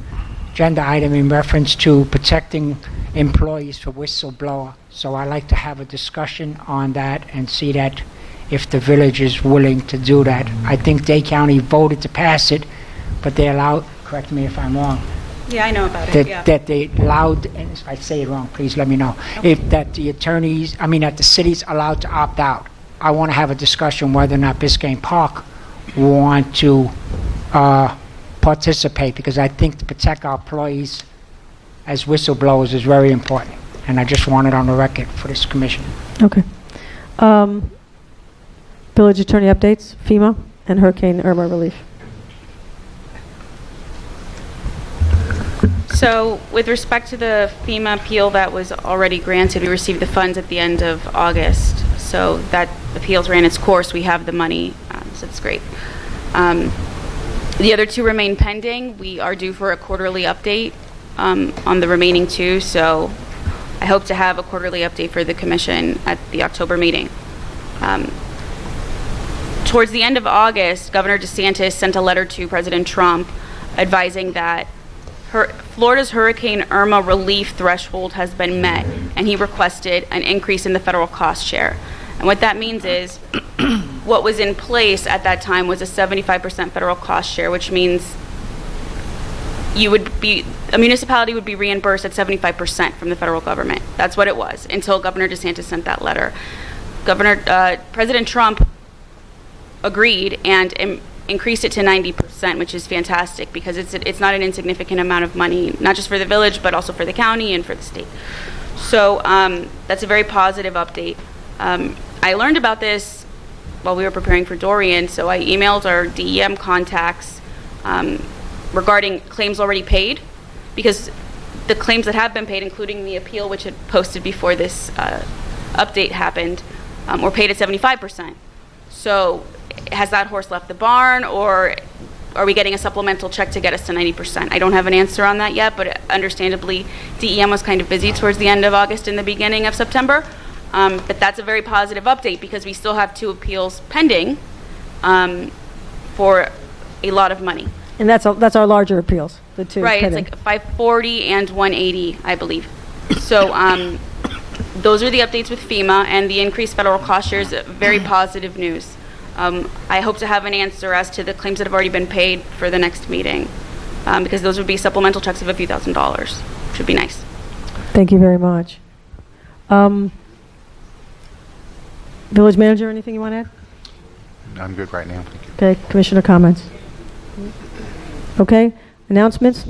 agenda item in reference to protecting employees for whistleblower. So I'd like to have a discussion on that and see that if the village is willing to do that. I think Dade County voted to pass it, but they allowed, correct me if I'm wrong, Yeah, I know about it, yeah. that they allowed, and if I say it wrong, please let me know, that the city's allowed to opt out. I want to have a discussion whether or not Biscayne Park want to participate, because I think to protect our employees as whistleblowers is very important, and I just want it on the record for this commission. Okay. Village attorney updates, FEMA and Hurricane Irma relief. So with respect to the FEMA appeal that was already granted, we received the funds at the end of August. So that appeal ran its course. We have the money, so it's great. The other two remain pending. We are due for a quarterly update on the remaining two, so I hope to have a quarterly update for the commission at the October meeting. Towards the end of August, Governor DeSantis sent a letter to President Trump advising that Florida's Hurricane Irma relief threshold has been met, and he requested an increase in the federal cost share. And what that means is what was in place at that time was a 75% federal cost share, which means a municipality would be reimbursed at 75% from the federal government. That's what it was until Governor DeSantis sent that letter. President Trump agreed and increased it to 90%, which is fantastic because it's not an insignificant amount of money, not just for the village, but also for the county and for the state. So that's a very positive update. I learned about this while we were preparing for Dorian, so I emailed our DEM contacts regarding claims already paid, because the claims that have been paid, including the appeal which had posted before this update happened, were paid at 75%. So has that horse left the barn, or are we getting a supplemental check to get us to 90%? I don't have an answer on that yet, but understandably, DEM was kind of busy towards the end of August and the beginning of September. But that's a very positive update because we still have two appeals pending for a lot of money. And that's our larger appeals, the two. Right, pending. it's like 540 and 180, I believe. So those are the updates with FEMA, and the increased federal cost share is very positive news. I hope to have an answer as to the claims that have already been paid for the next meeting, because those would be supplemental checks of a few $1,000s, which would be nice. Thank you very much. Village manager, anything you want to add? I'm good right now. Thank you. Okay, commissioner comments. Okay, announcements.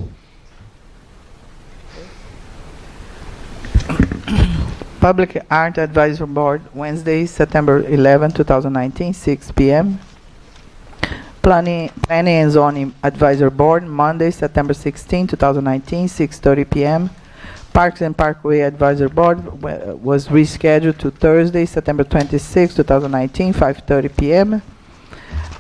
Public Art Advisory Board, Wednesday, September 11, 2019, 6 p.m. Planning and Zoning Advisory Board, Monday, September 16, 2019, 6:30 p.m. Parks and Parkway Advisory Board was rescheduled to Thursday, September 26, 2019, 5:30 p.m.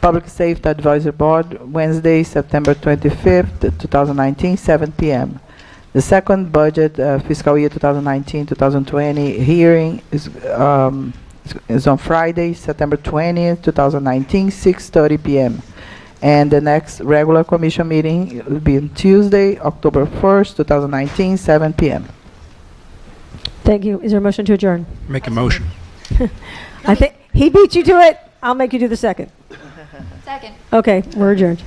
Public Safety Advisory Board, Wednesday, September 25th, 2019, 7 p.m. The second budget, fiscal year 2019-2020 hearing is on Friday, September 20th, 2019, 6:30 p.m. And the next regular commission meeting will be on Tuesday, October 1st, 2019, 7 p.m. Thank you. Is there a motion to adjourn? Make a motion. I think he beat you to it. I'll make you do the second. Second. Okay, we're adjourned.